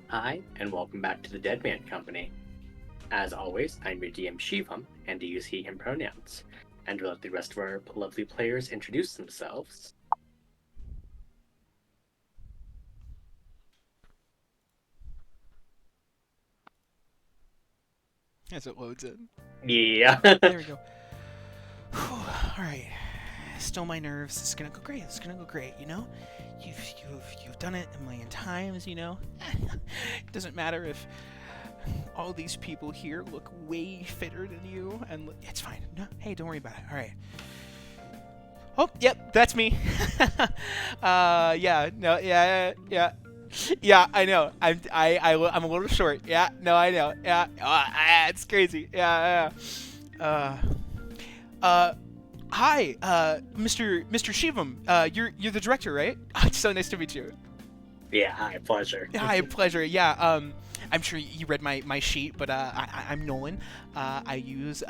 Hi, and welcome back to the Deadman Company. As always, I'm your DM Shivam, and to use he, him pronouns. And to let the rest of our lovely players introduce themselves. As it loads in. Yeah. There we go. Alright. Still my nerves. It's gonna go great. It's gonna go great, you know? You've done it a million times, you know? It doesn't matter if all these people here look way fitter than you, and it's fine. No, hey, don't worry about it. Alright. Oh, yep, that's me. Yeah, no, yeah. Yeah, I know. I'm a little short. Yeah, no, I know. Yeah, it's crazy. Yeah. Hi, Mr. Shivam. You're the director, right? It's so nice to meet you. Yeah, hi, pleasure. Hi, pleasure. Yeah. I'm sure you read my sheet, but I'm Nolan. I use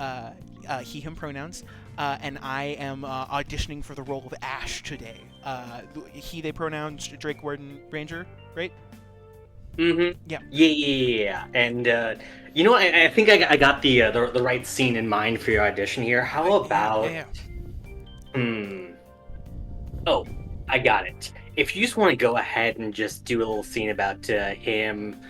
he, him pronouns, and I am auditioning for the role of Ash today. He, they pronouns, Drake, Warden, Ranger, right? Mm-hmm. Yeah. Yeah. And you know, I think I got the right scene in mind for your audition here. How about? Yeah. Oh, I got it. If you just want to go ahead and just do a little scene about him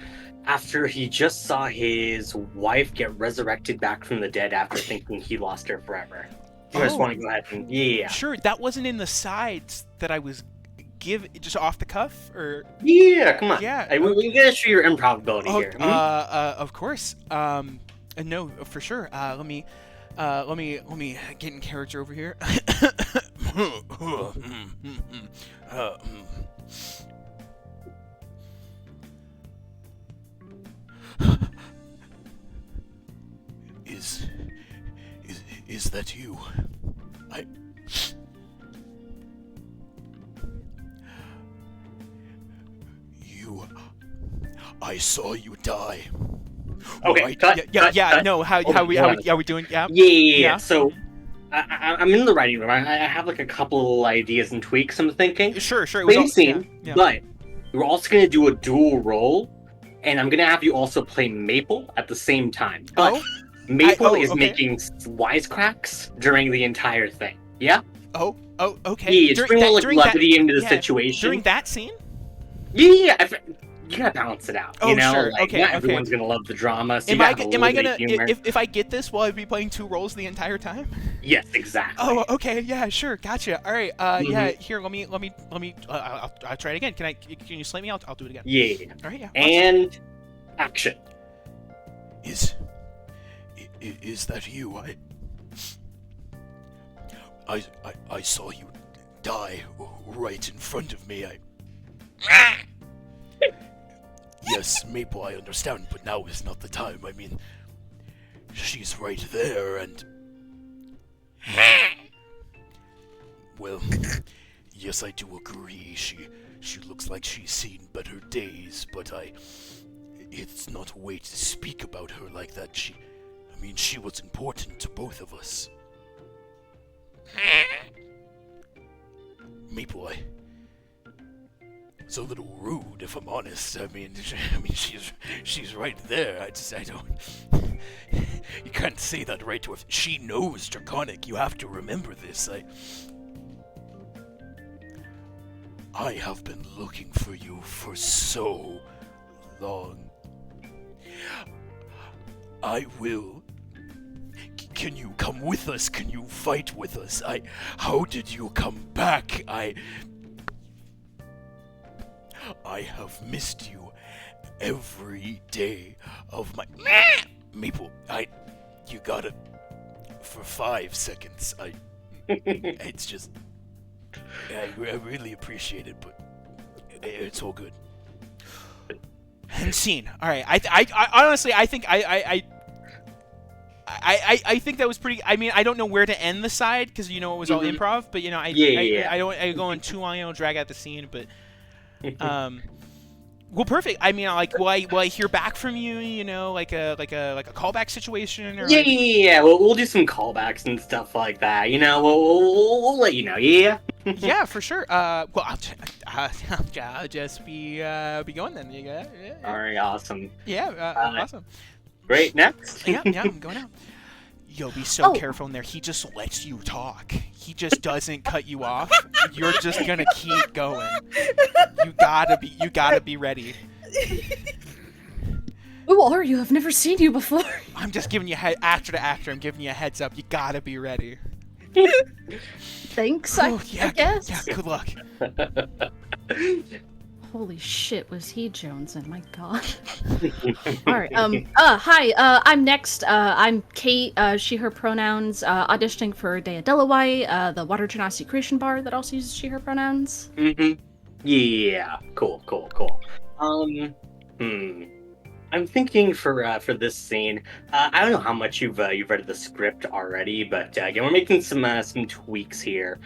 after he just saw his wife get resurrected back from the dead after thinking he lost her forever. You just want to go ahead and Sure, that wasn't in the sides that I was just off the cuff, or come on. Yeah, we gotta show your improbability here. Of course. No, for sure. Let me get in character over here. Is that you? I saw you die. Okay. Right. Cut. No. How we doing? Yeah. Yeah. So I'm in the writing room. I have like a couple ideas and tweaks I'm thinking. Sure. Same scene, but we're also gonna do a dual role, and I'm gonna have you also play Maple at the same time. But Maple is making wisecracks during the entire thing. Yeah. Oh. Okay. Yeah, it's bringing like levity into the situation during that scene. Yeah. You gotta balance it out. You know, sure. Like, not everyone's gonna love the drama. So am I gonna if I get this, will I be playing two roles the entire time? Yes, exactly. Oh, okay. Yeah, sure. Gotcha. All right. Yeah. Here, let me. I'll try it again. Can you slay me? I'll do it again. Yeah. All right. Yeah. And action. Is that you? I saw you die right in front of me. Yes, Maple, I understand, but now is not the time. I mean, she's right there, and... Well, yes, I do agree. She looks like she's seen better days, but it's not a way to speak about her like that. She was important to both of us. Maple, it's a little rude, if I'm honest. I mean, she's right there. I don't. You can't say that right to her. She knows Draconic. You have to remember this. I have been looking for you for so long. I will. Can you come with us? Can you fight with us? How did you come back? I have missed you every day of my Maple. You got it for 5 seconds. It's just, I really appreciate it, but it's all good. And scene. All right. I honestly, I think I think that was pretty. I mean, I don't know where to end the side because it was all improv. But I don't want to go on too long. Drag out the scene. But well, perfect. I mean, like, will I hear back from you? Like a callback situation or Yeah. We'll do some callbacks and stuff like that. We'll let you know. Yeah. Yeah, for sure. Well, I'll just be going then. Yeah. All right. Awesome. Yeah. Awesome. Great. Next. Yeah. I'm going out. Yo, be so careful in there. He just lets you talk. He just doesn't cut you off. You're just gonna keep going. You gotta be ready. Who are you? I've never seen you before. I'm just giving you actor to actor. I'm giving you a heads up. You gotta be ready. Thanks, I guess. Yeah, good luck. Holy shit, was he jonesing? My god. Alright, hi, I'm next. I'm Kate, she, her pronouns, auditioning for Dea Delawai, the Water Genasi creation bar that also uses she, her pronouns. Yeah. Cool. I'm thinking for this scene. I don't know how much you've read the script already, but again, we're making some tweaks here.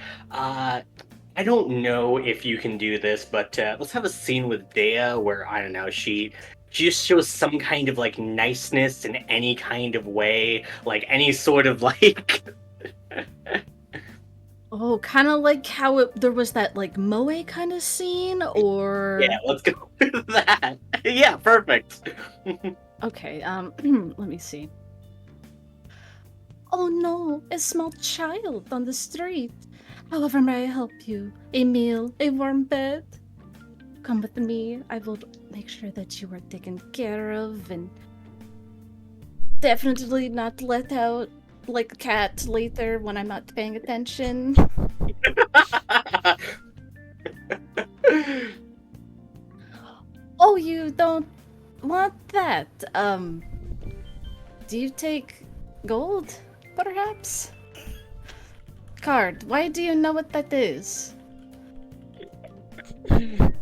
I don't know if you can do this, but let's have a scene with Dea where, I don't know, she just shows some kind of like niceness in any kind of way, like any sort of like. Oh, kind of like how there was that like moe kind of scene, or Yeah, let's go with that. Yeah, perfect. Okay, let me see. Oh no, a small child on the street. However may I help you? A meal, a warm bed? Come with me. I will make sure that you are taken care of and definitely not let out like a cat later when I'm not paying attention. Oh, you don't want that? Do you take gold, perhaps? Card. Why do you know what that is?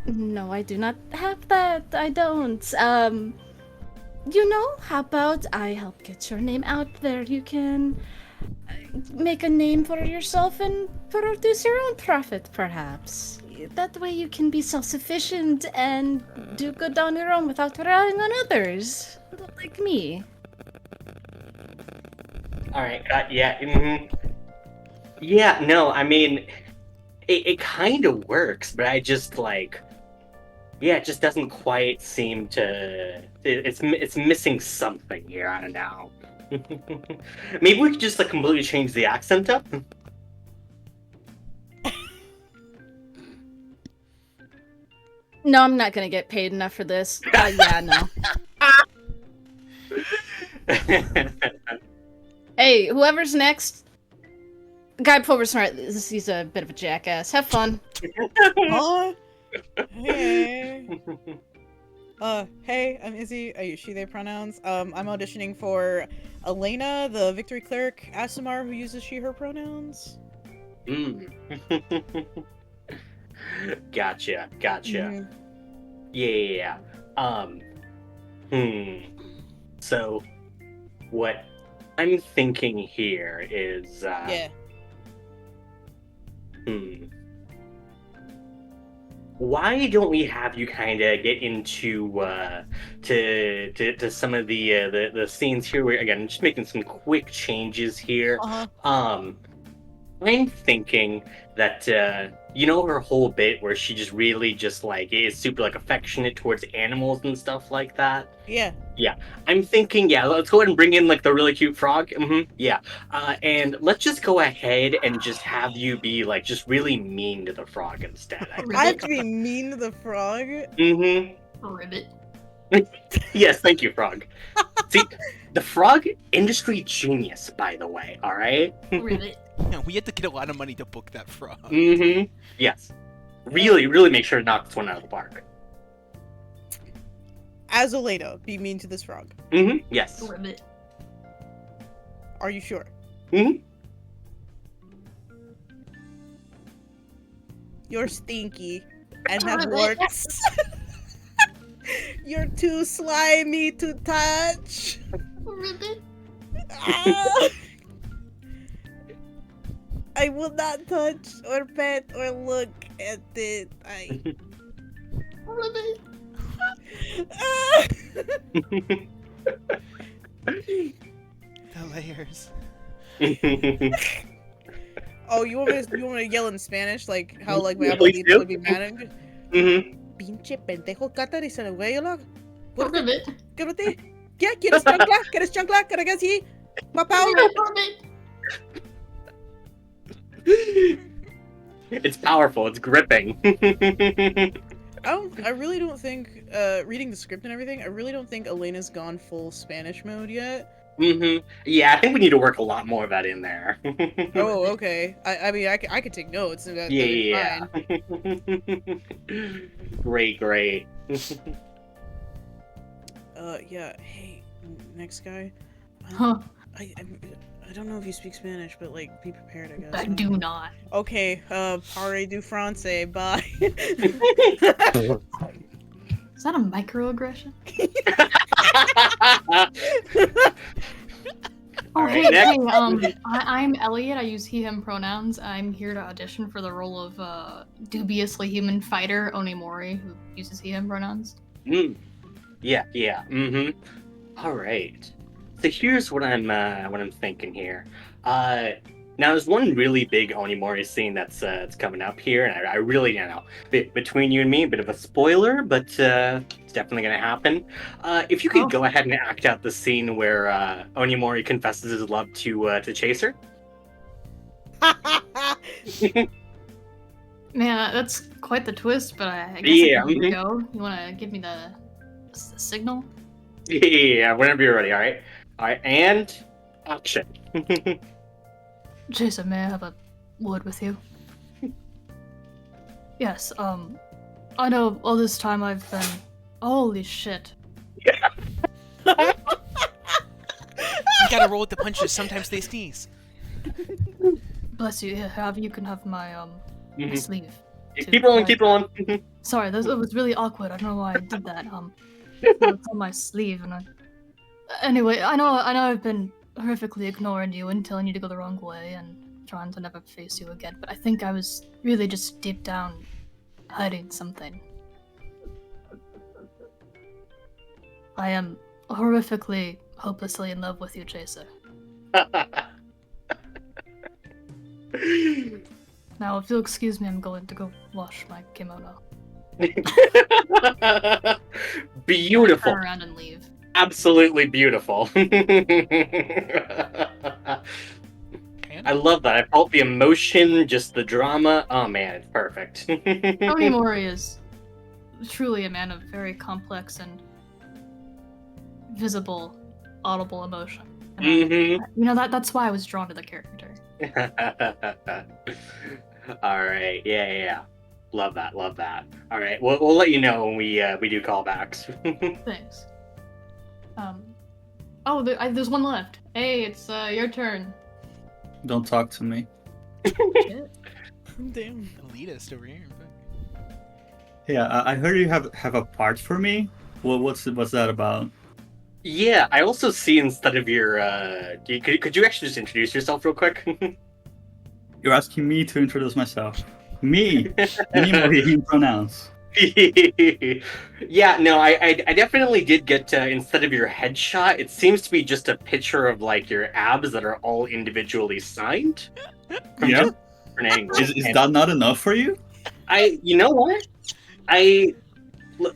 No, I do not have that. I don't. How about I help get your name out there? You can make a name for yourself and produce your own profit, perhaps. That way you can be self-sufficient and do good on your own without relying on others, like me. All right. Yeah. Yeah. No. I mean, it kind of works, but I just like. Yeah, it just doesn't quite seem to. It's missing something here. I don't know. Maybe we could just like completely change the accent up. No, I'm not gonna get paid enough for this. Yeah, no. Hey, whoever's next. Guy Pulver's smart. He's a bit of a jackass. Have fun. Huh? Hey. Hey, I'm Izzy. I use she, they pronouns. I'm auditioning for Elena, the Victory Cleric Asimar, who uses she, her pronouns. Gotcha. Mm-hmm. Yeah. So, what I'm thinking here is, Yeah. Why don't we have you kind of get into to some of the scenes here? Where again, just making some quick changes here. I'm thinking that her whole bit where she just really just like is super like affectionate towards animals and stuff like that. Yeah. I'm thinking, let's go ahead and bring in like the really cute frog. And let's just go ahead and just have you be like just really mean to the frog instead. I have to be mean to the frog? Ribbit. Yes, thank you, frog. See, the frog industry genius, by the way. All right. Ribbit. Yeah, we had to get a lot of money to book that frog. Yes. Really make sure to knock this one out of the park. as Elena, be mean to this frog. Yes. Ribbit. Are you sure? You're stinky and have Ribbit. warts. You're too slimy to touch. Ribbit. Ah! I will not touch or pet or look at it. Ribbit. Ah! The layers. Oh, you want me to yell in Spanish, like how like my Please abuelita do. would be managed? Mhm. Pinche pendejo catarizado, güey, hola. Ribbit. ¿Qué? ¿Qué? ¿Quieres chancla? ¿Quieres chancla? ¿Quieres que así? Papá. Ribbit. It's powerful. It's gripping. I really don't think, reading the script and everything, I really don't think Elena's gone full Spanish mode yet. Yeah, I think we need to work a lot more of that in there. Oh, okay. I mean, I could take notes. And Yeah. Fine. Great. Yeah. Hey, next guy. Huh. I don't know if you speak Spanish, but like, be prepared, I guess. I do not. Okay. Pare du français. Bye. Is that a microaggression? Oh, Alright, hey, next. I'm Elliot. I use he/him pronouns. I'm here to audition for the role of dubiously human fighter Onimori, who uses he/him pronouns. Yeah. All right. So here's what I'm thinking here. Now there's one really big Onimori scene that's coming up here, and I really, between you and me, a bit of a spoiler, but it's definitely gonna happen. If you could go ahead and act out the scene where Onimori confesses his love to Chaser. Man, that's quite the twist, but I guess Yeah, I can give it a go. You want to give me the signal? Yeah, whenever you're ready. All right, and action. Jason, may I have a word with you? Yes, I know all this time I've been... Holy shit. You gotta roll with the punches. Sometimes they sneeze. Bless you. Here, you can have my, my sleeve. Keep rolling. Sorry, it was really awkward. I don't know why I did that. It's on my sleeve, and Anyway, I know I've been horrifically ignoring you and telling you to go the wrong way and trying to never face you again, but I think I was really just deep down hiding something. I am horrifically, hopelessly in love with you, Chaser. Now, if you'll excuse me, I'm going to go wash my kimono. Beautiful. Turn around and leave. Absolutely beautiful. I love that. I felt the emotion, just the drama. Oh man, it's perfect. Onimori is truly a man of very complex and visible, audible emotion. And that's why I was drawn to the character. All right, yeah. Love that. All right, we'll let you know when we do callbacks. Thanks. There's one left. Hey, it's your turn. Don't talk to me. Shit. Damn. Elitist over here. Yeah, I heard you have a part for me. Well, what's that about? Yeah, I also see instead of your could you actually just introduce yourself real quick? You're asking me to introduce myself. Me. Anybody can pronounce. Yeah, no, I definitely did get instead of your headshot, it seems to be just a picture of like your abs that are all individually signed. From Yeah. different angles. Is that not enough for you? You know what?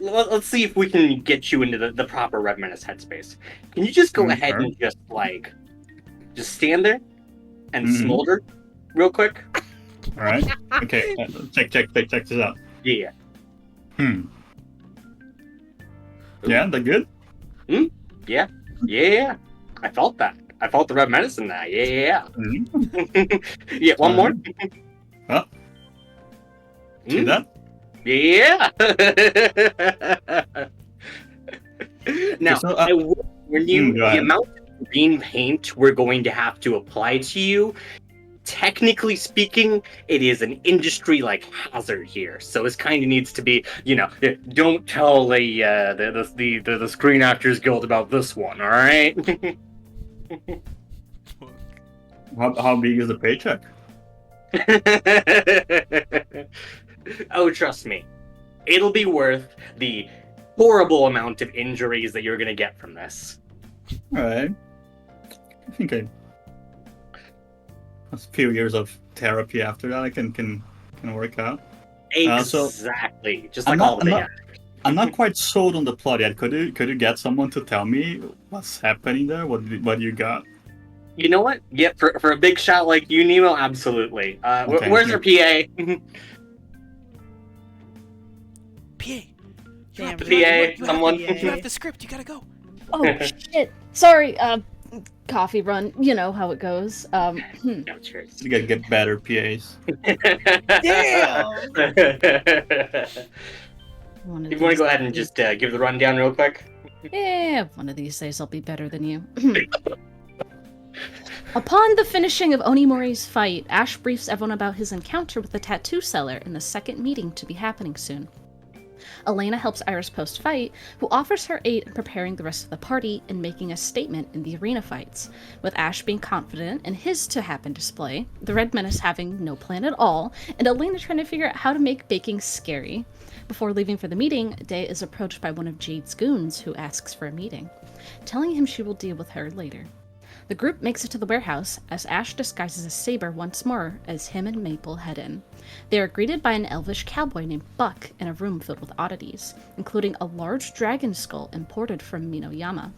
Let's see if we can get you into the proper Red Menace headspace. Can you just go ahead and just stand there and smolder real quick? All right. Okay. Check this out. Yeah. Yeah, that good? Yeah. I felt that. I felt the Red Menace in that. Yeah. Mm-hmm. Yeah, one more. Huh? See that? Yeah. Now, so, I will warn you, go the ahead. amount of green paint we're going to have to apply to you, technically speaking, it is an industry like hazard here. So this kind of needs to be, don't tell the Screen Actors Guild about this one, all right? How big is the paycheck? Oh, trust me, it'll be worth the horrible amount of injuries that you're gonna get from this. All right. I think a few years of therapy after that I can work out. Exactly, just I'm like all not, the I'm not, I'm not quite sold on the plot yet. Could you get someone to tell me what's happening there? What you got? You know what? Yeah, for a big shot like you, Nemo, absolutely. Okay, Where's okay. your PA? PA. Damn, PA, someone. You have the script. You gotta go. Oh shit! Sorry. Coffee run. You know how it goes. No, cheers. You gotta get better PAs. Damn! One of You want to these go ahead and just give the rundown real quick? Yeah, one of these days I'll be better than you. Upon the finishing of Onimori's fight, Ash briefs everyone about his encounter with the tattoo seller and the second meeting to be happening soon. Elena helps Iris post-fight, who offers her aid in preparing the rest of the party and making a statement in the arena fights, with Ash being confident in his to-happen display, the Red Menace having no plan at all, and Elena trying to figure out how to make baking scary. Before leaving for the meeting, Day is approached by one of Jade's goons, who asks for a meeting, telling him she will deal with her later. The group makes it to the warehouse as Ash disguises as Saber once more as him and Maple head in. They are greeted by an elvish cowboy named Buck in a room filled with oddities, including a large dragon skull imported from Minoyama.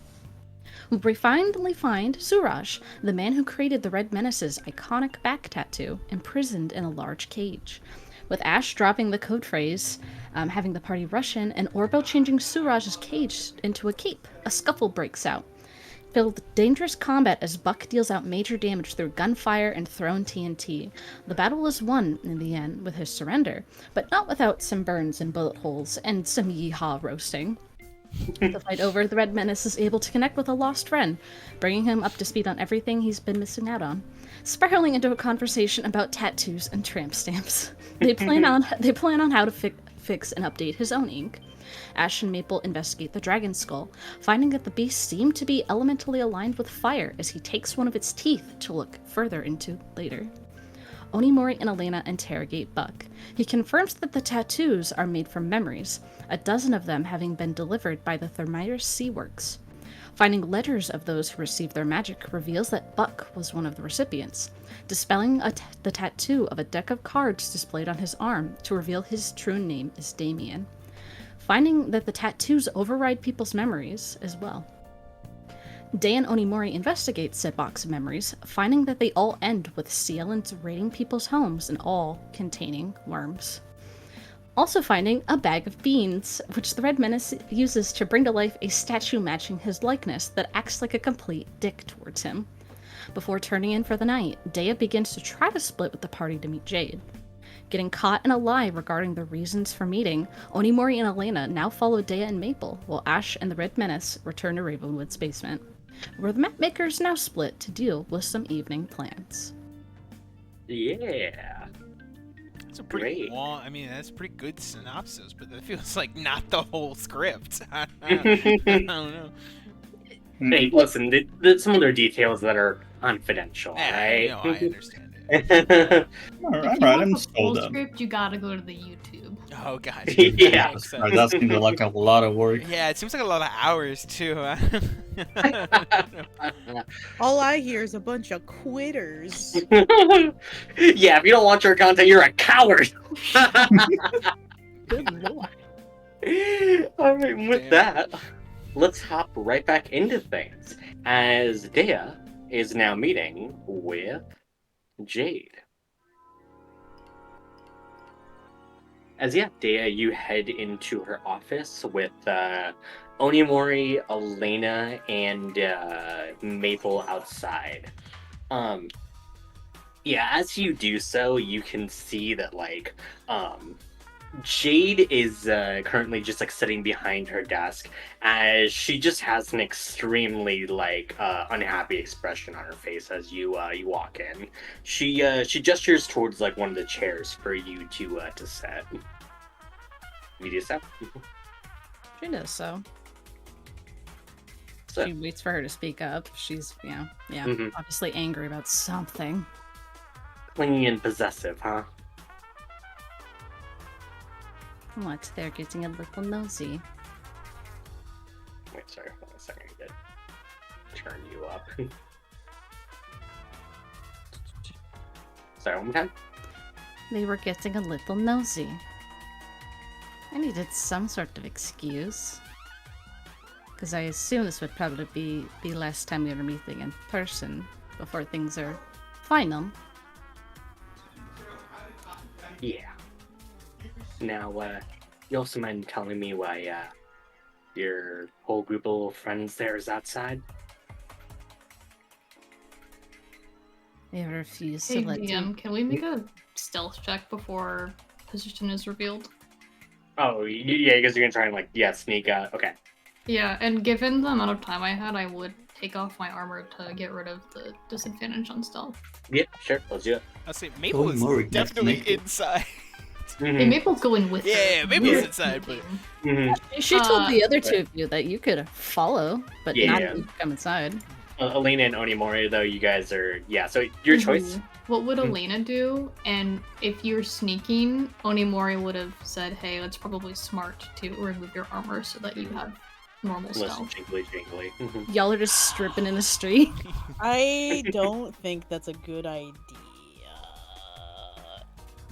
We finally find Suraj, the man who created the Red Menace's iconic back tattoo, imprisoned in a large cage. With Ash dropping the code phrase, having the party rush in, and Orbo changing Suraj's cage into a cape, a scuffle breaks out, filled with dangerous combat as Buck deals out major damage through gunfire and thrown TNT. The battle is won in the end with his surrender, but not without some burns and bullet holes and some yeehaw roasting. The fight over, the Red Menace is able to connect with a lost friend, bringing him up to speed on everything he's been missing out on, spiraling into a conversation about tattoos and tramp stamps. They plan on how to fix and update his own ink. Ash and Maple investigate the dragon skull, finding that the beast seemed to be elementally aligned with fire as he takes one of its teeth to look further into later. Onimori and Elena interrogate Buck. He confirms that the tattoos are made from memories, a dozen of them having been delivered by the Thermitis Sea Works. Finding letters of those who received their magic reveals that Buck was one of the recipients, dispelling the tattoo of a deck of cards displayed on his arm to reveal his true name is Damien. Finding that the tattoos override people's memories as well. Day and Onimori investigate said box of memories, finding that they all end with Cielans raiding people's homes and all containing worms. Also finding a bag of beans, which the Red Menace uses to bring to life a statue matching his likeness that acts like a complete dick towards him. Before turning in for the night, Dea begins to try to split with the party to meet Jade. Getting caught in a lie regarding the reasons for meeting, Onimori and Elena now follow Dea and Maple, while Ash and the Red Menace return to Ravenwood's basement, where the mapmakers now split to deal with some evening plans. Yeah. That's a pretty Great. long. I mean, that's a pretty good synopsis, but that feels like not the whole script. I don't know. Hey, listen, some of their details that are confidential, right? No, I understand it. All If you right, want I'm the full sold up. script, you gotta go to the YouTube. Oh, gotcha. Yeah. That makes sense. That seems like a lot of work. Yeah, it seems like a lot of hours too. All I hear is a bunch of quitters. Yeah, if you don't watch our content, you're a coward. Good lord. All right, with Damn. that, let's hop right back into things, as Dea is now meeting with Jade. Dea, you head into her office with Onimori, Elena, and Maple outside. As you do so, you can see that Jade is currently just like sitting behind her desk as she just has an extremely like unhappy expression on her face as you walk in. She gestures towards like one of the chairs for you to sit. You do so. She does so. So She waits for her to speak up. She's, Mhm. obviously angry about something. clingy and possessive, huh? What? They're getting a little nosy. Wait, sorry, hold on a second. I gotta turn you up. Sorry, one more time. They were getting a little nosy. I needed some sort of excuse. Because I assume this would probably be the last time we were meeting in person before things are final. Yeah. Now, you also mind telling me why your whole group of little friends there is outside? They refuse Hey to let DM, can we make a stealth check before position is revealed? Oh, yeah, because you're gonna try and like, sneak out. Okay. Yeah, and given the amount of time I had, I would take off my armor to get rid of the disadvantage on stealth. Yeah, sure, let's do it. I say Maple is Maury, let's definitely make it. inside. Hey, Maple's going with her. Yeah, Maple's We're inside, but- team. She told the other right. two of you that you could follow, but not Yeah. if you come inside. Elena and Onimori, though, you guys are so your choice. What would Mhm. Elena do? And if you're sneaking, Onimori would have said, hey, it's probably smart to remove your armor so that you have normal Listen, stealth. jingly, jingly. Y'all are just stripping in the street. I don't think that's a good idea.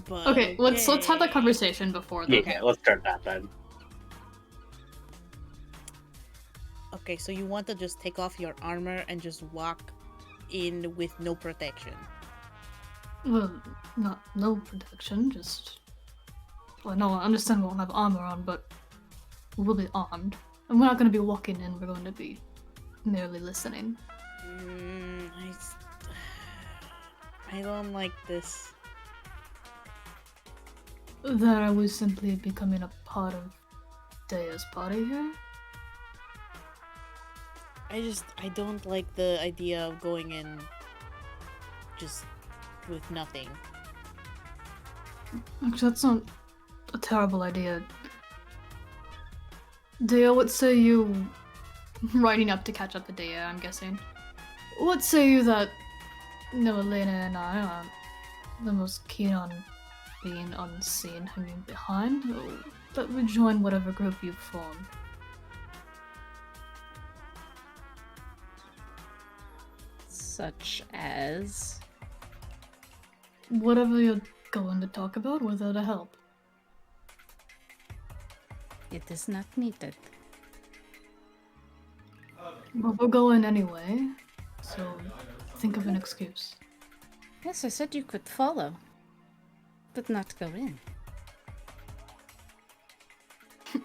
But Okay, let's have that okay. conversation before that. Yeah, let's start that then. Okay, so you want to just take off your armor and just walk in with no protection. Well, not no protection, just. Well, no, I understand we won't have armor on, but we'll be armed. And we're not going to be walking in, we're going to be merely listening. I don't like this. Then are we simply becoming a part of Dea's party here? I don't like the idea of going in just with nothing. Actually, that's not a terrible idea. Dea, what say you... Riding up to catch up to Dea, I'm guessing. What say you that... No, Elena and I aren't the most keen on being unseen hanging behind, or that we join whatever group you've formed. Such as... Whatever you're going to talk about, we're there to help. It is not needed. Well, we're going anyway, so think of an excuse. Yes, I said you could follow, but not go in.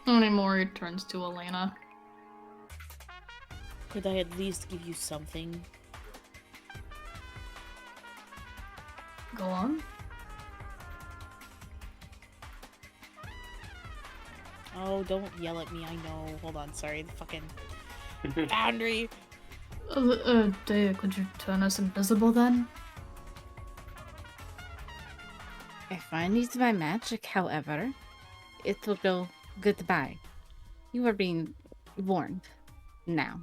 Onimori turns to Elena. Could I at least give you something? Go on. Oh, don't yell at me, I know. Hold on, sorry, the fucking boundary. Dea, could you turn us invisible then? If I need my magic, however, it will go goodbye. You are being warned now.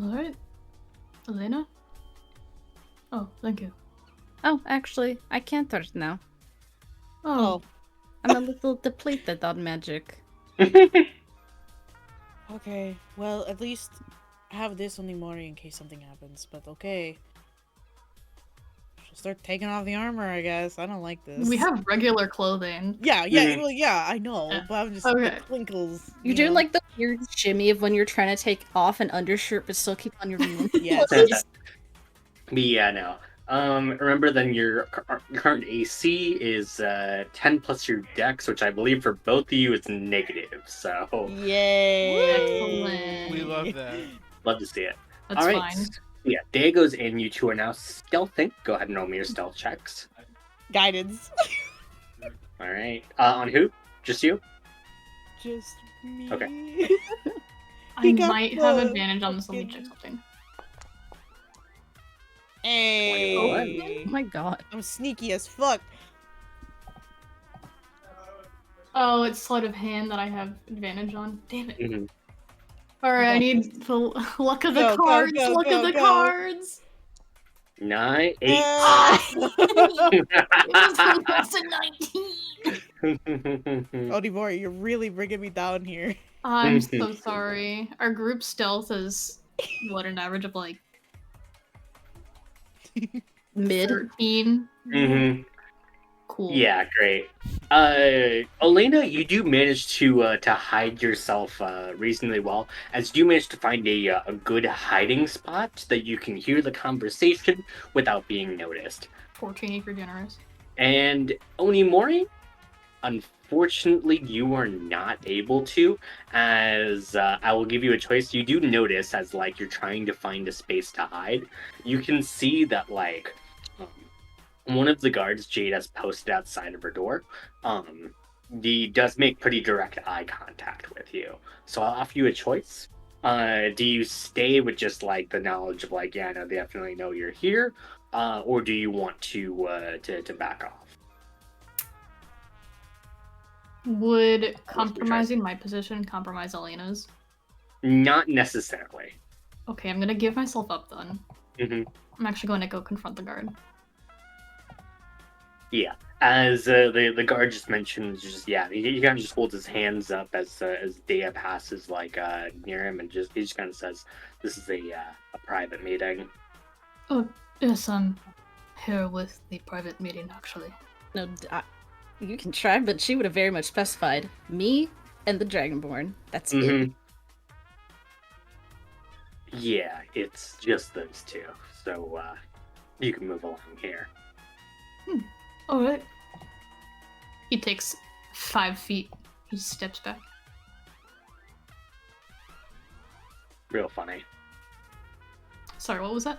Alright. Elena? Oh, thank you. Oh, actually, I can't right now. Oh, I'm a little depleted on magic. Okay, well, at least I have this on Mori in case something happens, but okay. She'll start taking off the armor, I guess. I don't like this. we have regular clothing. Yeah, Mhm. well, yeah, I know, Yeah. but I'm just Okay. the twinkles. You're doing like the weird shimmy of when you're trying to take off an undershirt but still keep on your Yes. But yeah, no. Remember then your current AC is 10 plus your dex, which I believe for both of you is negative. So Yay! Excellent. We love that. love to see it. That's All right. fine. Yeah, day goes in. You two are now stealthing. Go ahead and roll me your stealth checks. Guidance. All All right. On who? Just you? Just me. Okay. I got might have the advantage on this. Let me fucking- check something. Hey. 21. Oh my god. I'm sneaky as fuck. Oh, it's sleight of hand that I have advantage on. Damn it. Mhm. Alright, I Go. need the luck of the Go, go, cards. go, Luck go, of the go. cards. 9, 8. It was so close to 19. Oh, Devor, you're really bringing me down here. I'm so sorry. Our group stealth is what, an average of like Mid. 13. hmm Cool. Yeah, great. Elena, you do manage to hide yourself reasonably well, as you manage to find a good hiding spot that you can hear the conversation without being noticed. 14 if you're generous. And Onimori, unfortunately, you are not able to, as I will give you a choice. You do notice, as like you're trying to find a space to hide, you can see that like one of the guards Jade has posted outside of her door. He does make pretty direct eye contact with you. So I'll offer you a choice. Do you stay with just like the knowledge of like, yeah, no, they definitely know you're here, or do you want to back off? Would compromising my position compromise Elena's? Not necessarily. Okay, I'm gonna give myself up then. hmm I'm actually going to go confront the guard. Yeah, as the guard just mentioned, just yeah, he kind of just holds his hands up as Dea passes like near him, and he just kind of says, "This is a private meeting." Oh, yes, I'm here with the private meeting, actually. No, you can try, but she would have very much specified me and the Dragonborn. That's it. Mm-hmm. Yeah, it's just those two, so you can move along here. Alright. He takes 5 feet. He steps back. Real funny. Sorry, what was that?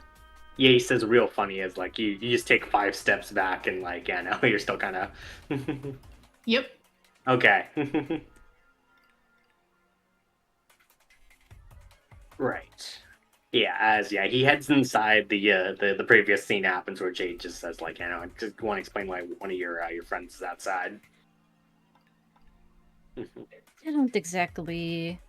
Yeah, he says real funny as like you just take 5 steps back and like yeah, no, you're still kind of Yep. okay. Right. Yeah, as he heads inside. The previous scene happens where Jade just says like, you know, I just want to explain why one of your friends is outside. I don't exactly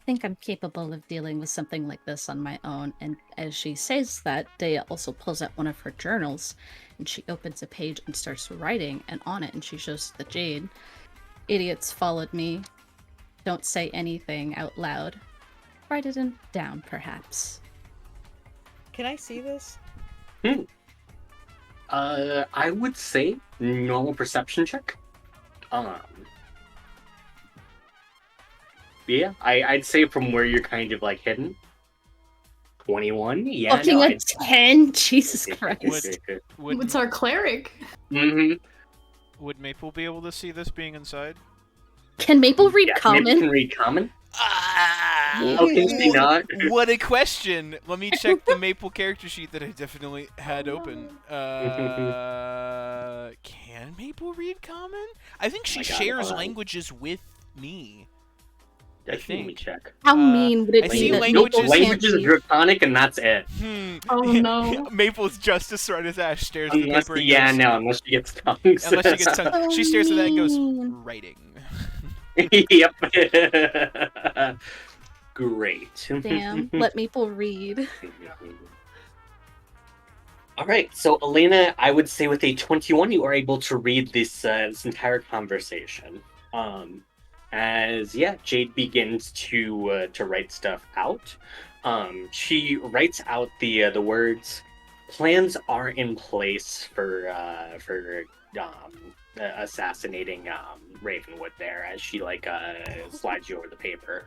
think I'm capable of dealing with something like this on my own. And as she says that, Dea also pulls out one of her journals and she opens a page and starts writing, and on it, and she shows the Jade. Idiots followed me. Don't say anything out loud. Write it down, perhaps. Can I see this? I would say normal perception check. Yeah, I'd say from where you're kind of like hidden. 21. Yeah, Fucking no, a 10? Jesus Christ. What's our cleric? Mm-hmm. Would Maple be able to see this being inside? Can Maple read Yeah, common? Maybe can read common. Ah! Oh, can she not? What a question! Let me check the Maple character sheet that I definitely had open. Can Maple read common? I think she I got it, shares hold on. languages with me. Yeah, I let me think. check. How mean would it I be see that languages- Maple Languages can't are read? draconic, and that's it. Oh no. Maple's justice right as Ash stares at the Unless, paper and yeah, goes, no, unless she gets tongues. Unless she gets tongue. She stares at that and goes, mean. writing. Yep. Great. Damn, let Maple read. All right, so Elena, I would say with a 21, you are able to read this entire conversation. As Jade begins to write stuff out. She writes out the words. Plans are in place for assassinating Ravenwood there, as she slides you over the paper.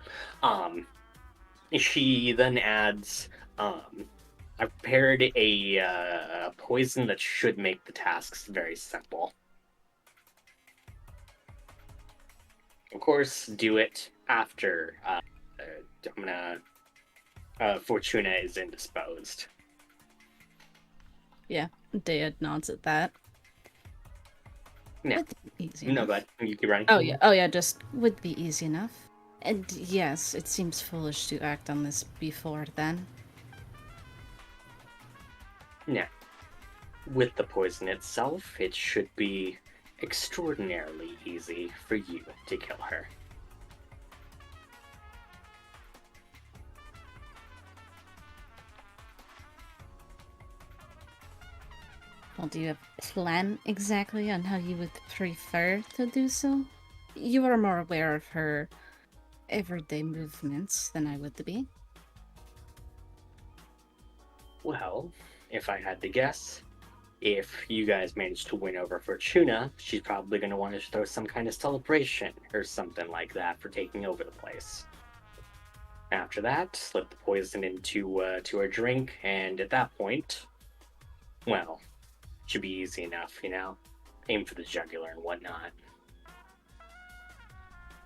She then adds, I prepared a poison that should make the tasks very simple. Of course, do it after Fortuna is indisposed. Yeah, Dea nods at that. Yeah. Would be easy No, enough. but you keep running. Oh yeah, just would be easy enough. And yes, it seems foolish to act on this before then. Yeah. With the poison itself, it should be extraordinarily easy for you to kill her. Well, do you have a plan exactly on how you would prefer to do so? You are more aware of her everyday movements than I would be. Well, if I had to guess, if you guys manage to win over Fortuna, she's probably going to want to throw some kind of celebration or something like that for taking over the place. After that, slip the poison into to her drink, and at that point, well, it should be easy enough, you know? Aim for the jugular and whatnot.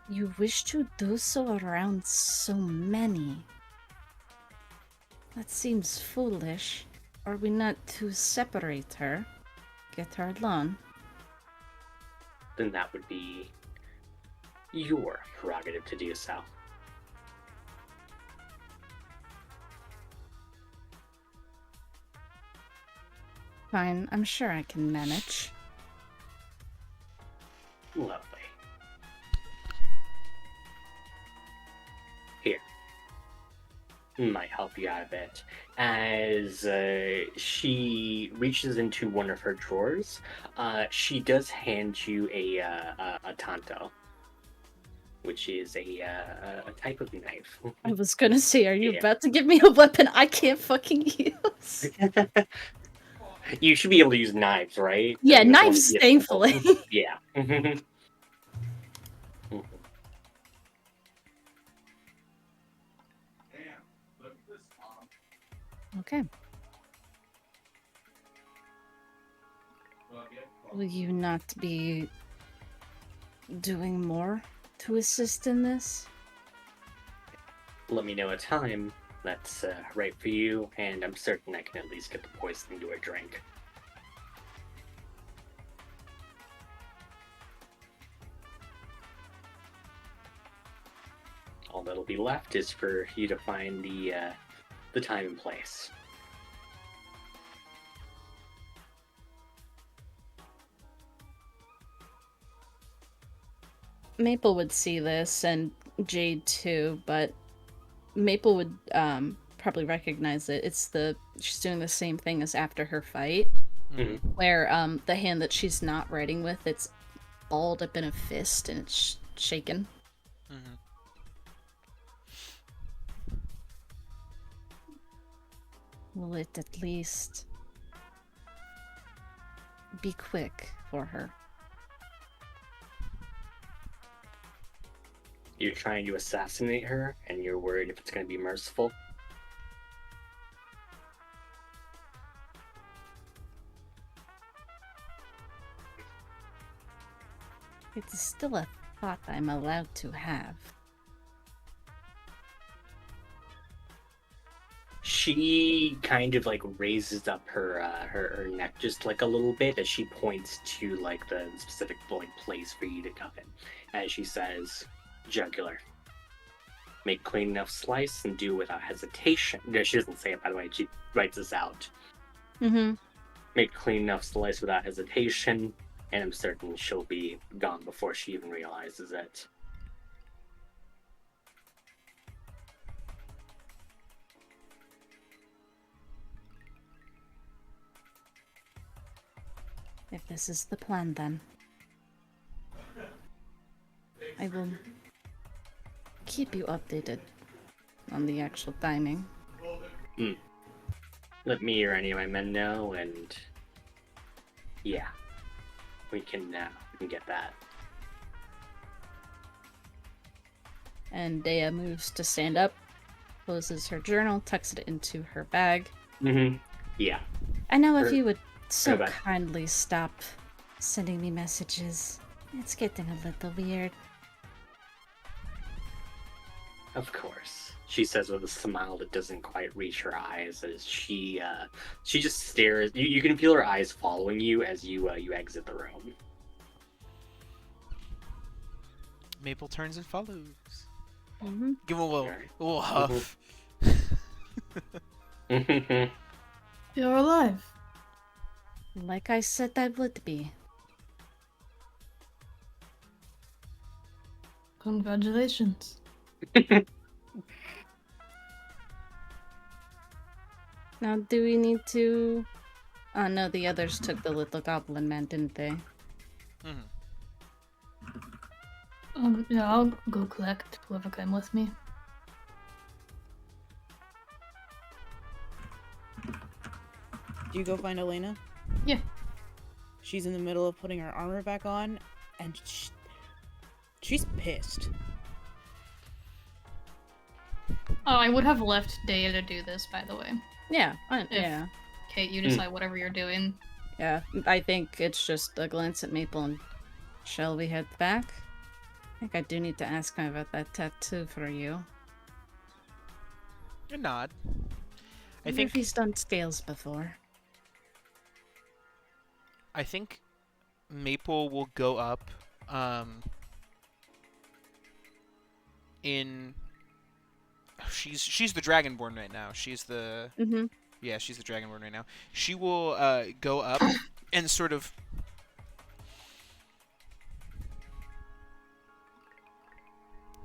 You wish to do so around so many. That seems foolish. Are we not to separate her? Get her alone? Then that would be your prerogative to do so. Fine, I'm sure I can manage. Lovely. Here. Might help you out a bit. As she reaches into one of her drawers, she does hand you a tanto, which is a type of knife. I was gonna say, are you Yeah. about to give me a weapon I can't fucking use? You should be able to use knives, right? Yeah, I mean, it's knives, only- thankfully. Yeah. Okay. Will you not be doing more to assist in this? Let me know a time that's right for you, and I'm certain I can at least get the poison into a drink. All that'll be left is for you to find the time and place. Maple would see this, and Jade too, but Maple would probably recognize it. She's doing the same thing as after her fight, where the hand that she's not writing with, it's balled up in a fist and it's shaken. Mm-hmm. Will it at least be quick for her? You're trying to assassinate her, and you're worried if it's going to be merciful. It's still a thought I'm allowed to have. She kind of like raises up her neck just like a little bit as she points to like the specific like place for you to cut in. As she says, jugular. Make clean enough slice and do without hesitation. No, she doesn't say it, by the way. She writes this out. Mm-hmm. Make clean enough slice without hesitation, and I'm certain she'll be gone before she even realizes it. If this is the plan, then I will keep you updated on the actual timing. Let me or any of my men know, and yeah, we can get that. And Dea moves to stand up, closes her journal, tucks it into her bag. Mm-hmm. Yeah. I know if you would so Go back. kindly stop sending me messages. It's getting a little weird. Of course, she says with a smile that doesn't quite reach her eyes as she just stares. You can feel her eyes following you as you exit the room. Maple turns and follows. Mm-hmm. Give him a little huff. You're alive. Like I said I would be. Congratulations. Now, do we need to... Oh, no, the others took the little goblin man, didn't they? Mhm. Yeah, I'll go collect whoever came with me. Do you go find Elena? Yeah. She's in the middle of putting her armor back on, and she's pissed. Oh, I would have left Daya to do this, by the way. Yeah, If- yeah. Kate, you decide whatever you're doing. Yeah, I think it's just a glance at Maple and... Shall we head back? I think I do need to ask him about that tattoo for you. A nod. I Wonder think if he's done scales before. Maple will go up in she's the Dragonborn right now. She's the Mm-hmm. Yeah, she's the Dragonborn right now. She will go up and sort of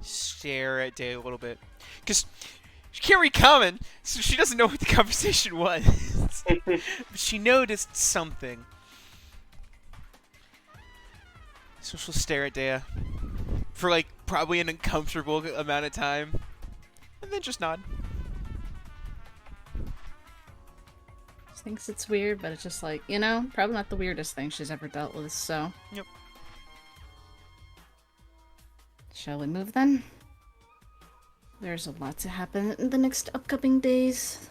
stare at Day a little bit. Because she can't read common, so she doesn't know what the conversation was. But she noticed something. So she'll stare at Dea for like probably an uncomfortable amount of time. And then just nod. She thinks it's weird, but it's just like, you know, probably not the weirdest thing she's ever dealt with, so... Yep. Shall we move then? There's a lot to happen in the next upcoming days.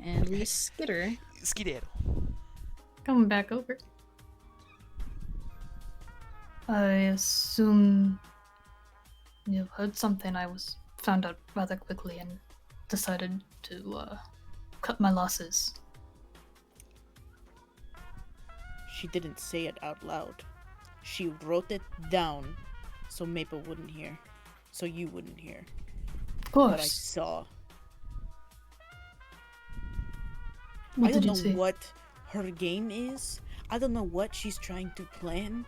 And we skitter. Skedaddle. Coming back over. I assume you've heard something. I found out rather quickly and decided to cut my losses. She didn't say it out loud. She wrote it down so Maple wouldn't hear. So you wouldn't hear. Of What I course. saw. What I did don't you know see? what her game is. I don't know what she's trying to plan.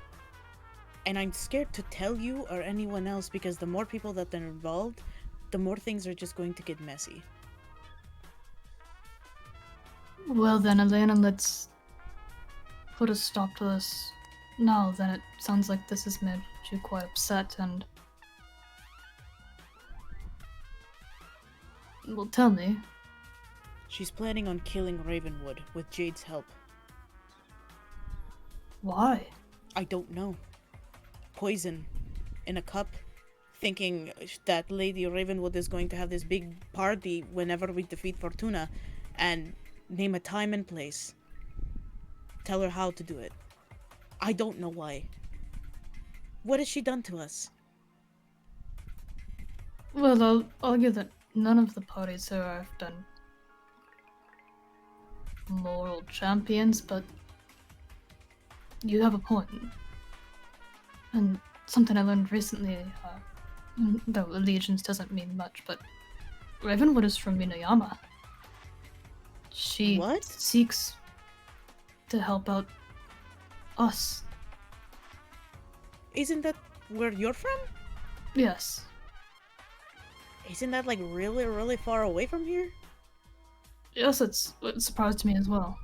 And I'm scared to tell you or anyone else because the more people that are involved, the more things are just going to get messy. Well then, Elena, let's put a stop to this now. Then it sounds like this has made you quite upset and... Well, tell me. She's planning on killing Ravenwood with Jade's help. Why? I don't know. Poison in a cup, thinking that Lady Ravenwood is going to have this big party whenever we defeat Fortuna, and name a time and place. Tell her how to do it. I don't know why. What has she done to us? Well, I'll argue that none of the parties here have done moral champions, but you have a point. And something I learned recently, though allegiance doesn't mean much, but Ravenwood is from Minayama. She What? seeks to help out us. Isn't that where you're from? Yes. Isn't that like really, really far away from here? Yes, it surprised me as well.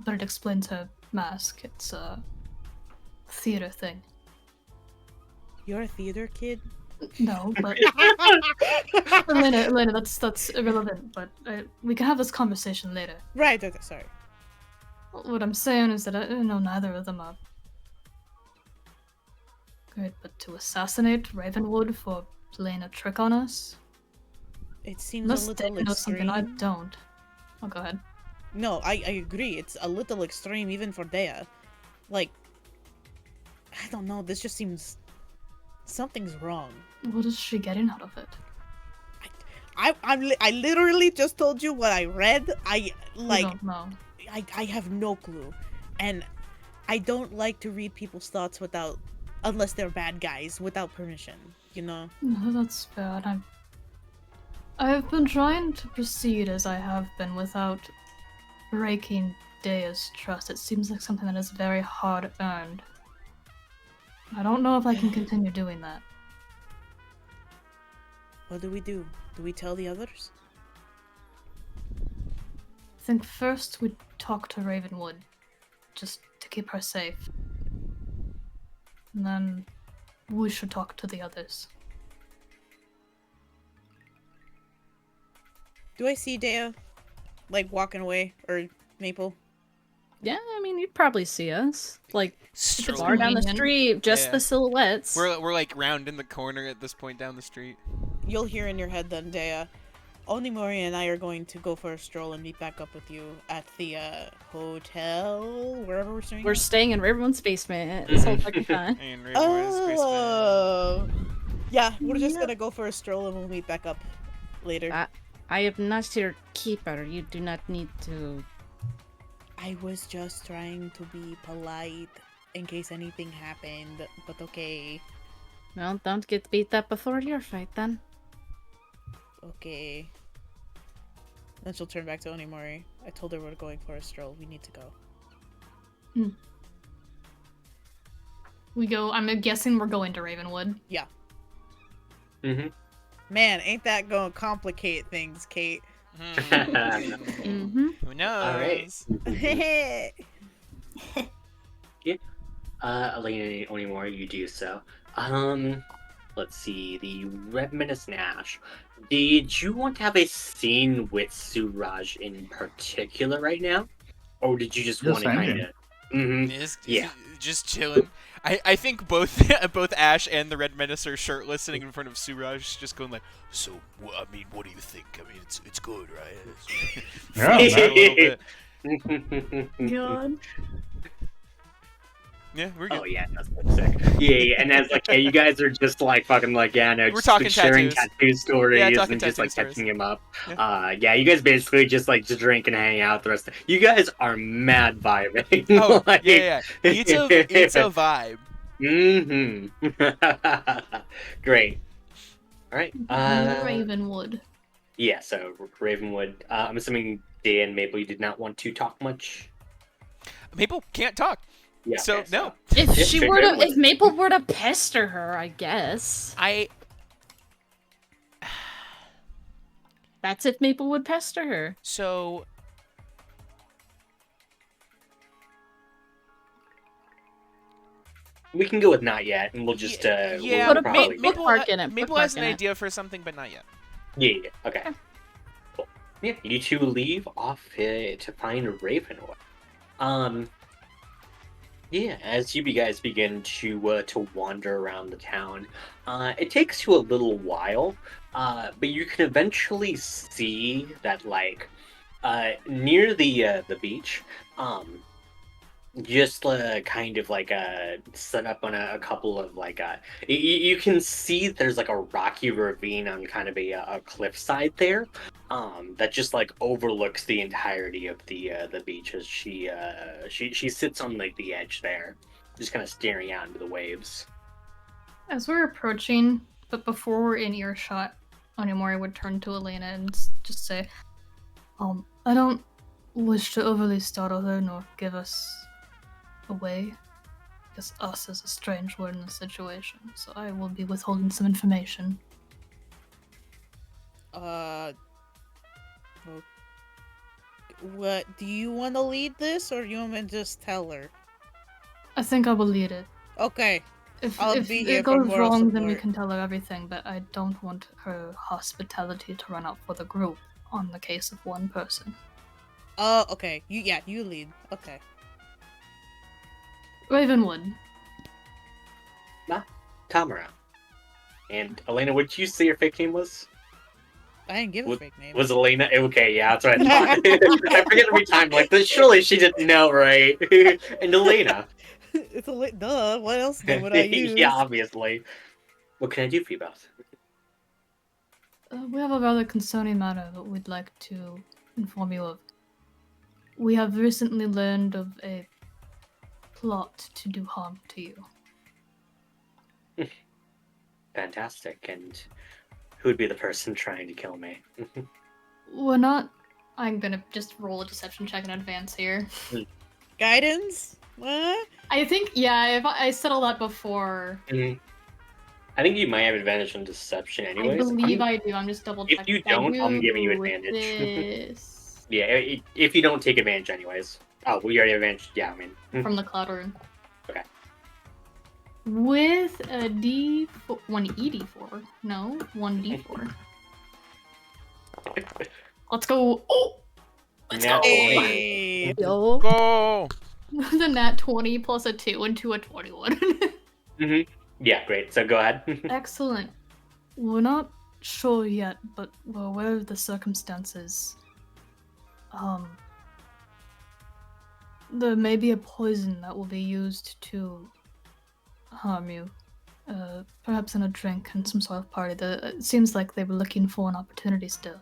But it explains her mask. It's a theater thing. You're a theater kid? No, but Elena, that's irrelevant. But we can have this conversation later. Right, okay, sorry. What I'm saying is that I know neither of them are great, but to assassinate Ravenwood for playing a trick on us, It seems unless a they little know extreme. something I don't. Oh, go ahead. No, I agree. It's a little extreme even for Dea. Like, I don't know. This just seems... Something's wrong. What is she getting out of it? I literally just told you what I read. I don't know. I have no clue. And I don't like to read people's thoughts unless they're bad guys, without permission, you know? No, that's fair. And I've been trying to proceed as I have been without breaking Dea's trust. It seems like something that is very hard earned. I don't know if I can continue doing that. What do? Do we tell the others? I think first we talk to Ravenwood, just to keep her safe. And then we should talk to the others. Do I see Dea, like, walking away? Or Maple? Yeah, I mean, you'd probably see us. Like, Strolling. far down the convenient. street, just Yeah. the silhouettes. We're like round in the corner at this point down the street. You'll hear in your head then, Dea. Onimori and I are going to go for a stroll and meet back up with you at the hotel, wherever we're staying. We're staying in Ravenwood's basement this whole fucking time. And Ravenwood's basement. Oh, yeah, we're just Yeah. gonna go for a stroll and we'll meet back up later. I am not your keeper. You do not need to. I was just trying to be polite in case anything happened, but okay. Well, don't get beat up before your fight then. Okay. Then she'll turn back to Onimori. I told her we're going for a stroll. We need to go. We go, I'm guessing we're going to Ravenwood. Yeah. Mm-hmm. Man, ain't that gonna complicate things, Kate? Mm-hmm. Who knows? All right. Yeah. Elena Onimori, you do so. Let's see, the Red Menace Nash. Did you want to have a scene with Suraj in particular right now? Or did you just Yes, want to I kind am. of... Mm-hmm. Yeah. Just chilling. I think both Ash and the Red Menace are shirtless, sitting in front of Suraj, just going like, "So, I mean, what do you think? I mean, it's good, right?" Yeah, a little bit. God. Yeah, we're good. Oh yeah, that's sick. Yeah, and as like, yeah, you guys are just like fucking like, yeah, no, We're just talking like, sharing tattoos. tattoo stories Yeah, talking and just like tattoo stories. catching him up. Yeah. Yeah, you guys basically just like just drink and hang out the rest of you guys are mad vibing. Oh, Like- yeah. It's a vibe. Mm-hmm. Great. All right. Ravenwood. Yeah, so Ravenwood. I'm assuming Dan and Maple, you did not want to talk much. Maple can't talk. Yeah. So, okay, no. If Yeah, she sure, were to, Ravenwood. if Maple were to pester her, I guess that's if Maple would pester her. So, We can go with not yet, and we'll just yeah, we'll Put a probably- Maple- bookmark in it, Maple has an bookmark in it. idea for something, but not yet. Yeah. Okay. Cool. Yeah, you two leave off to find Ravenwood. Yeah, as you guys begin to wander around the town, it takes you a little while, but you can eventually see that like near the beach, just kind of like set up on a couple of like you can see there's like a rocky ravine on kind of a cliffside there, that just like overlooks the entirety of the beach as she sits on like the edge there, just kind of staring out into the waves. As we're approaching, but before we're in earshot, Onimori would turn to Elena and just say, I don't wish to overly startle her nor give us away, because us is a strange word in the situation, so I will be withholding some information. What, do you want to lead this, or do you want me to just tell her? I think I will lead it. Okay. If I'll if be here it for goes moral wrong, then we support. can tell her everything, but I don't want her hospitality to run out for the group on the case of one person. Oh, okay. You lead. Okay. Ravenwood. Tamara. And Elena, what you say your fake name was? I didn't give a What- fake name. Was Elena? Okay, yeah, that's what I thought. I forget every time, like, but surely she didn't know, right? And Elena. It's a duh. What else name would I use? Yeah, obviously. What can I do for you both? We have a rather concerning matter that we'd like to inform you of. We have recently learned of a plot to do harm to you. Fantastic. And who would be the person trying to kill me? We're not. I'm gonna just roll a deception check in advance here. Guidance? What? I think, yeah, if I said all that before. I think you might have advantage on deception anyways. I believe I do. I'm just double checking. If you don't, I'm giving you advantage. This. Yeah, if you don't take advantage anyways. Oh, we already have advantage. Yeah, I mean. From the cloud rune. Okay. With a D4, 1e4. No, 1d4. Let's go. Oh! Let's go! Hey. Yo. Go! The nat 20 plus a 2 into a 21. Yeah, great. So go ahead. Excellent. We're not sure yet, but we're aware of the circumstances. There may be a poison that will be used to harm you. Perhaps in a drink and some sort of party. It seems like they were looking for an opportunity still.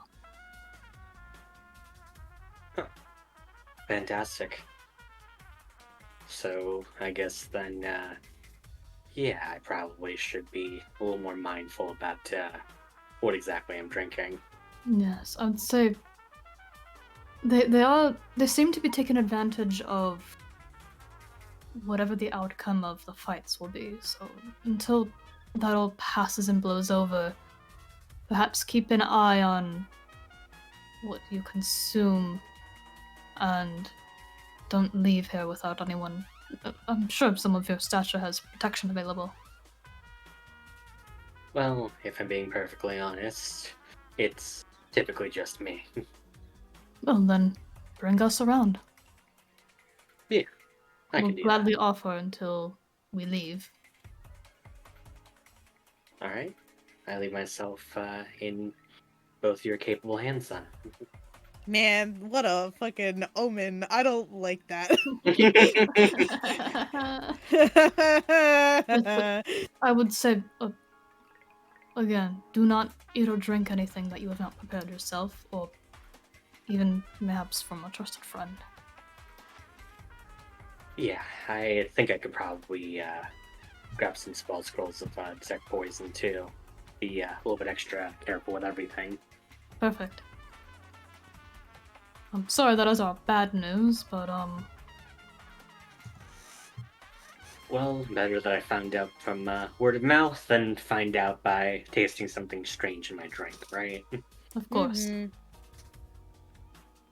Fantastic. So I guess then, yeah, I probably should be a little more mindful about what exactly I'm drinking. Yes, I'd say they seem to be taking advantage of whatever the outcome of the fights will be. So until that all passes and blows over, perhaps keep an eye on what you consume and don't leave here without anyone. I'm sure some of your stature has protection available. Well, if I'm being perfectly honest, it's typically just me. Well, then bring us around. I We'll can do gladly offer until we leave. that. All right. I leave myself in both your capable hands then. Man, what a fucking omen. I don't like that. I would say, again, do not eat or drink anything that you have not prepared yourself, or even perhaps from a trusted friend. Yeah, I think I could probably grab some spell scrolls of detect poison too. Be a little bit extra careful with everything. Perfect. I'm sorry that is our bad news, but Well, better that I found out from word of mouth than find out by tasting something strange in my drink, right? of course. Mhm.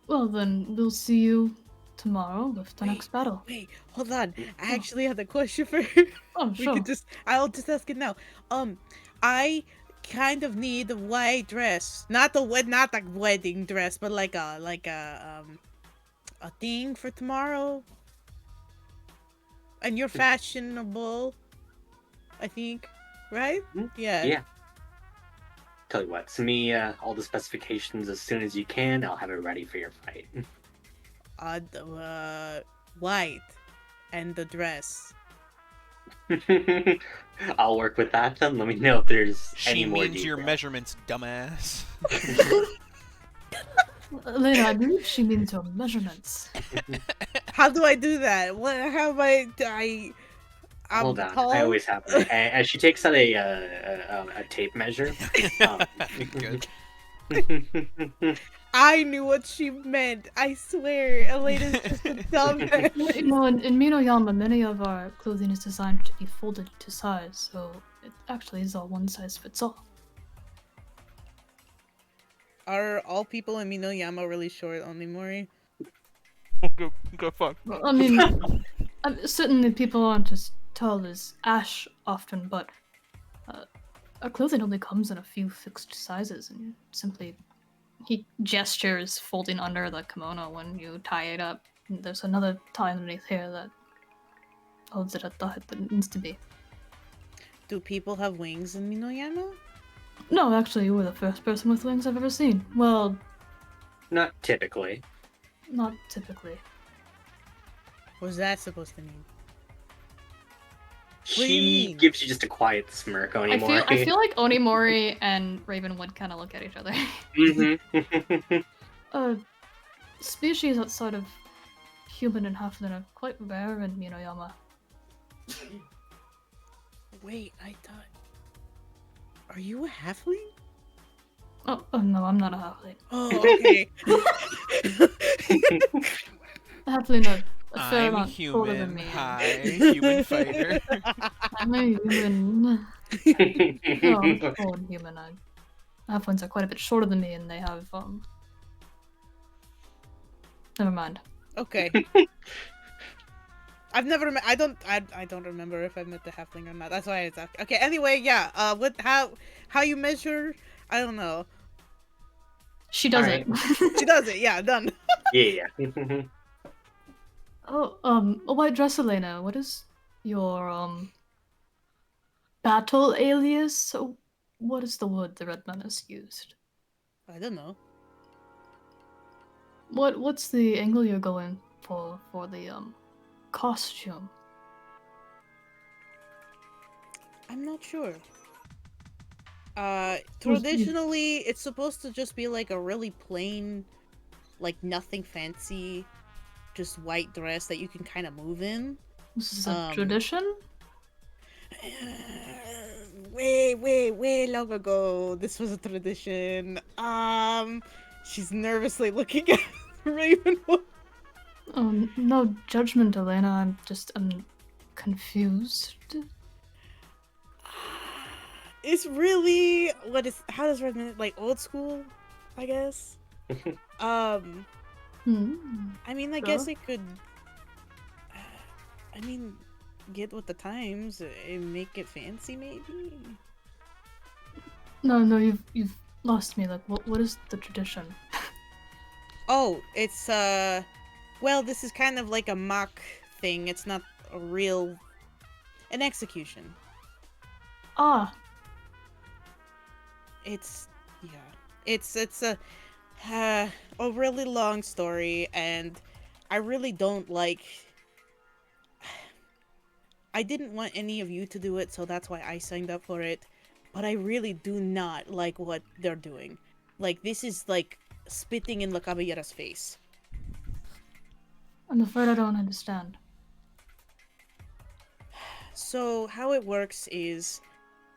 Well then, we'll see you tomorrow with the Wait. next battle. Wait, hold on. I Oh. actually have a question for Oh, we sure. could just I'll just ask it now. I kind of need a white dress. Not the wedding dress, but like a thing for tomorrow. And you're fashionable, I think, right? Mhm. Yeah. Yeah. Tell you what, send me all the specifications as soon as you can. I'll have it ready for your fight. White and the dress. I'll work with that then. Let me know if there's She any more means your detail. measurements, dumbass. Elena, I believe she means your measurements. How do I do that? What? How am I? I'm Hold on, tall? I always have it. As she takes out a tape measure. Good. I knew what she meant. I swear, Elena's just a dumbass. You know, in Minoyama, many of our clothing is designed to be folded to size, so it actually is all one size fits all. Are all people in Minoyama really short, Onimori? Go fuck. Well, I mean, certainly people aren't as tall as Ash often, but our clothing only comes in a few fixed sizes, and simply he gestures folding under the kimono when you tie it up. And there's another tie underneath here that holds it at the height that it needs to be. Do people have wings in Minoyama? No, actually, you were the first person with wings I've ever seen. Well, Not typically. not typically. What's that supposed to mean? do you She mean? gives you just a quiet smirk, I Onimori. feel like Onimori and Raven would kind of look at each other. Mm-hmm. A species outside of human and halfling are quite rare in Minoyama. Wait, I thought. Are you a halfling? Oh no, I'm not a halfling. Oh, okay. Halfling are a fair I'm amount taller than human. me. Hi, human fighter. I'm a human. No, I'm a full human. Halflings are quite a bit shorter than me, and they have Never mind. Okay. I've never met. I don't remember if I met the halfling or not. That's why it's okay. Anyway, yeah. How you measure? I don't know. She does Alright. it. She does it. Yeah, done. Yeah. Oh, a white dress, Elena. What is your battle alias? So, what is the word the red man has used? I don't know. What's the angle you're going for the costume? I'm not sure. Traditionally, it's supposed to just be like a really plain, like nothing fancy, just white dress that you can kind of move in. This is a tradition? Way long ago, this was a tradition. She's nervously looking at Ravenwood. Oh, no judgment, Elena. I'm confused. It's really how does Redmond like old school, I guess. I mean, I guess Sure. it could. I mean, get with the times and make it fancy, maybe. No, you've lost me. Like, what is the tradition? Oh, it's well, this is kind of like a mock thing. It's not a real an execution. Ah, It's it's a really long story, and I really don't like. I didn't want any of you to do it, so that's why I signed up for it. But I really do not like what they're doing. Like, this is like spitting in La Caballera's face. I'm afraid I don't understand. So how it works is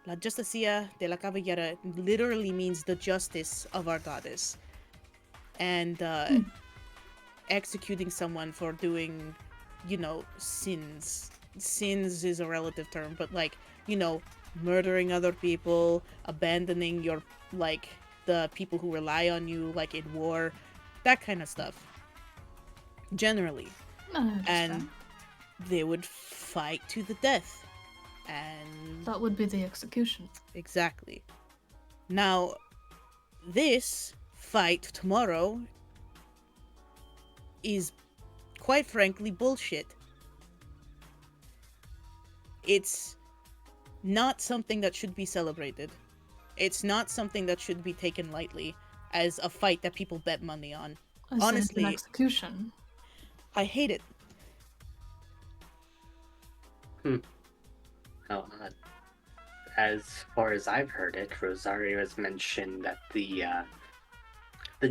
La Justicia de la Caballera literally means the justice of our goddess. And executing someone for doing, sins. Sins is a relative term, but like, murdering other people, abandoning your, like, the people who rely on you, like in war, that kind of stuff. Generally. I understand. And they would fight to the death. And That would be the execution. exactly. Now, this fight tomorrow is, quite frankly, bullshit. It's not something that should be celebrated. It's not something that should be taken lightly as a fight that people bet money on. I said it's an Honestly, execution. I hate it. Oh, as far as I've heard it, Rosario has mentioned that the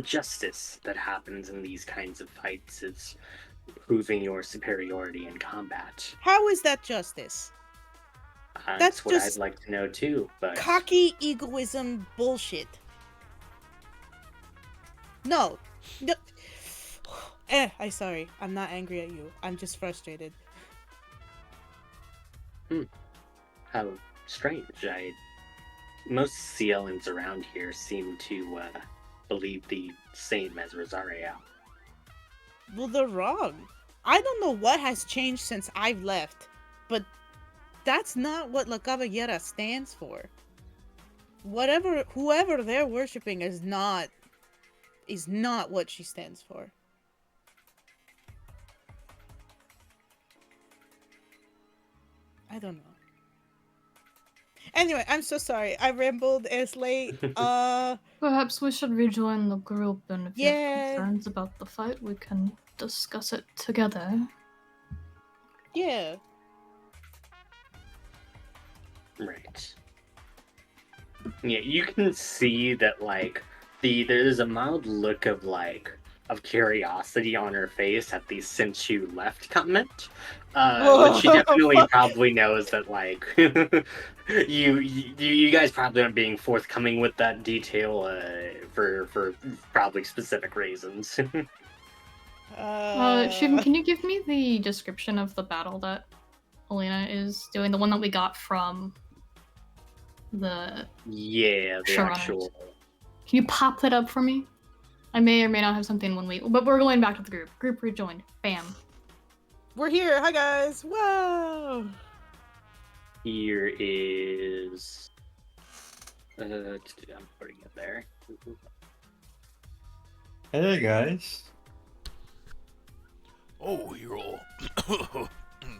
justice that happens in these kinds of fights is proving your superiority in combat. How is that justice? That's That's what just I'd like to know too. But Cocky egoism bullshit. No. No. I'm sorry. I'm not angry at you. I'm just frustrated. how strange! Most CLNs around here seem to believe the same as Rosario. Well, they're wrong. I don't know what has changed since I've left, but that's not what La Caballera stands for. Whoever they're worshipping is not what she stands for. I don't know. Anyway, I'm so sorry. I rambled. It's late. Perhaps we should rejoin the group, and if you Yeah. have concerns about the fight, we can discuss it together. Yeah. Right. Yeah, you can see that like there's a mild look of like of curiosity on her face at the "since you left" comment. But she definitely probably knows that, like, you guys probably aren't being forthcoming with that detail for probably specific reasons. Shivan, can you give me the description of the battle that Elena is doing? The one that we got from the Yeah, the showrunners. actual. Can you pop that up for me? I may or may not have something when we... But we're going back to the group. Group rejoined. Bam. We're here. Hi, guys. Wow. Here is. I'm putting it there. Hey guys. Oh, you're all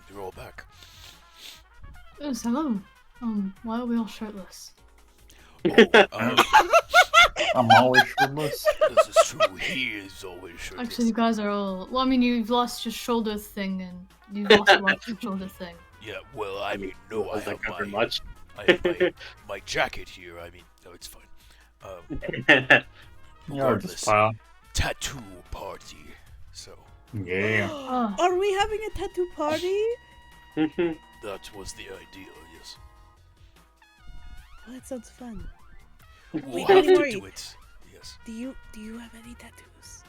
you're all back. Yes, hello. Why are we all shirtless? Oh, I'm always shirtless. this is true. He is always shirtless. Actually, you guys are all... Well, I mean, you've lost your shoulder thing, and you've also lost your shoulder thing. Yeah, well, I mean, no, I Was that have cover my, much? I have my jacket here. I mean, no, it's fine. Yeah, Regardless, just file. tattoo party. So Yeah. Oh, Are we having a tattoo party? that was the idea. Yes. Oh, that sounds fun. We'll Wait, have to Mori. do it. Yes. Do you have any tattoos?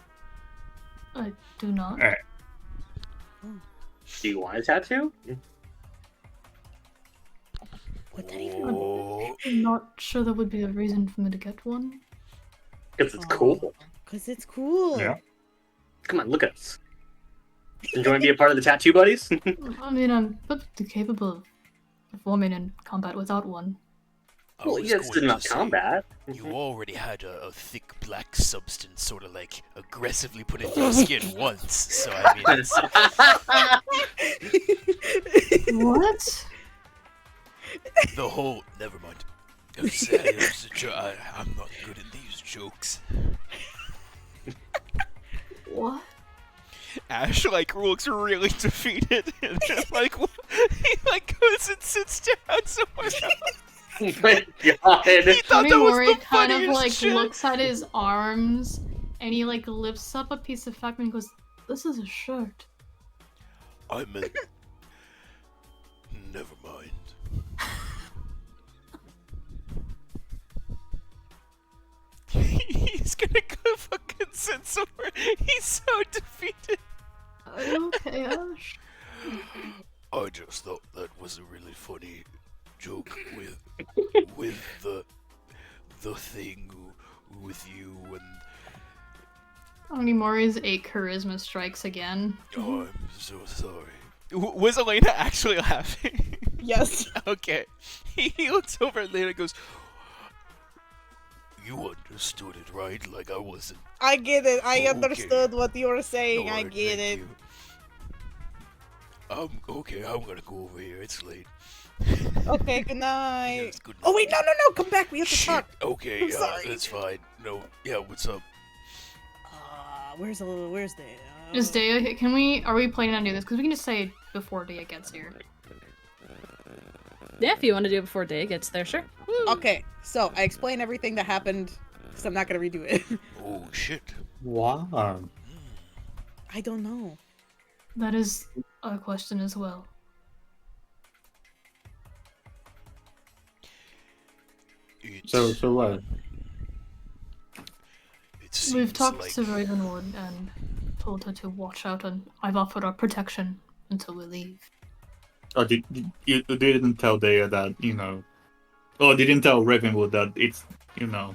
I do not. Do you want a tattoo? What that even? Oh, I'm not sure there would be a reason for me to get one. Because it's cool. Cause it's cool. Yeah. Come on, look at us. Enjoying being a part of the tattoo buddies? I mean, I'm perfectly capable of performing in combat without one. I Well, was you guys going didn't to have say, combat. You already had a thick black substance sort of like aggressively put into your skin once, so I mean, it's, What? the whole. Never mind. I'm not good at these jokes. What? Ash like looks really defeated, and then, like he like goes and sits down somewhere else. Oh my god. He thought that was Mori the kind of funniest like shit. looks at his arms and he like lifts up a piece of fabric and goes, "This is a shirt." I meant. Never mind. He's gonna go fucking sit somewhere. He's so defeated. Are you okay, Ash? I just thought that was a really funny joke with the thing with you and. Mori's 8 charisma strikes again. Oh, I'm so sorry. Was Elena actually laughing? Yes. Okay. He looks over at Elena and goes, You understood it, right? Like I wasn't. I get it. I Okay. understood what you were saying. I Alright, get thank it. you. Okay, I'm gonna go over here. It's late. Okay, good night. Yes, good Oh wait, night. no, come back. We have to Shit. talk. Okay, I'm sorry. that's fine. No, yeah, what's up? Where's the? Is Dea, are we planning on doing this? Because we can just say before Dea gets here. Yeah, if you want to do it before day gets there, sure. Okay, so I explain everything that happened, because I'm not gonna redo it. Oh shit. Wow. I don't know. That is a question as well. It's, So what? it seems We've talked like to Ravenwood and told her to watch out, and I've offered our protection until we leave. Oh, you didn't tell Dea that, you know. Oh, didn't tell Ravenwood that it's, you know,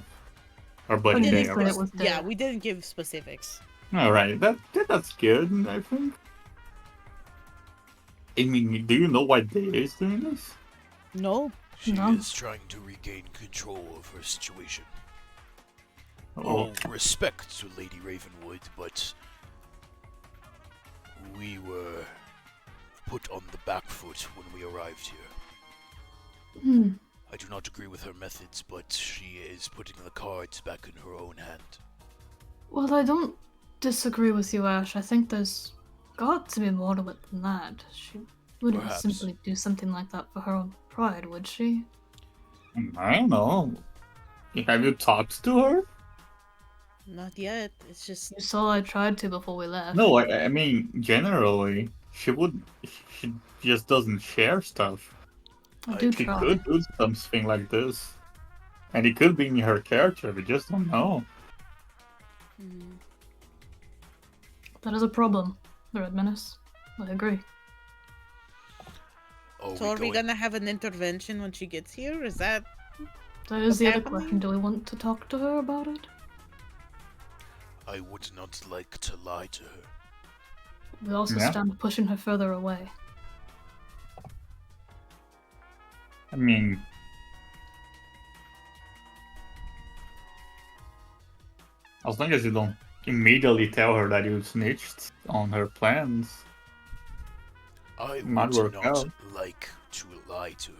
our buddy didn't Dea. explain it was Yeah, Dea. we didn't give specifics. Alright, that's good, I think. I mean, do you know why Dea is doing this? No. she No. is trying to regain control of her situation. Oh, All respect to Lady Ravenwood, but we were put on the back foot when we arrived here. Hmm. I do not agree with her methods, but she is putting the cards back in her own hand. Well, I don't disagree with you, Ash. I think there's got to be more to it than that. She wouldn't Perhaps. simply do something like that for her own pride, would she? I don't know. Have you talked to her? Not yet. It's just You saw I tried to before we left. No, I mean, generally, she just doesn't share stuff. I do She try. could do something like this. And it could be in her character, we just don't know. That is a problem, the Red Menace. I agree. so. Are we gonna have an intervention when she gets here? Is that That is the other happening? question. Do we want to talk to her about it? I would not like to lie to her. We also Yeah. stand pushing her further away. I mean, as long as you don't immediately tell her that you snitched on her plans. I Might would work not out. like to lie to her.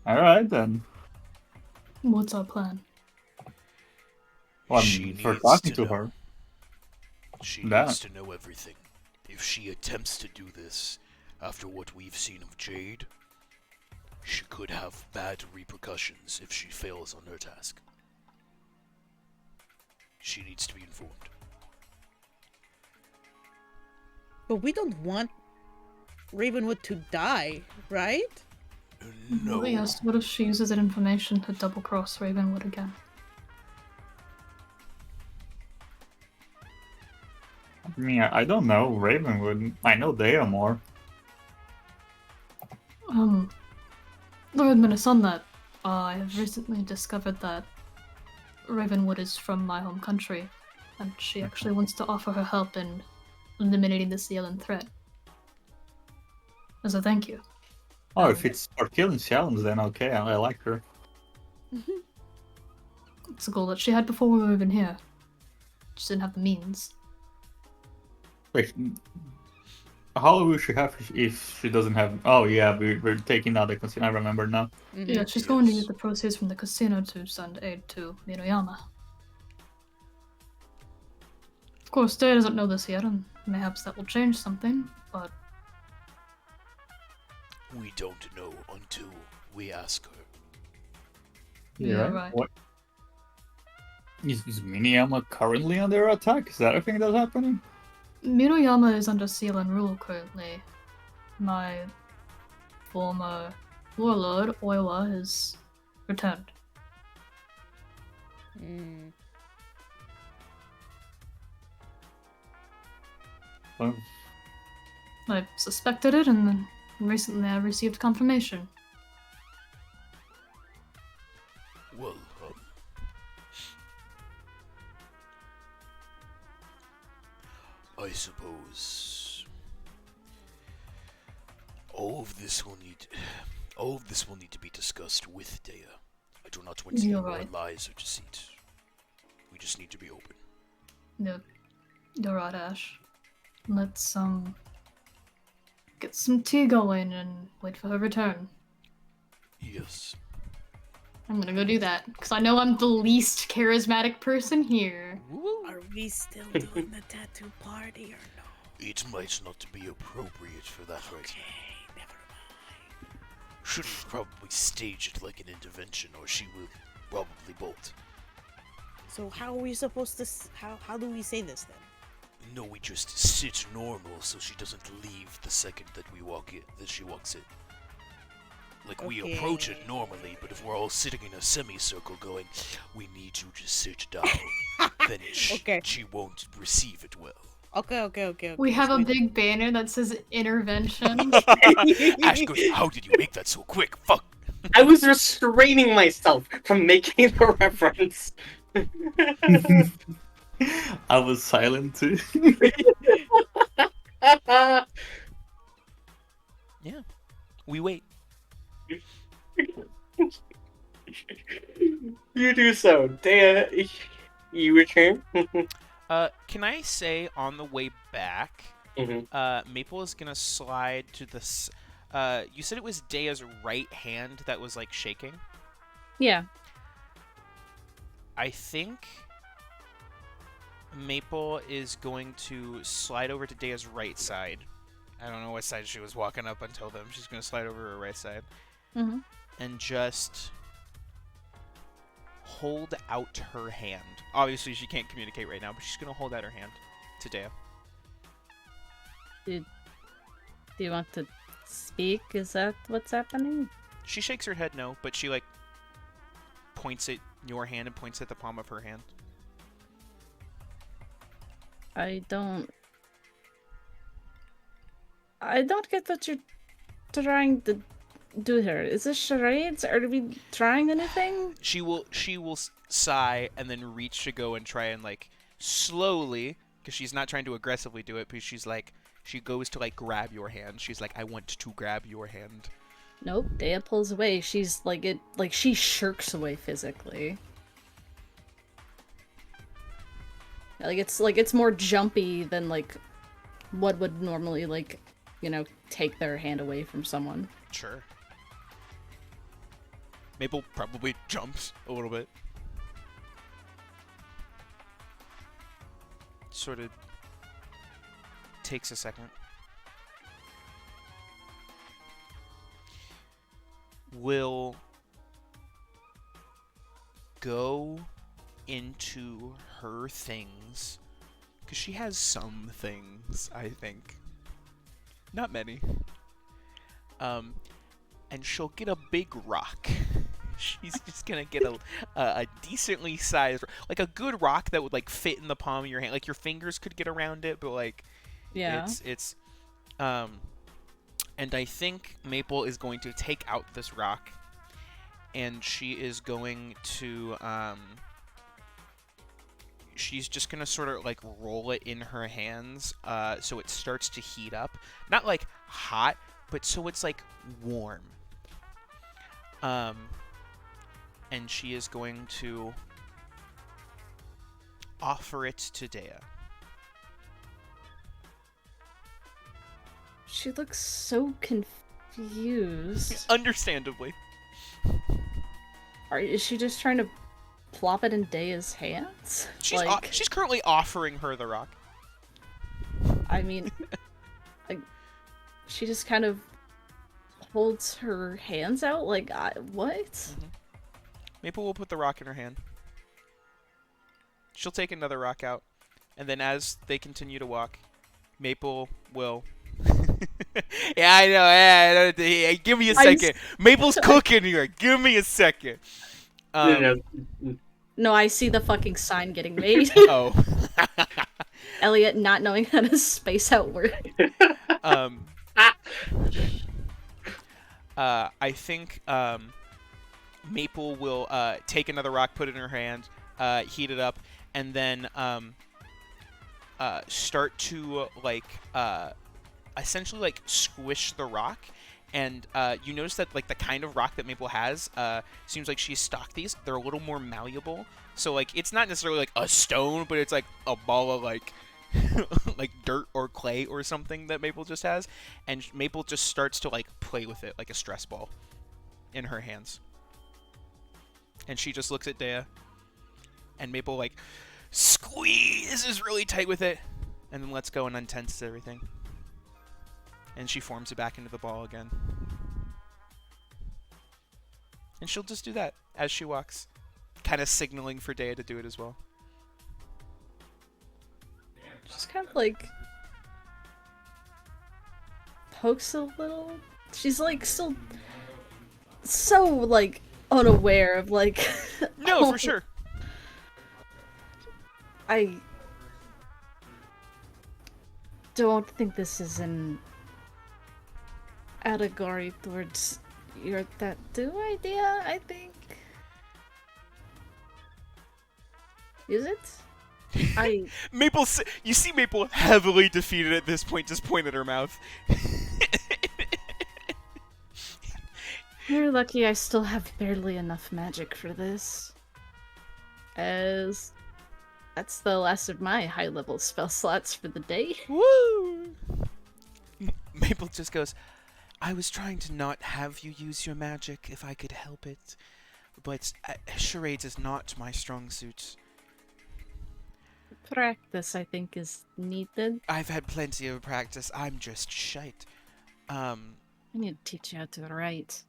Alright then. What's our plan? Well, I She mean, for needs talking to know. her. She That. needs to know everything. If she attempts to do this after what we've seen of Jade, she could have bad repercussions if she fails on her task. She needs to be informed. But we don't want Ravenwood to die, right? No. Well, yes, what if she uses that information to double-cross Ravenwood again? I mean, I don't know. Ravenwood. I know they are more. The Red Menace, on that, I have recently discovered that Ravenwood is from my home country, and she actually wants to offer her help in eliminating the Sealan threat. As a thank you. Oh, if it's for killing Shallons, then okay, I like her. It's a goal that she had before we were even here. She didn't have the means. Wait, how will she have if she doesn't have? Oh yeah, we're taking out the casino. I remember now. Yeah, she's going to Yes. use the proceeds from the casino to send aid to Minoyama. Of course, Day doesn't know this yet, and perhaps that will change something, but We don't know until we ask her. Yeah, right. What? Is Miniyama currently under attack? Is that a thing that's happening? Minoyama is under Sealan rule currently. My former warlord, Oiwa, has returned. Well, I suspected it, and then recently I received confirmation. Well, I suppose all of this will need to be discussed with Dea. I do not want any You're more right. lies or deceit. We just need to be open. No, you're right, Ash. Let's get some tea going and wait for her return. Yes. I'm gonna go do that because I know I'm the least charismatic person here. Are we still doing the tattoo party or no? It might not be appropriate for that right now. Never mind. Shouldn't probably stage it like an intervention, or she will probably bolt. So how are we supposed to? How do we say this then? No, we just sit normal so she doesn't leave the second that she walks in. Like, we approach it Okay. normally, but if we're all sitting in a semicircle going, we need you to sit down, then Okay. she won't receive it well. Okay. We have a so big banner that says intervention. Ash goes, how did you make that so quick? Fuck! I was restraining myself from making the reference. I was silent too. Yeah. We wait. You do so. Dea, you return? Can I say on the way back, Mhm. Maple is gonna slide to this. You said it was Dea's right hand that was like shaking. Yeah. I think Maple is going to slide over to Dea's right side. I don't know what side she was walking up until then. She's gonna slide over her right side Mhm. and just hold out her hand. Obviously, she can't communicate right now, but she's gonna hold out her hand to Dea. Do you want to speak? Is that what's happening? She shakes her head no, but she like points at your hand and points at the palm of her hand. I don't get what you're trying to do here. Is this charades? Are we trying anything? She will sigh and then reach to go and try and like slowly, because she's not trying to aggressively do it, but she's like she goes to like grab your hand. She's like, I want to grab your hand. Nope. Dea pulls away. She's like she shirks away physically. It's more jumpy than like what would normally like, take their hand away from someone. Sure. Maple probably jumps a little bit. Sort of takes a second. Will go into her things, because she has some things, I think. Not many. And she'll get a big rock. She's just gonna get a decently sized, like a good rock that would like fit in the palm of your hand. Like your fingers could get around it, but like, yeah, it's and I think Maple is going to take out this rock, and she is going to she's just gonna sort of like roll it in her hands, so it starts to heat up. Not like hot, but so it's like warm. And she is going to offer it to Dea. She looks so confused. Understandably. Is she just trying to plop it in Dea's hands? She's currently offering her the rock. I mean, she just kind of holds her hands out like, what? Mm-hmm. Maple will put the rock in her hand. She'll take another rock out, and then as they continue to walk, Maple will... Yeah, I know. Yeah, give me a second. Maple's cooking here. Give me a second. No, I see the fucking sign getting made. Oh. Elliot not knowing how to space out words. I think Maple will take another rock, put it in her hand, heat it up, and then start to like essentially like squish the rock. And you notice that like the kind of rock that Maple has seems like she's stocked these. They're a little more malleable. So like it's not necessarily like a stone, but it's like a ball of like like dirt or clay or something that Maple just has. And Maple just starts to like play with it like a stress ball in her hands. And she just looks at Dea. And Maple like squeezes really tight with it. And then lets go and untenses everything. And she forms it back into the ball again. And she'll just do that as she walks. Kind of signaling for Dea to do it as well. Just kind of like pokes a little. She's like still so like unaware of like No, for sure. I don't think this is an allegory towards your tattoo idea, I think. Is it? Maple, you see Maple heavily defeated at this point, just point at her mouth. You're lucky I still have barely enough magic for this. As that's the last of my high-level spell slots for the day. Woo! Maple just goes, I was trying to not have you use your magic if I could help it, but charades is not my strong suit. Practice, I think, is needed. I've had plenty of practice. I'm just shite. I need to teach you how to write.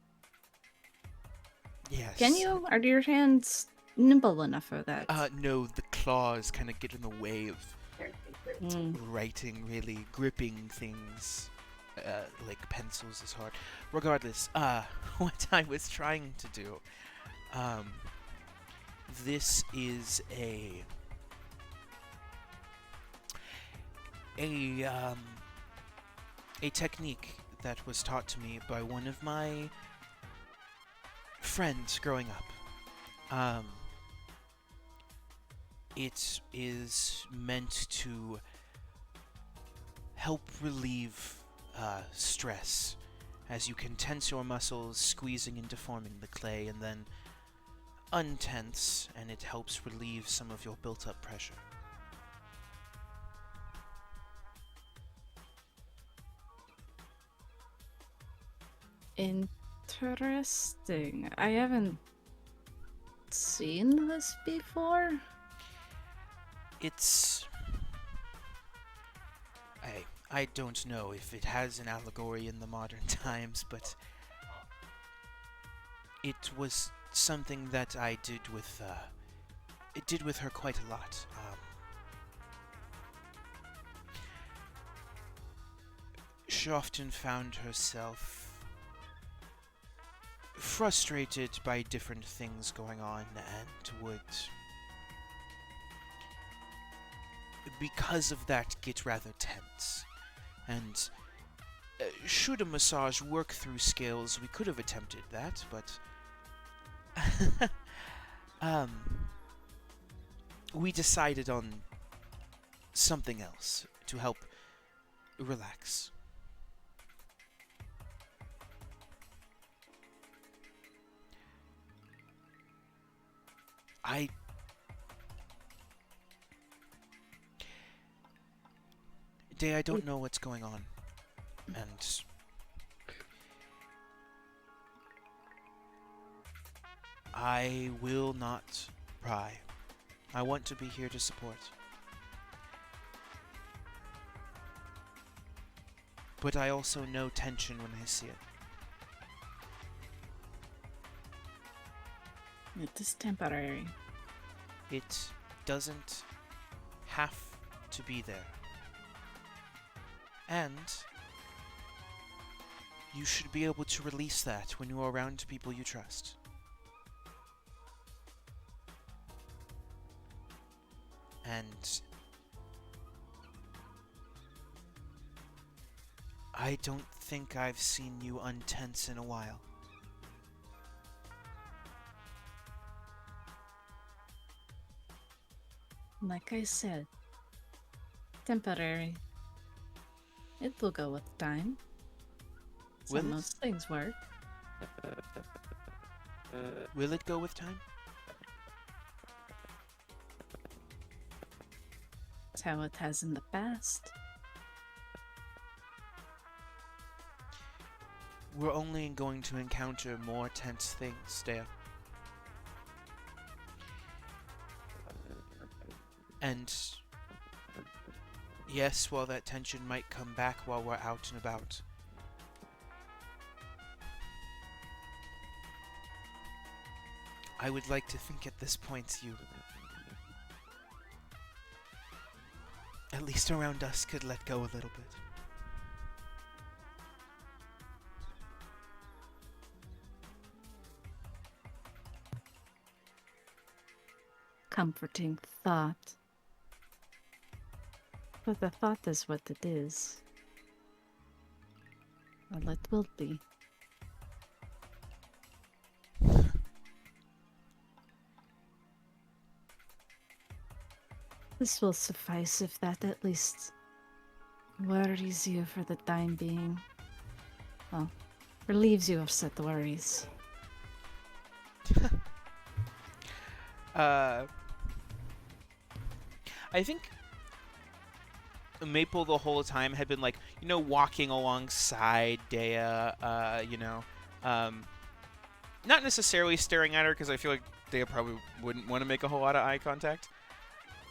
Yes. Can you? Are your hands nimble enough for that? No, the claws kind of get in the way of writing, really gripping things. Like pencils is hard. Regardless, what I was trying to do, this is a technique that was taught to me by one of my friends growing up. It is meant to help relieve stress as you can tense your muscles, squeezing and deforming the clay, and then untense, and it helps relieve some of your built-up pressure. Interesting. I haven't seen this before. It's... I don't know if it has an allegory in the modern times, but it was something that I did with her quite a lot. She often found herself frustrated by different things going on and would, because of that, get rather tense. And should a massage work through scales, we could have attempted that, but we decided on something else to help relax. I don't know what's going on, and I will not pry. I want to be here to support. But I also know tension when I see it. It is temporary. It doesn't have to be there. And you should be able to release that when you're around people you trust. And I don't think I've seen you untense in a while. Like I said, temporary. It will go with time. Will So it? most things work. Will it go with time? That's how it has in the past. We're only going to encounter more tense things, Dea. And yes, while that tension might come back while we're out and about, I would like to think at this point you, at least around us, could let go a little bit. Comforting thought. But the thought is what it is. Well, it will be. This will suffice if that at least worries you for the time being. Well, relieves you of said worries. I think Maple the whole time had been like, walking alongside Dea, not necessarily staring at her, because I feel like Dea probably wouldn't want to make a whole lot of eye contact.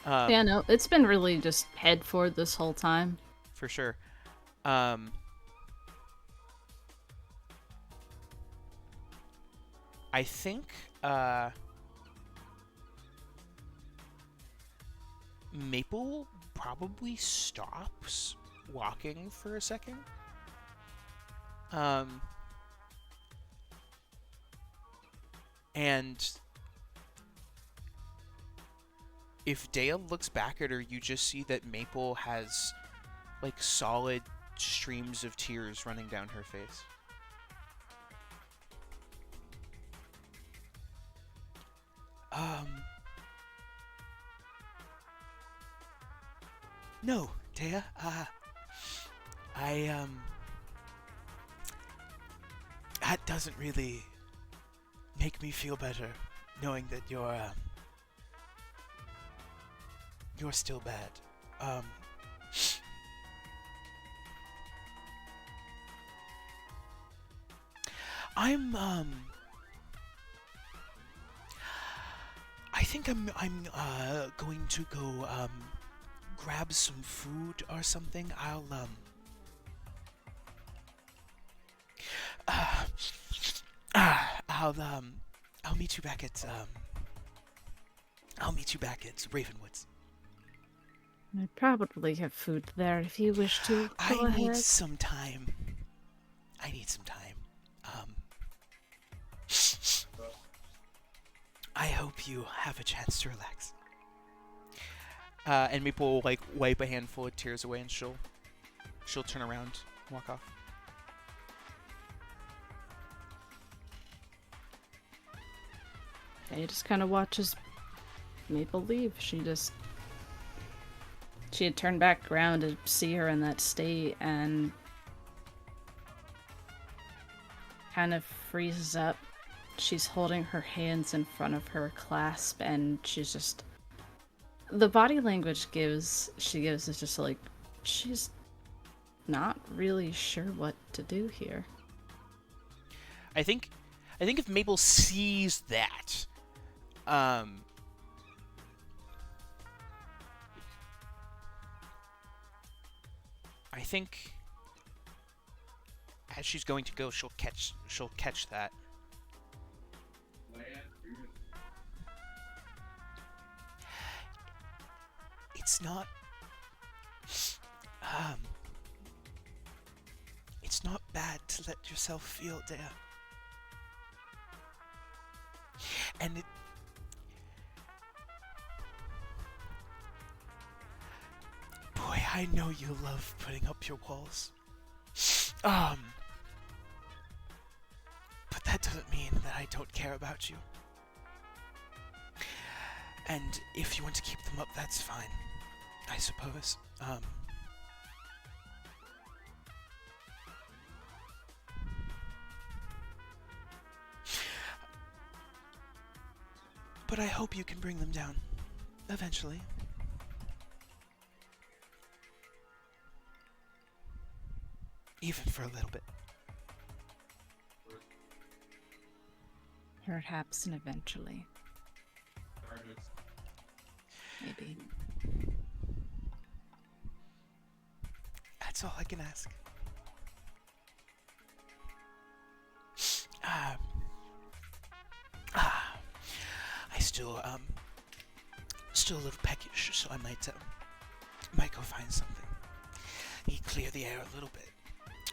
Yeah, no, it's been really just head forward this whole time. For sure. I think Maple probably stops walking for a second. And if Dale looks back at her, you just see that Maple has like solid streams of tears running down her face. No, Dea, that doesn't really make me feel better, knowing that you're still bad. I think I'm going to go, grab some food or something. I'll meet you back at, Ravenwoods. I probably have food there if you wish to. Go I ahead. need some time. I hope you have a chance to relax. And Maple will like wipe a handful of tears away, and she'll turn around and walk off. He just kind of watches Maple leave. She had turned back around to see her in that state and kind of freezes up. She's holding her hands in front of her clasp, and she's just... The body language she gives is just like, she's not really sure what to do here. I think if Maple sees that, I think as she's going to go, she'll catch that. It's not bad to let yourself feel, Dea. And boy, I know you love putting up your walls. But that doesn't mean that I don't care about you. And if you want to keep them up, that's fine, I suppose. But I hope you can bring them down, eventually. Even for a little bit. Perhaps and eventually. Maybe. That's all I can ask. I still a little peckish, so I might go find something. Need to clear the air a little bit.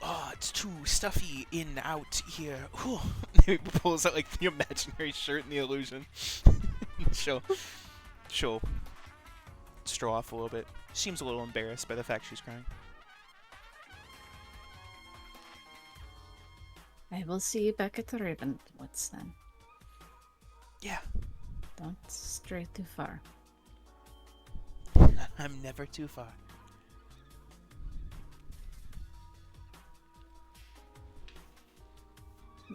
Oh, it's too stuffy in out here. Whew. He pulls out like the imaginary shirt and the illusion. she'll stroll off a little bit. Seems a little embarrassed by the fact she's crying. I will see you back at the Ravenwoods then. Yeah. Don't stray too far. I'm never too far.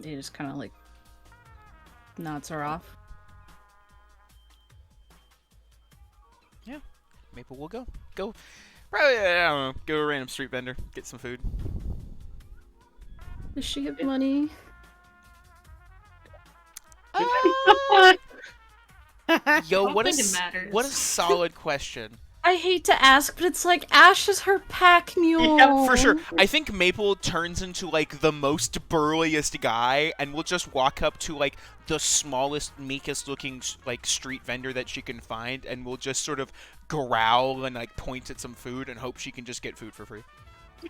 He just kind of like nods her off. Yeah. Maple will go. Probably, I don't know, go to a random street vendor, get some food. Does she have money? Yo, I what think a it matters. what a solid question. I hate to ask, but it's like Ash is her pack mule. Yeah, For sure. I think Maple turns into, like, the most burliest guy, and will just walk up to, like, the smallest, meekest-looking, like, street vendor that she can find, and will just sort of growl and, like, point at some food and hope she can just get food for free.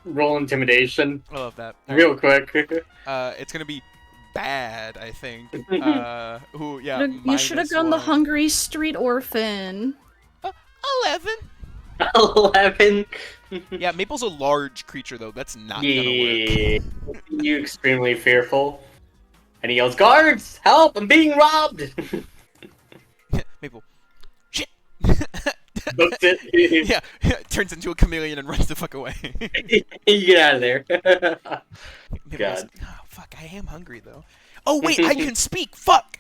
Roll intimidation. I love that. Real quick. It's gonna be bad, I think. You should have gone the hungry street orphan. 11. 11. Yeah, Maple's a large creature, though. That's not gonna Yeah. You extremely fearful. And he yells, "Guards! Help! I'm being robbed!" work. Maple. Shit! Books it. Yeah, turns into a chameleon and runs the fuck away. You get out of there. Maple's, God. oh, fuck, I am hungry, though. Oh, wait, I can speak! Fuck!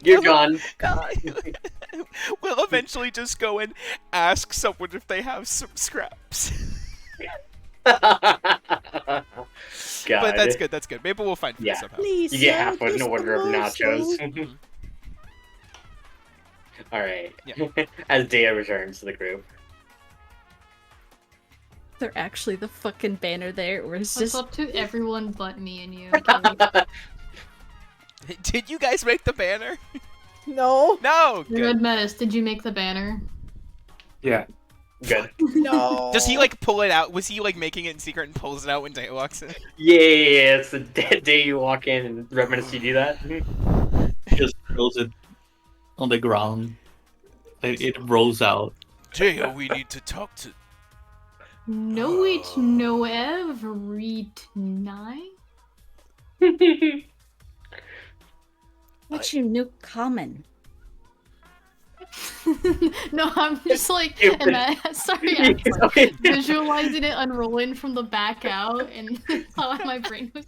You're gone. We'll eventually just go and ask someone if they have some scraps. God. But that's good. Maybe we'll find food Yeah. somehow. You get half an order of nachos. Alright. Yeah. As Dea returns to the group. They're actually the fucking banner there, or is It's this up to everyone but me and you. Did you guys make the banner? No. No! The Good. Red Menace, did you make the banner? Yeah. Good. No. Does he, like, pull it out? Was he, like, making it in secret and pulls it out when Day walks in? Yeah, it's the day you walk in and Revenant you do that. Just throws it on the ground. It rolls out. Jaya, we need to talk to. No it no every night. what's your new common? No, I'm just like, sorry, I'm It's okay. visualizing it unrolling from the back out, and how my brain was.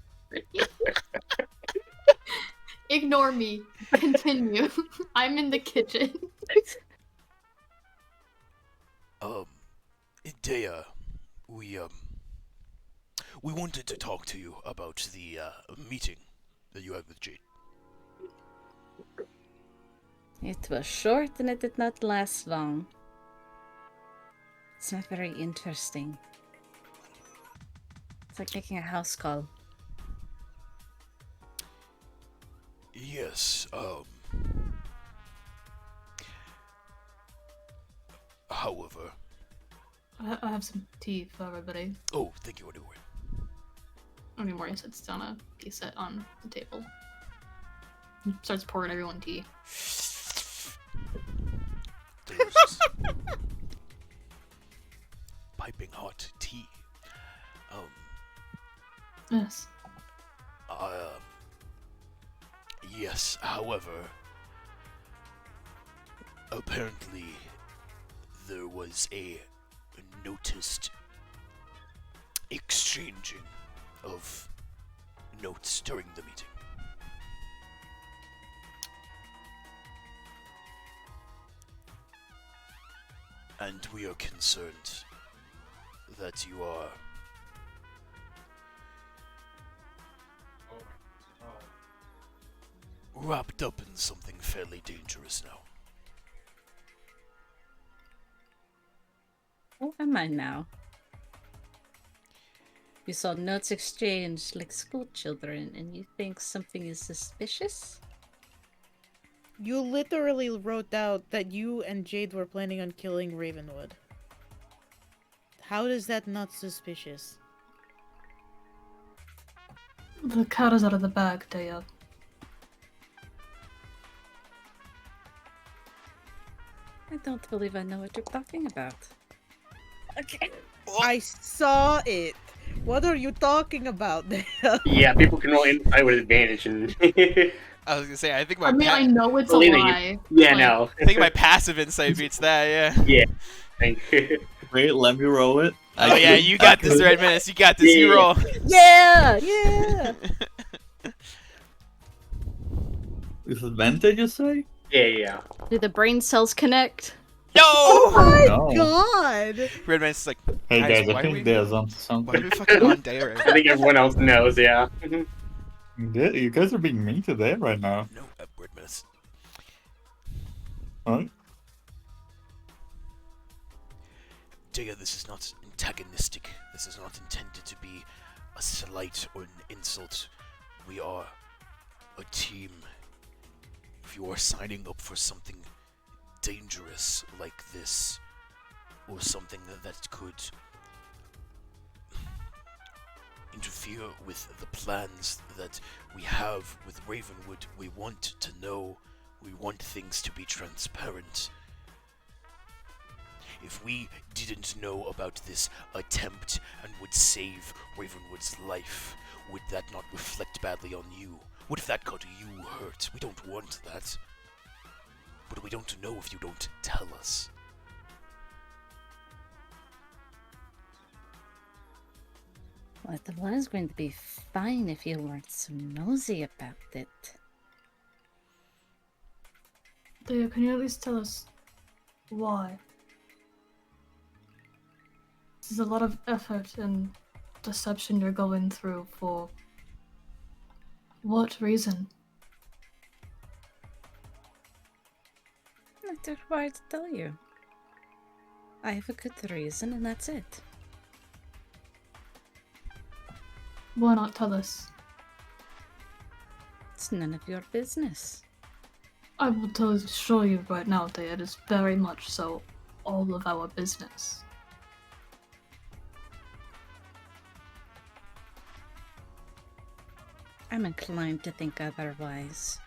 Ignore me. Continue. I'm in the kitchen. Dea, we wanted to talk to you about the meeting that you had with Jade. It was short and it did not last long. It's not very interesting. It's like making a house call. Yes, however... I have some tea for everybody. Oh, thank you, anyway. Only Mori sits down a tea set on the table. He starts pouring everyone tea. Delicious. Piping hot tea. Yes. Yes, however... Apparently, there was a noticed exchanging of notes during the meeting. And we are concerned that you are wrapped up in something fairly dangerous now. Who am I now? You saw notes exchanged like school children, and you think something is suspicious? You literally wrote out that you and Jade were planning on killing Ravenwood. How is that not suspicious? The cat is out of the bag, Dea. I don't believe I know what you're talking about. Okay. I saw it. What are you talking about? Yeah, people can roll insight with advantage and I was gonna say, I think my I mean, I know it's a Alina, you- lie. yeah, but no. I think my passive insight beats that, yeah. Thank you. Wait, let me roll it. Oh yeah, you got this, Red Menace. You got this. You Yeah. roll. Yeah! Yeah! With advantage, you say? Yeah. Do the brain cells connect? No! No. God! Red Menace is like, Hey Guys, guys, why I think we- there's why are something. we fucking on day right I think everyone else knows, yeah. You guys are being mean today right now. No, Red Menace. Alright. Dea, this is not antagonistic. This is not intended to be a slight or an insult. We are a team. If you are signing up for something dangerous like this, or something that could interfere with the plans that we have with Ravenwood, we want to know. We want things to be transparent. If we didn't know about this attempt and would save Ravenwood's life, would that not reflect badly on you? What if that got you hurt? We don't want that. But we don't know if you don't tell us. Well, it was going to be fine if you weren't so nosy about it. Dea, can you at least tell us why? This is a lot of effort and deception you're going through for what reason? Not required to tell you. I have a good reason, and that's it. Why not tell us? It's none of your business. I will assure you right now, Dea, it is very much so all of our business. I'm inclined to think otherwise.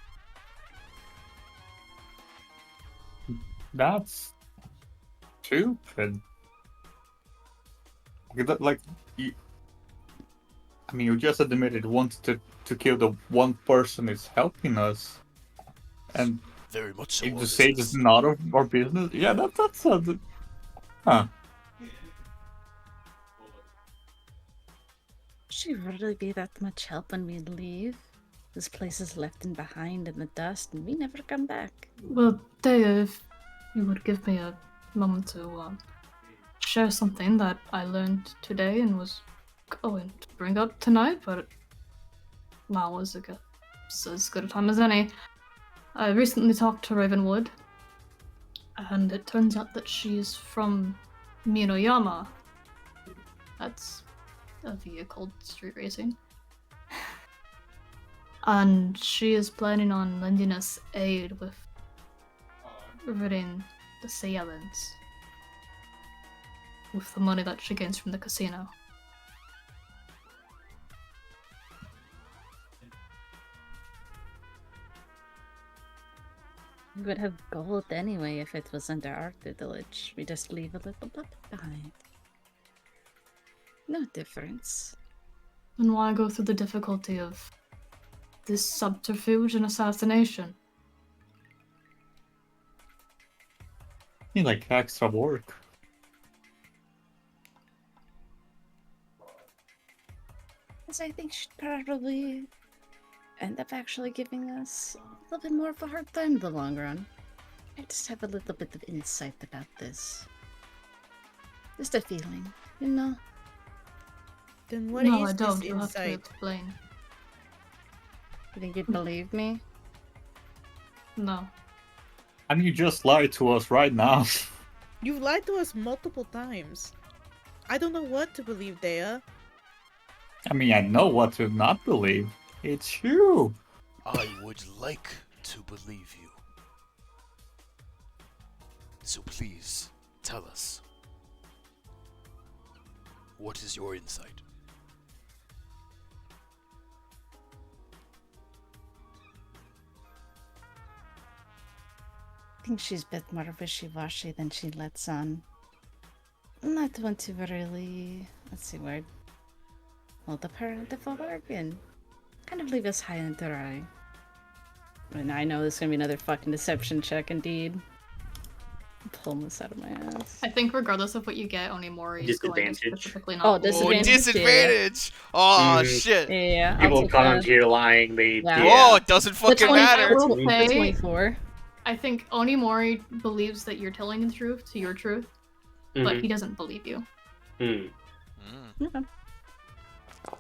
That's stupid. Like, you just admitted wanted to kill the one person is helping us, and Very much so. you our just say business. it's not of our business. Yeah, that's huh. Should you really be that much help when we leave? This place is left in behind in the dust, and we never come back. Well, Dea, if you would give me a moment to share something that I learned today and was going to bring up tonight, but now is as good a time as any. I recently talked to Ravenwood, and it turns out that she's from Minoyama. That's a vehicle street racing. And she is planning on lending us aid with ridding the Sea Islands with the money that she gains from the casino. We would have gold anyway if it was under our tutelage. We just leave a little puppet behind. No difference. Then why go through the difficulty of this subterfuge and assassination? Need like extra work. Because I think she'd probably end up actually giving us a little bit more of a hard time in the long run. I just have a little bit of insight about this. Just a feeling, you know? Then what No, is I don't. this You'll have to insight? explain. You think you'd believe me? No. And you just lied to us right now. You've lied to us multiple times. I don't know what to believe, Dea. I know what to not believe. It's you. I would like to believe you. So please, tell us. What is your insight? I think she's a bit more wishy-washy than she lets on. Not one to really, let's see, where hold up her end of a bargain. Kind of leave us high and dry. And I know this is gonna be another fucking deception check, indeed. I'm pulling this out of my ass. I think regardless of what you get, Onimori is going to Disadvantage. specifically Oh, not. disadvantage. Oh, disadvantage! Oh, shit. Yeah, I'll People take come that. up here lying. They Yeah. Oh, it doesn't The fucking 20 I matter. will The say, 24. I think Onimori believes that you're telling the truth to your truth, but Mhm. he doesn't believe you. Mm. Mm.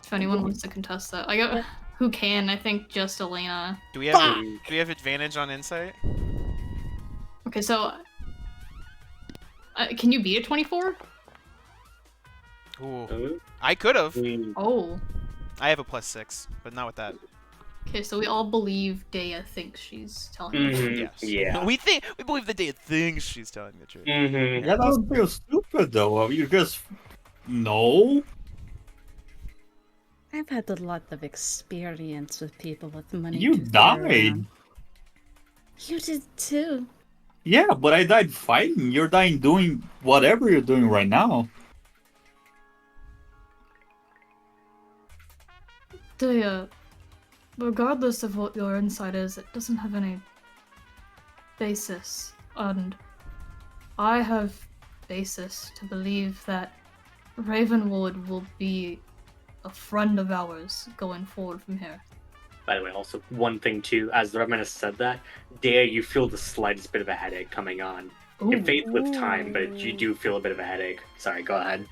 If anyone wants to contest that, who can? I think just Elena. Do we have advantage on insight? Okay, so can you beat a 24? Ooh. I could have. Oh. I have a +6, but not with that. Okay, so we all believe Dea thinks she's telling the truth. Yes. Yeah. We believe the Dea thinks she's telling the truth. Mm-hmm. Yeah, that's real stupid though. You just no. I've had a lot of experience with people with money. You to throw died. around. You did too. Yeah, but I died fighting. You're dying doing whatever you're doing right now. Dea, regardless of what your insight is, it doesn't have any basis. And I have basis to believe that Ravenwood will be a friend of ours going forward from here. By the way, also one thing too, as the Reverend has said that, Dea, you feel the slightest bit of a headache coming on. It fades with time, but you do feel a bit of a headache. Sorry, go ahead.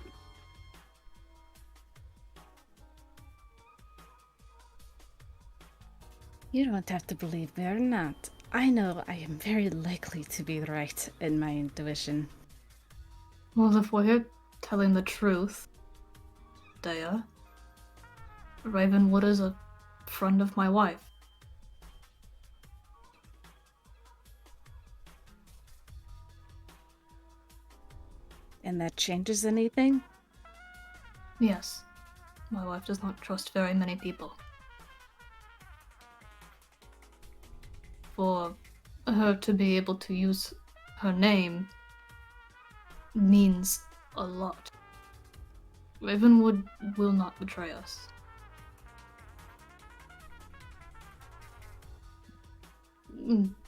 You don't have to believe me or not. I know I am very likely to be right in my intuition. Well, if we're here telling the truth, Dea, Ravenwood is a friend of my wife. And that changes anything? Yes, my wife does not trust very many people. For her to be able to use her name means a lot. Ravenwood will not betray us.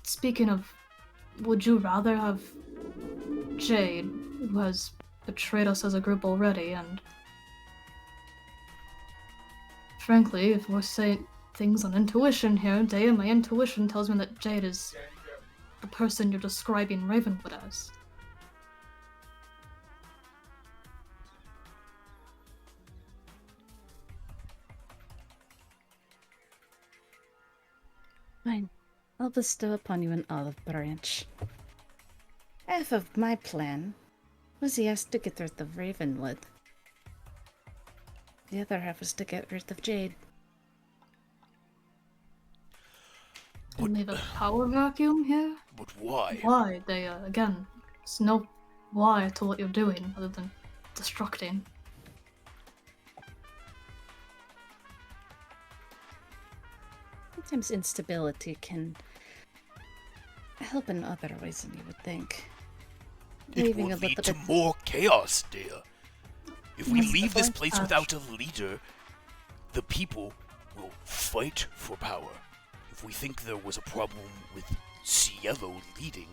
Speaking of, would you rather have Jade, who has betrayed us as a group already, and frankly, if we're saying things on intuition here, Dea, my intuition tells me that Jade is the person you're describing Ravenwood as. Fine. I'll bestow upon you an olive branch. Half of my plan was yes to get rid of Ravenwood. The other half was to get rid of Jade. And leave a power vacuum here? But why? Why, Dea? Again, there's no why to what you're doing other than destructing. Sometimes instability can help in other ways than you would think. It Leaving will a lead little to bit more chaos, dear. If we That's the leave this point, place Ash. without a leader, the people will fight for power. If we think there was a problem with Cielo leading,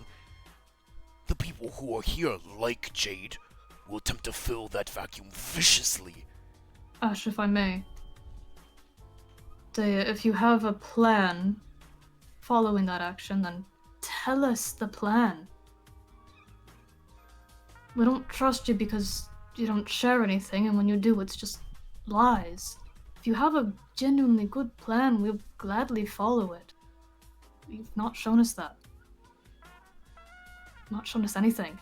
the people who are here, like Jade, will attempt to fill that vacuum viciously. Ash, if I may. Dea, if you have a plan following that action, then tell us the plan. We don't trust you because you don't share anything, and when you do, it's just lies. If you have a genuinely good plan, we'll gladly follow it. You've not shown us that. Not shown us anything.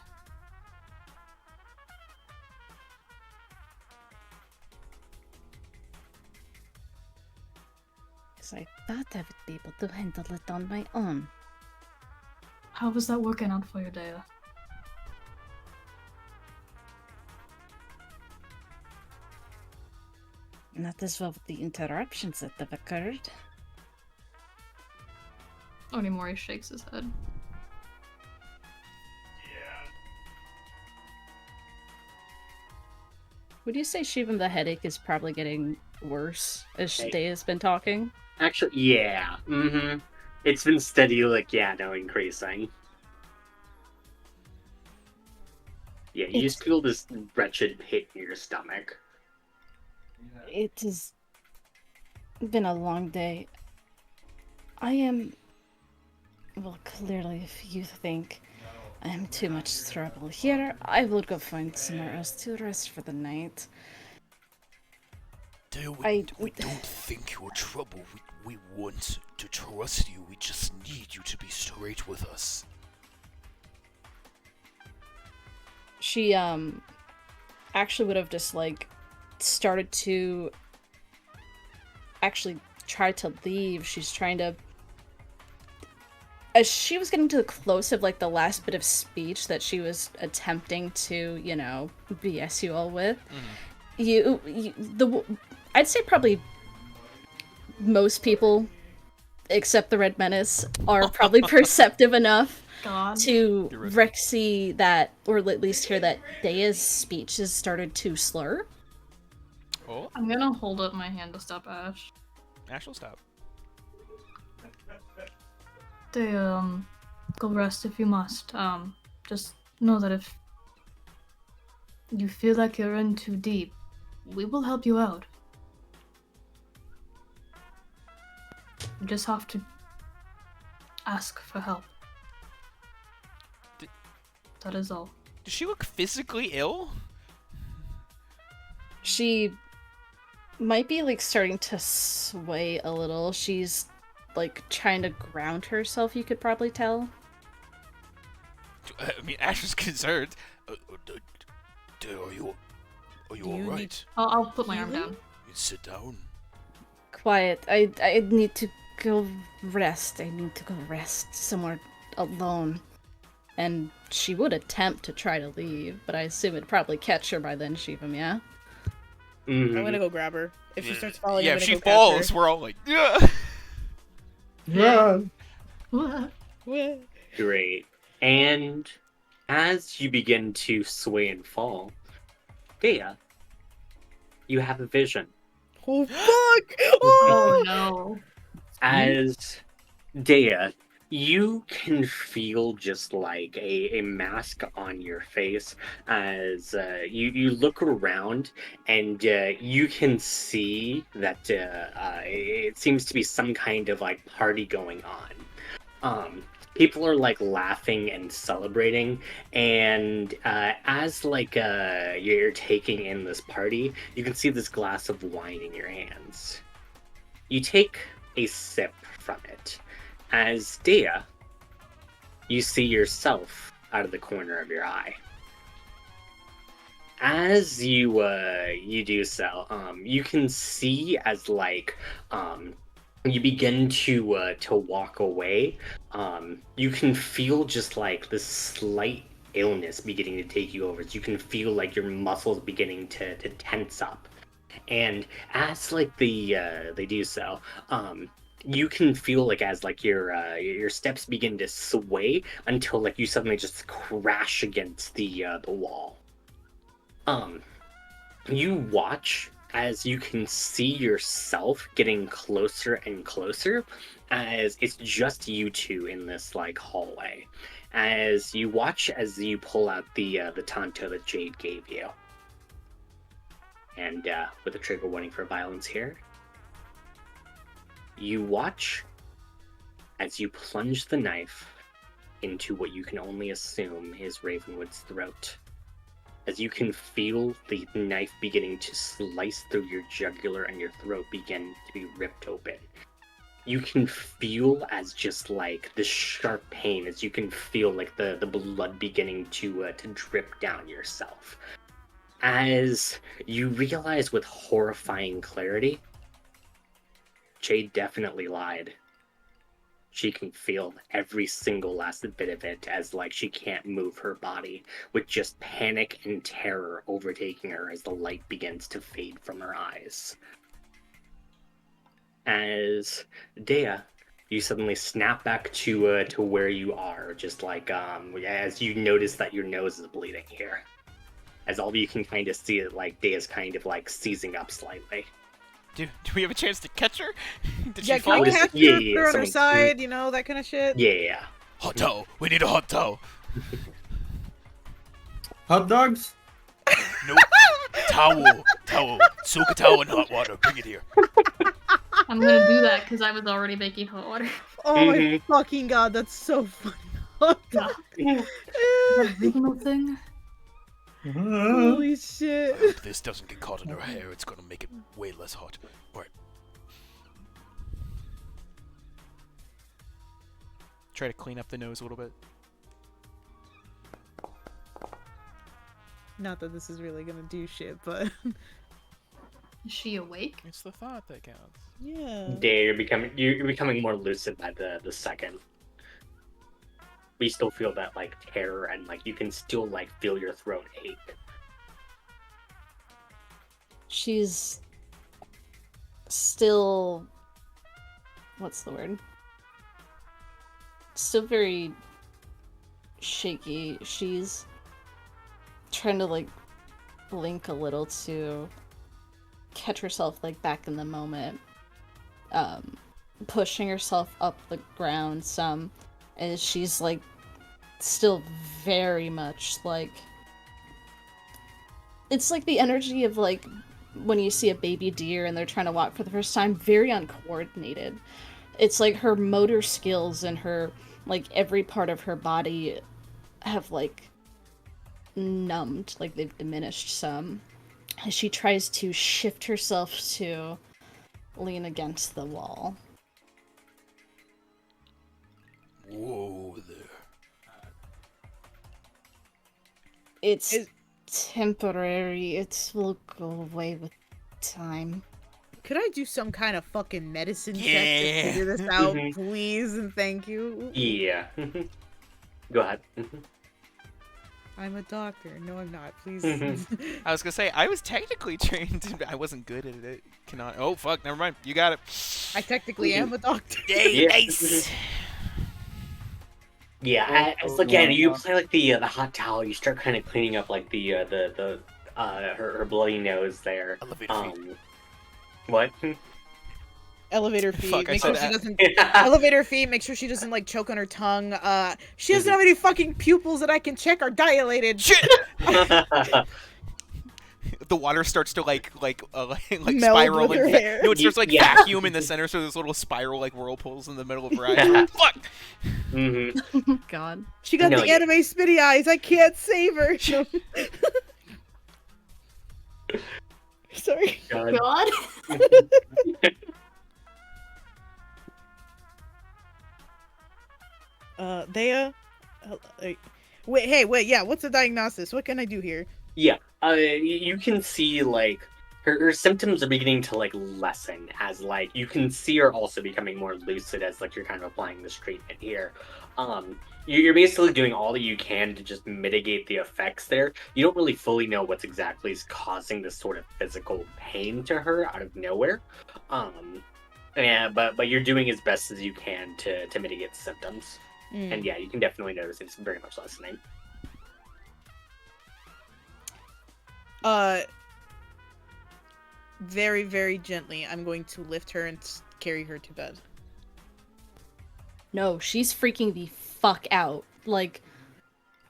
because I thought I would be able to handle it on my own. How was that working out for you, Dea? Not as well with the interruptions that have occurred. Onimori shakes his head. Would you say, Shivam, the headache is probably getting worse as Hey. Day has been talking? Actually, yeah. Mm-hmm. It's been steady, increasing. Yeah, you just feel this wretched pit in your stomach. It has been a long day. I am... Well, clearly, if you think I am too much trouble here, I will go find somewhere else to rest for the night. Dea, I- we don't think you're trouble. We want to trust you. We just need you to be straight with us. she actually would have just like started to actually try to leave. She's trying to, as she was getting to the close of like the last bit of speech that she was attempting to, you know, BS you all with, I'd say probably most people, except the Red Menace, are probably perceptive enough God. to You're right. see that, or at least hear that Dea's speech has started to slur. Oh, I'm gonna hold up my hand to stop Ash. Ash will stop. They, go rest if you must. Just know that if you feel like you're in too deep, we will help you out. You just have to ask for help. D- That is all. Does she look physically ill? She might be like starting to sway a little. She's like trying to ground herself, you could probably tell. I mean, Ash was concerned. Are you Do you all need- right? I'll put my arm Healing? down. You sit down. Quiet. I need to go rest. I need to go rest somewhere alone. And she would attempt to try to leave, but I assume it'd probably catch her by then, Shivam, yeah? Mhm. I'm gonna go grab her. If she Yeah, starts falling, yeah, I'm if gonna she go catch falls, her. we're all like, yeah. Yeah. What? What? Great. And as you begin to sway and fall, Dea, you have a vision. Oh fuck! Oh no. As Dea, you can feel just like a mask on your face as you look around and you can see that it seems to be some kind of like party going on. People are like laughing and celebrating, and as like you're taking in this party, you can see this glass of wine in your hands. You take a sip from it. As Dea, you see yourself out of the corner of your eye. As you do so, you can see as like you begin to walk away. You can feel just like this slight illness beginning to take you over. You can feel like your muscles beginning to tense up. And as like they do so, you can feel like as like your steps begin to sway until like you suddenly just crash against the wall. You watch as you can see yourself getting closer and closer, as it's just you two in this like hallway. As you watch as you pull out the tanto that Jade gave you. And with a trigger warning for violence here, you watch as you plunge the knife into what you can only assume is Ravenwood's throat. As you can feel the knife beginning to slice through your jugular and your throat begin to be ripped open. You can feel as just like this sharp pain, as you can feel like the blood beginning to drip down yourself. As you realize with horrifying clarity, Jade definitely lied. She can feel every single last bit of it, as like she can't move her body, with just panic and terror overtaking her as the light begins to fade from her eyes. As Dea, you suddenly snap back to where you are, just like as you notice that your nose is bleeding here. As all of you can kind of see it, like Dea's kind of like seizing up slightly. Do we have a chance to catch her? Did Yeah, she fall? can we Just- catch her, yeah, put her on her someone- side, you know, that kind of shit? Yeah. Hot towel. We need a hot towel. Hot dogs? Nope. Towel. Soak a towel in hot water. Bring it here. I'm gonna do that because I was already making hot water. Oh my fucking god, that's so funny. That regional thing? Holy I shit. hope this doesn't get caught in her hair. It's gonna make it way less hot. Alright. Try to clean up the nose a little bit. Not that this is really gonna do shit, but Is she awake? It's the thought that counts. yeah. You're becoming more lucid by the second. We still feel that like terror and like you can still like feel your throat ache. She's still, what's the word? Still very shaky. She's trying to like blink a little to catch herself like back in the moment. Pushing herself up the ground some, and she's like still very much like, it's like the energy of like when you see a baby deer and they're trying to walk for the first time, very uncoordinated. It's like her motor skills and her like every part of her body have like numbed, like they've diminished some. As she tries to shift herself to lean against the wall. Whoa there. It's temporary. It will go away with time. Could I do some kind of fucking medicine check Yeah. to figure this out, Mhm. please and thank you? Yeah. Go ahead. I'm a doctor. No, I'm not. Please. Mhm. I was gonna say I was technically trained. I wasn't good at it. Cannot. Oh fuck! Never mind. You got it. I technically am a doctor. Yay! Yeah. Nice. Yeah, as again, you apply like the hot towel. You start kind of cleaning up like the her bloody nose there. Elevator feet. What? Elevator feet. Fuck, I Make sure said she doesn't. Elevator feet. Make sure she doesn't like choke on her tongue. She doesn't have any fucking pupils that I can check are dilated. Shit! The water starts to like Meld spiral with and her hair. no, it starts like Yeah. vacuum in the center, so there's little spiral like whirlpools in the middle of her eyes. Fuck! Mm-hmm. God. She got No, the yeah. anime spitty eyes. I can't save her. Sorry. God. God. Thea. Wait. Yeah. What's the diagnosis? What can I do here? Yeah, you can see like her symptoms are beginning to like lessen as like you can see her also becoming more lucid as like you're kind of applying this treatment here. You're basically doing all that you can to just mitigate the effects there. You don't really fully know what's exactly is causing this sort of physical pain to her out of nowhere. But you're doing as best as you can to mitigate the symptoms. And yeah, you can definitely notice it's very much lessening. Very, very gently, I'm going to lift her and carry her to bed. No, she's freaking the fuck out. Like,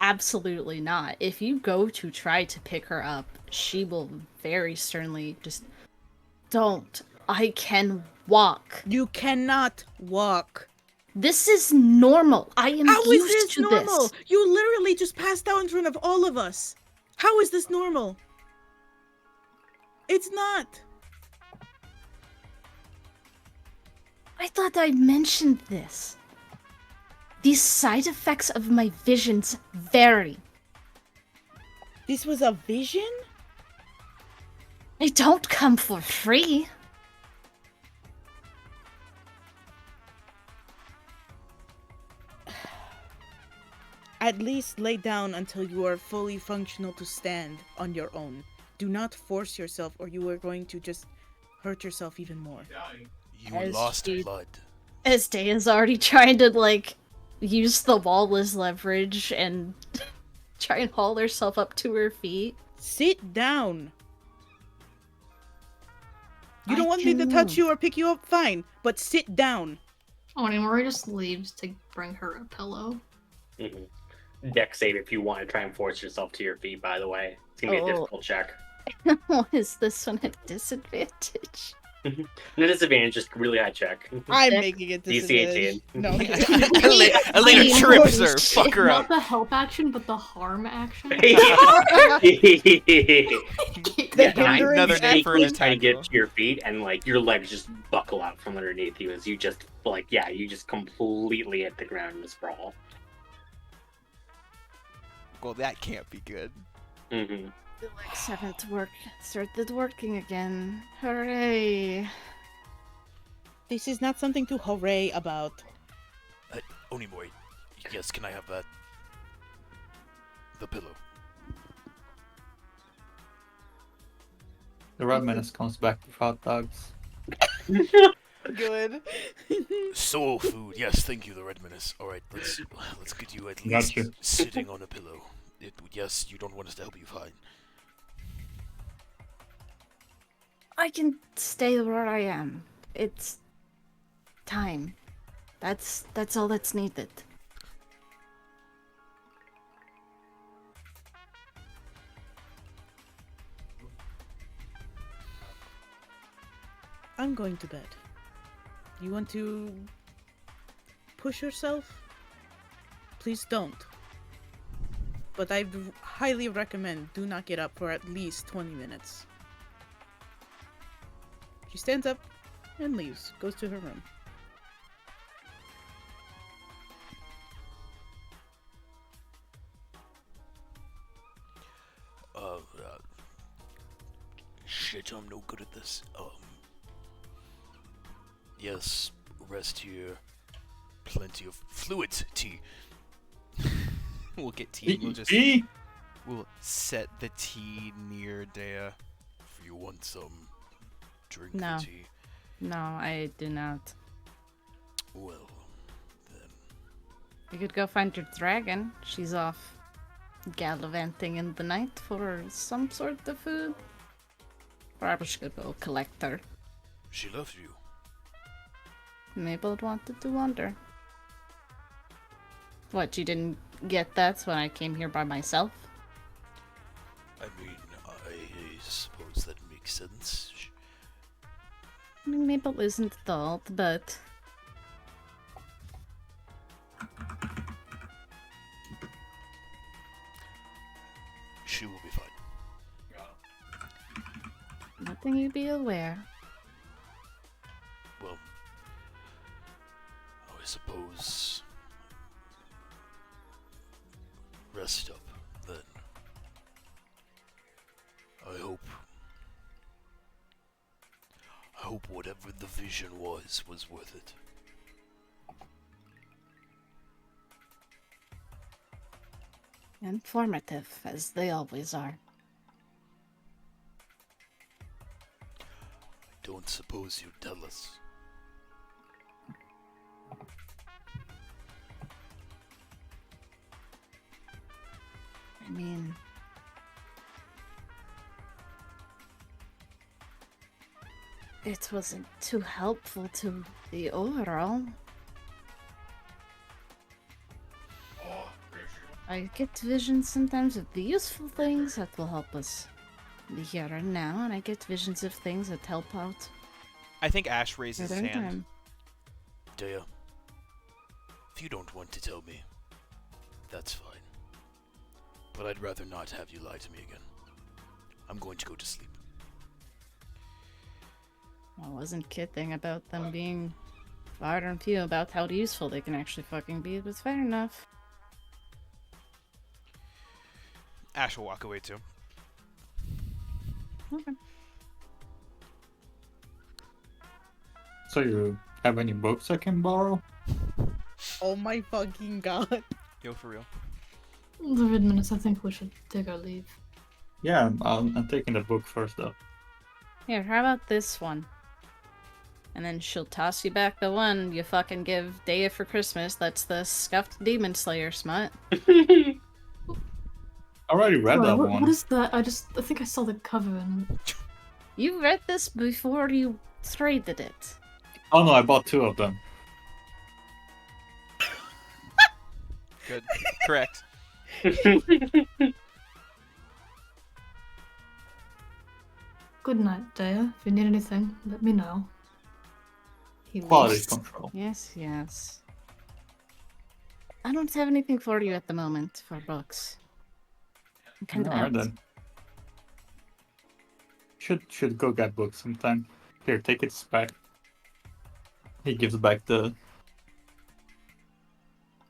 absolutely not. If you go to try to pick her up, she will very sternly just, don't. I can walk. You cannot walk. This is normal. I am How is used this to normal? this. You literally just passed out in front of all of us. How is this normal? It's not. I thought I mentioned this. These side effects of my visions vary. This was a vision? They don't come for free. At least lay down until you are fully functional to stand on your own. Do not force yourself or you are going to just hurt yourself even more. You As lost she- blood. As Daya's already trying to, like, use the wall as leverage and try and haul herself up to her feet. Sit down. You don't I want me to can touch move. you or pick you up? Fine, but sit down. Oh, and Mori just leaves to bring her a pillow. Dex save if you want to try and force yourself to your feet, by the way. It's going to be a Oh. difficult check. Is this one at disadvantage? No disadvantage, just really high check. I'm Dex- making it DC disadvantage. 18. No. A later I trips holy her. shit. Fuck her Not up. the help action, but the harm action. Yeah, hindering Another name for an basically trying to get attack. to your feet, and like your legs just buckle out from underneath you as you just like you just completely hit the ground in a sprawl. Well, that can't be good. Mm-hmm. The legs haven't started working again. Hooray! This is not something to hooray about. Onimoy, yes, can I have that? The pillow. The red menace comes back with hot dogs. Good. Soul food, yes, thank you, the Red Menace. Alright, let's get you at least Gotcha. sitting on a pillow. Yes, you don't want us to help you find. I can stay where I am. It's time. That's all that's needed. I'm going to bed. You want to push yourself? Please don't. But I highly recommend do not get up for at least 20 minutes. She stands up and leaves, goes to her room. Shit, I'm no good at this. Yes, rest here. Plenty of fluids, tea. We'll get tea. We'll just Tea? we'll set the tea near Dea. If you want some drink No. tea, No, I do not. well, then. You could go find your dragon. She's off gallivanting in the night for some sort of food. Perhaps she could go collect her. She loves you. Mabel wanted to wander. What, you didn't get that when I came here by myself? I mean, I suppose that makes sense. I mean, Mabel isn't adult, but... She will be fine. Nothing you be aware. Well, I suppose. Rest up, then. I hope whatever the vision was worth it. Informative, as they always are. Don't suppose you'd tell us. I mean... It wasn't too helpful to the overall. I get visions sometimes of the useful things that will help us the here and now, and I get visions of things that help out I think Ash raises his further in hand. time. Dea, if you don't want to tell me, that's fine. But I'd rather not have you lie to me again. I'm going to go to sleep. I wasn't kidding about them being far and few about how useful they can actually fucking be, but fair enough. Ash will walk away too. Okay. So you have any books I can borrow? Oh my fucking god. Yo, for real. The Red Menace, I think we should take our leave. Yeah, I'm taking the book first though. Here, how about this one? And then she'll toss you back the one you fucking give Dea for Christmas. That's the Scuffed Demon Slayer smut. I already read Sorry, that what one. is that? I think I saw the cover and You read this before you traded it. Oh no, I bought 2 of them. Good. Correct. good night, Dea. If you need anything, let me know. He Quality leaves. control. Yes, yes. I don't have anything for you at the moment for books. I'm kind of Alright out. then. Should go get books sometime. Here, take it back. He gives back the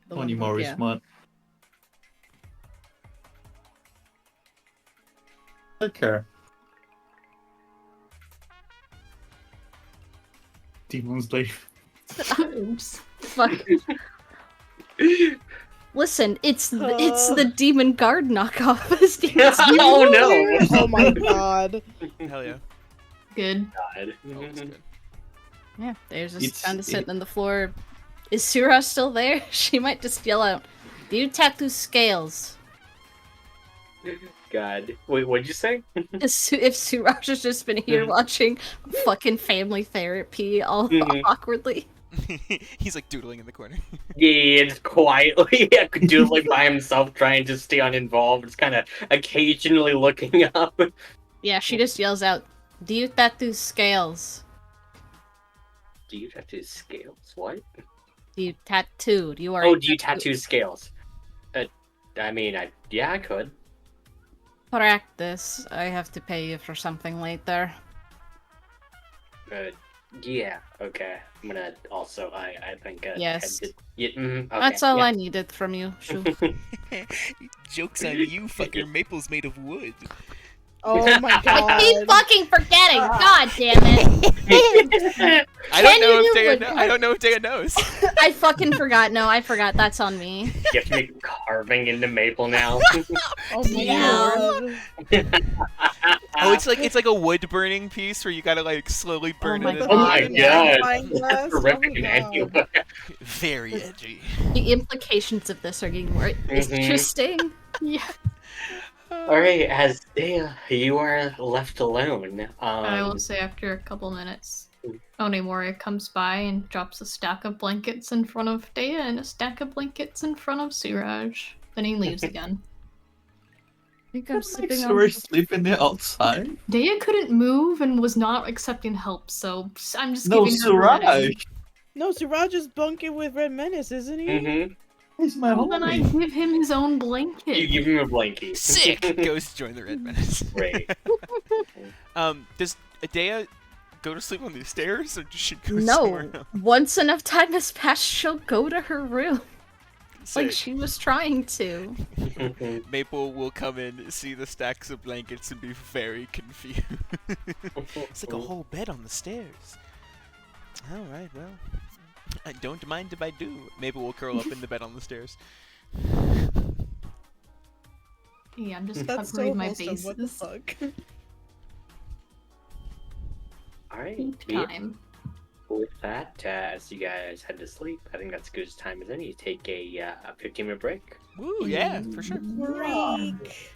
The 20 one book, Morris yeah. smut. Take care. Demon Slayer. Oops. Fuck. Listen, it's the Demon Guard knockoff. As Demon Slayer. Oh no! Oh my god. Hell yeah. Good. God. Always good. Yeah, they're just It's- kind of sitting on the floor. Is Suraj still there? She might just yell out, "Do you tattoo scales?" God. Wait, what'd you say? If Suraj has just been here watching fucking family therapy all Mhm. awkwardly. He's like doodling in the corner. Yeah, just quietly doodling by himself, trying to stay uninvolved. Just kind of occasionally looking up. Yeah, she just yells out, "Do you tattoo scales? Do you tattoo scales? What? Do you tattoo? You are Oh, do you tattoo scales? I mean, yeah, I could. practice. I have to pay you for something later." Yeah, okay. I'm gonna also, I think, Yes. Yeah, okay, That's all yeah. I needed from you. Shoo. Joke's on you, fucker. Maple's made of wood. Oh my I keep god. fucking forgetting. God damn it. I don't Can know you if do Daya. woodwork? I don't know if Daya knows. I fucking forgot. No, I forgot. That's on me. You have to make carving into maple now. Oh my god. Oh, it's like a wood burning piece where you gotta like slowly burn my it. in Oh my the- god. Magnifying glass? That's Oh horrific my and god. annual. Very edgy. The implications of this are getting more interesting. Yeah. Alright, as Dea, you are left alone. I will say after a couple minutes, Onimori comes by and drops a stack of blankets in front of Dea and a stack of blankets in front of Suraj. Then he leaves again. I think I'm Like sleeping on. Suraj sleeping outside? Dea couldn't move and was not accepting help, so I'm just No, giving her warning. Suraj! No, Siraj is bunking with Red Menace, isn't he? Mm-hmm. He's my Well, then I homie. give him his own blanket. You give him a blankie. Sick. Goes to join the Red Menace. Great. Does Dea go to sleep on the stairs, or does she go No. somewhere else? Once enough time has passed, she'll go to her room. Like Sick. she was trying to. Maple will come in, see the stacks of blankets, and be very confused. It's like a whole bed on the stairs. All right, well, I don't mind if I do. Maple will curl up in the bed on the stairs. Yeah, I'm just That's covering so my wholesome. What the bases. fuck? Alright. Sleep Yeah. time. With that, as you guys head to sleep, I think that's as good as time as any. You take a 15-minute break. Woo, yeah, for sure. Break.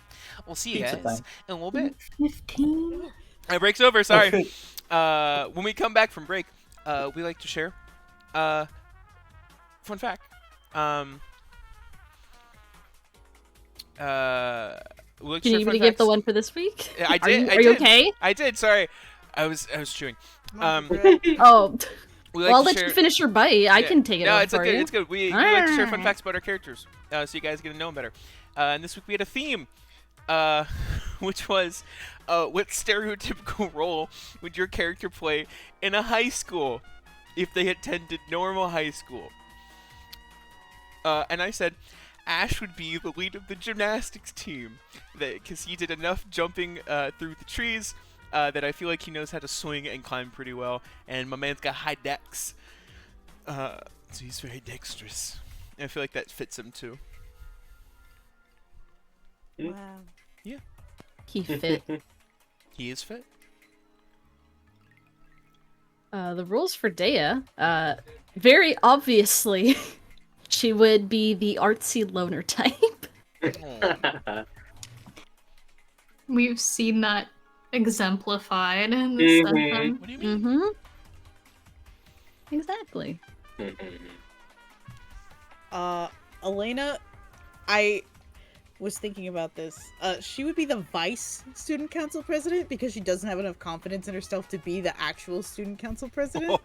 We'll see you Pizza guys time. in a little bit. 15? Our break's over, sorry. Okay. When we come back from break, we like to share fun fact. We like to Can share you fun even give the facts. one for this week? Yeah, I Are did. you, I are you did. okay? I did. Sorry, I was chewing. My Um, bread. Oh, We like well, I'll to let share... you finish your bite. I Yeah. can take it No, over it's for good. you. It's good. We like to share fun Alright. facts about our characters, so you guys get to know them better. And this week we had a theme, which was, what stereotypical role would your character play in a high school if they attended normal high school? And I said, Ash would be the lead of the gymnastics team, because he did enough jumping through the trees that I feel like he knows how to swing and climb pretty well, and my man's got high dex. So he's very dexterous. And I feel like that fits him too. Wow. He fit. He is fit. The rules for Dea, very obviously, she would be the artsy loner type. Aw. We've seen that exemplified in this Mhm. session. What do you mean? Mm-hmm. Exactly. Elena, I was thinking about this. She would be the vice student council president because she doesn't have enough confidence in herself to be the actual student council president.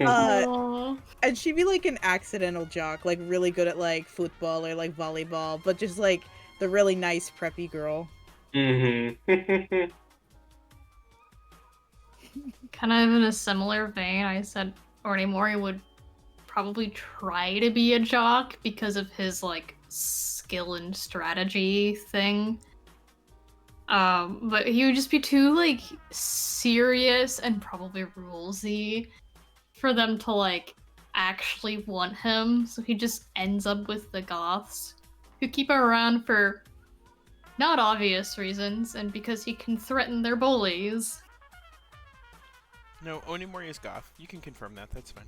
Aw. And she'd be like an accidental jock, like really good at like football or like volleyball, but just like the really nice preppy girl. Mm-hmm. Kind of in a similar vein, I said Ornimori would probably try to be a jock because of his like skill and strategy thing. But he would just be too like serious and probably rulesy for them to like actually want him. So he just ends up with the Goths, who keep him around for not obvious reasons and because he can threaten their bullies. No, Onimori is goth. You can confirm that. That's fine.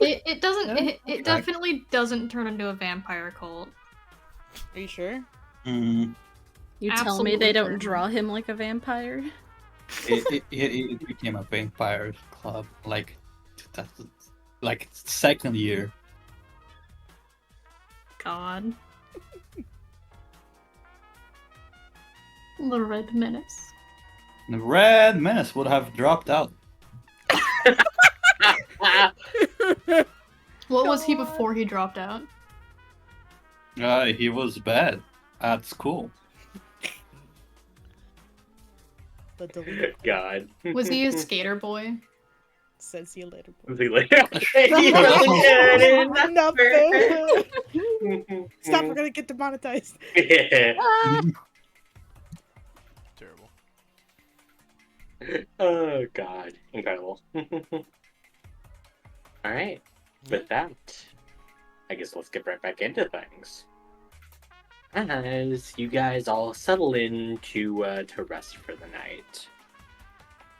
It doesn't. Yeah, It definitely doesn't turn into a vampire cult. Are you sure? You tell me Absolutely they don't certain. draw him like a vampire? It became a vampire club like second year. God. The Red Menace. The Red Menace would have dropped out. What was he before he dropped out? He was bad at school. The deleted God. Was he a skater boy? says you later. Was he like, he really did. Enough, though. Stop, we're gonna get demonetized. Yeah. Terrible. Oh God, incredible. All right, with that, I guess let's get right back into things. As you guys all settle in to rest for the night,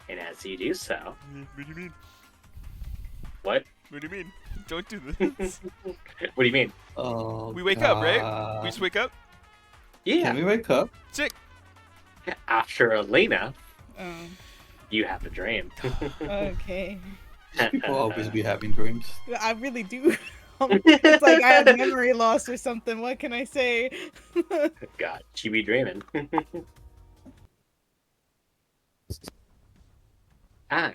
and as you do so, What do you mean? what? What do you mean? Don't do this. What do you mean? Oh, We wake up, right? We just wake up? Yeah, Can we wake up? Sick. after Elena, Oh, you have a dream. okay. People always be having dreams. I really do. It's like I had memory loss or something. What can I say? God, she be dreaming. As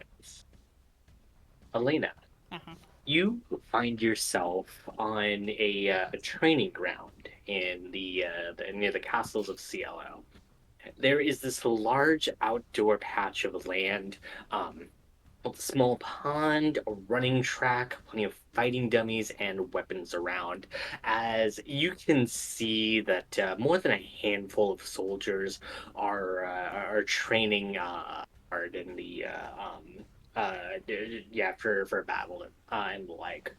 Elena, Uh-huh. you find yourself on a training ground in near the castles of CLO. There is this large outdoor patch of land, a small pond, a running track, plenty of fighting dummies, and weapons around. As you can see that more than a handful of soldiers are training hard in the for battle and the like.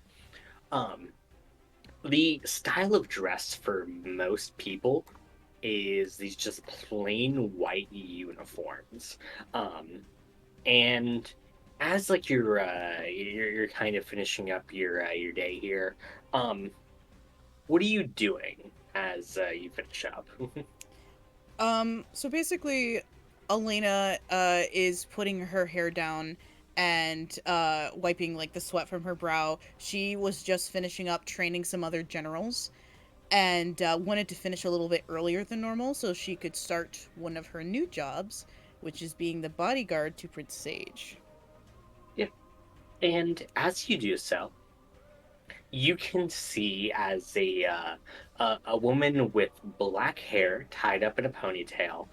The style of dress for most people is these just plain white uniforms. And as like you're kind of finishing up your day here, what are you doing as you finish up? So basically, Elena is putting her hair down and wiping like the sweat from her brow. She was just finishing up training some other generals and wanted to finish a little bit earlier than normal so she could start one of her new jobs, which is being the bodyguard to Prince Sage. And as you do so, you can see as a woman with black hair tied up in a ponytail.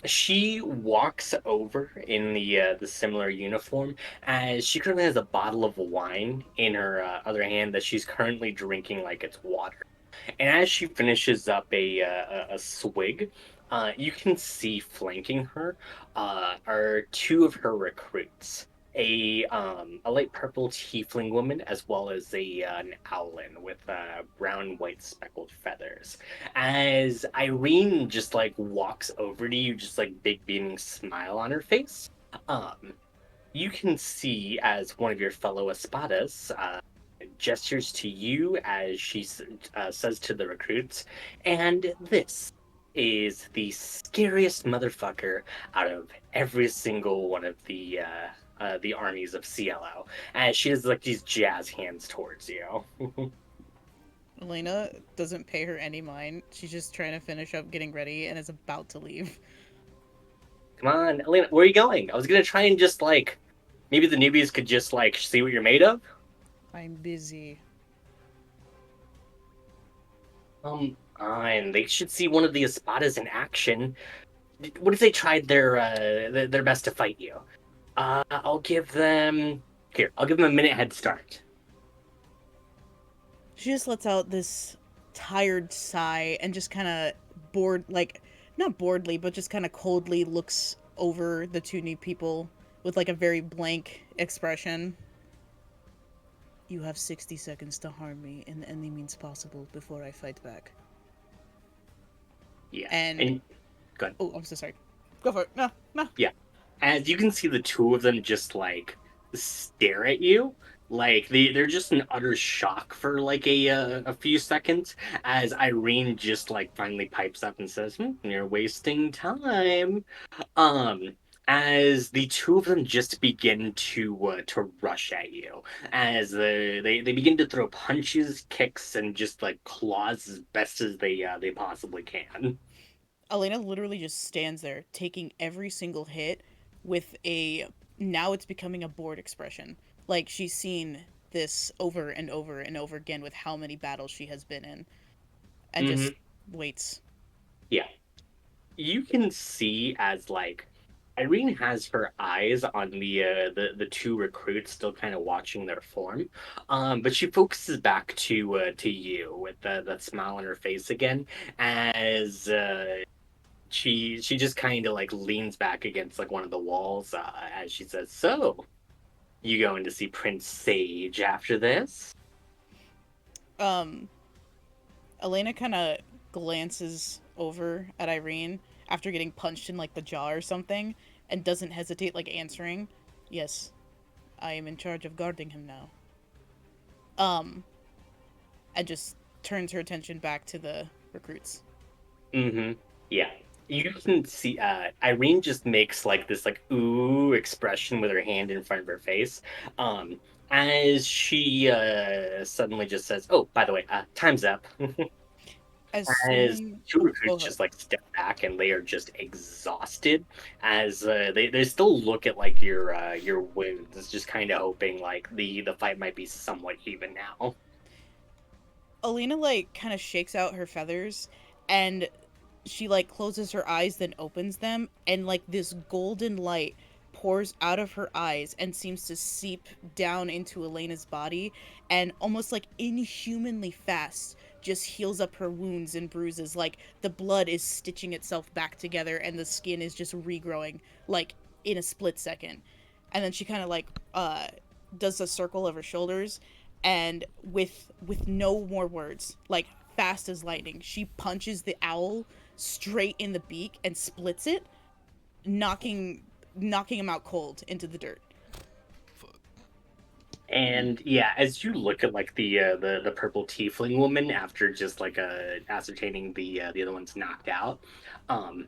She walks over in the similar uniform as she currently has a bottle of wine in her other hand that she's currently drinking like it's water. And as she finishes up a swig, you can see flanking her are two of her recruits. A light purple tiefling woman, as well as an owlin with brown, white, speckled feathers. As Irene just like walks over to you, just like big beaming smile on her face, you can see as one of your fellow espadas gestures to you as she says to the recruits, and this is the scariest motherfucker out of every single one of the armies of CLO, as she has like these jazz hands towards you. Elena doesn't pay her any mind. She's just trying to finish up getting ready and is about to leave. Come on, Elena, where are you going? I was gonna try and just like, maybe the newbies could just like see what you're made of. I'm busy. And they should see one of the espadas in action. What if they tried their best to fight you? I'll give them a minute head start. She just lets out this tired sigh and just kind of bored, like, not boredly, but just kind of coldly looks over the two new people with like a very blank expression. You have 60 seconds to harm me in any means possible before I fight back. Yeah. And go ahead. oh, I'm so sorry. Go for it. No, no. Yeah. As you can see, the two of them just like stare at you, like they're just in utter shock for like a few seconds. As Irene just like finally pipes up and says, "You're wasting time." Um, as the two of them just begin to rush at you, as they begin to throw punches, kicks, and just like claws as best as they possibly can. Elena literally just stands there, taking every single hit with a. Now it's becoming a bored expression. Like she's seen this over and over and over again with how many battles she has been in, and Hmm. just waits. Yeah. You can see as like Irene has her eyes on the two recruits still kind of watching their form, but she focuses back to you with that smile on her face again as she just kind of like leans back against like one of the walls as she says, "So you going to see Prince Sage after this?" Um, Elena kind of glances over at Irene after getting punched in like the jaw or something, and doesn't hesitate like answering, "Yes, I am in charge of guarding him now." Um, and just turns her attention back to the recruits. Mm-hmm. Yeah. You can see Irene just makes like this like ooh expression with her hand in front of her face. Um as she suddenly just says, "Oh, by the way, time's up." As As soon, two go recruits ahead. just like step back and they are just exhausted as they still look at like your wounds, just kind of hoping like the fight might be somewhat even now. Elena like kind of shakes out her feathers, and she like closes her eyes, then opens them, and like this golden light pours out of her eyes and seems to seep down into Elena's body, and almost like inhumanly fast just heals up her wounds and bruises. Like the blood is stitching itself back together and the skin is just regrowing like in a split second. And then she kind of like does a circle of her shoulders, and with no more words, like fast as lightning, she punches the owl straight in the beak and splits it, knocking him out cold into the dirt. And yeah, as you look at like the purple tiefling woman after just like ascertaining the other one's knocked out, um,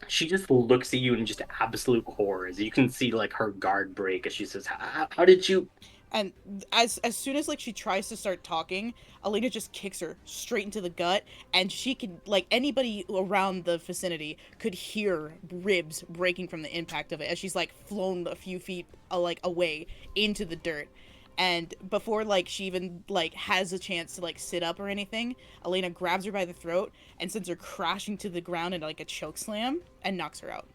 she just looks at you in just absolute horror. As you can see like her guard break as she says, "How did you?" And as soon as like she tries to start talking, Elena just kicks her straight into the gut, and she could like anybody around the vicinity could hear ribs breaking from the impact of it as she's like flown a few feet like away into the dirt. And before like she even like has a chance to like sit up or anything, Elena grabs her by the throat and sends her crashing to the ground in like a choke slam and knocks her out.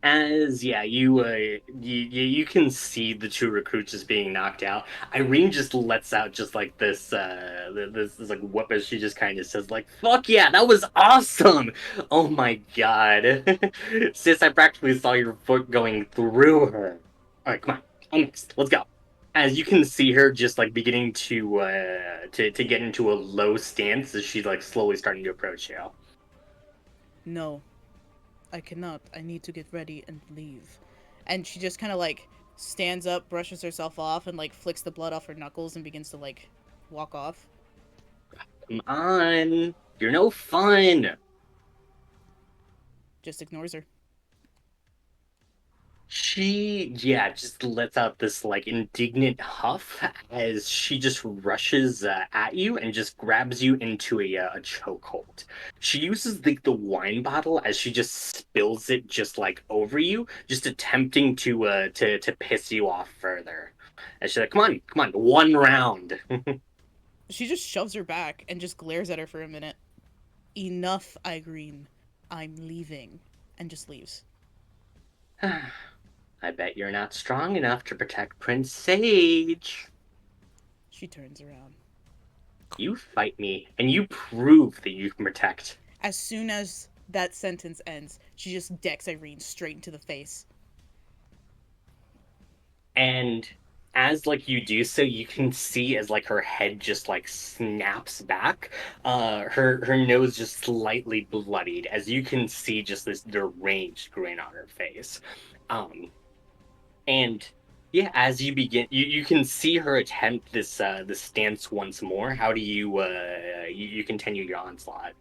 As yeah, you can see the two recruits just being knocked out. Irene just lets out just like this like whoop as she just kind of says like, "Fuck yeah, that was awesome! Oh my god, sis, I practically saw your foot going through her." All right, come on, next, let's go. As you can see her just like beginning to get into a low stance as she's like slowly starting to approach you. No, I cannot. I need to get ready and leave. And she just kind of like stands up, brushes herself off, and like flicks the blood off her knuckles and begins to like walk off. Come on, you're no fun. Just ignores her. She, yeah, just lets out this like indignant huff as she just rushes at you and just grabs you into a chokehold. She uses the wine bottle as she just spills it just like over you, just attempting to piss you off further. And she's like, come on, one round." She just shoves her back and just glares at her for a minute. Enough, Irene. I'm leaving. And just leaves. I bet you're not strong enough to protect Prince Sage. She turns around. You fight me, and you prove that you can protect As soon as that sentence ends, she just decks Irene straight into the face. And as like you do so, you can see as like her head just like snaps back, her nose just slightly bloodied, as you can see just this deranged grin on her face. And yeah, as you begin, you can see her attempt this stance once more. How do you continue your onslaught?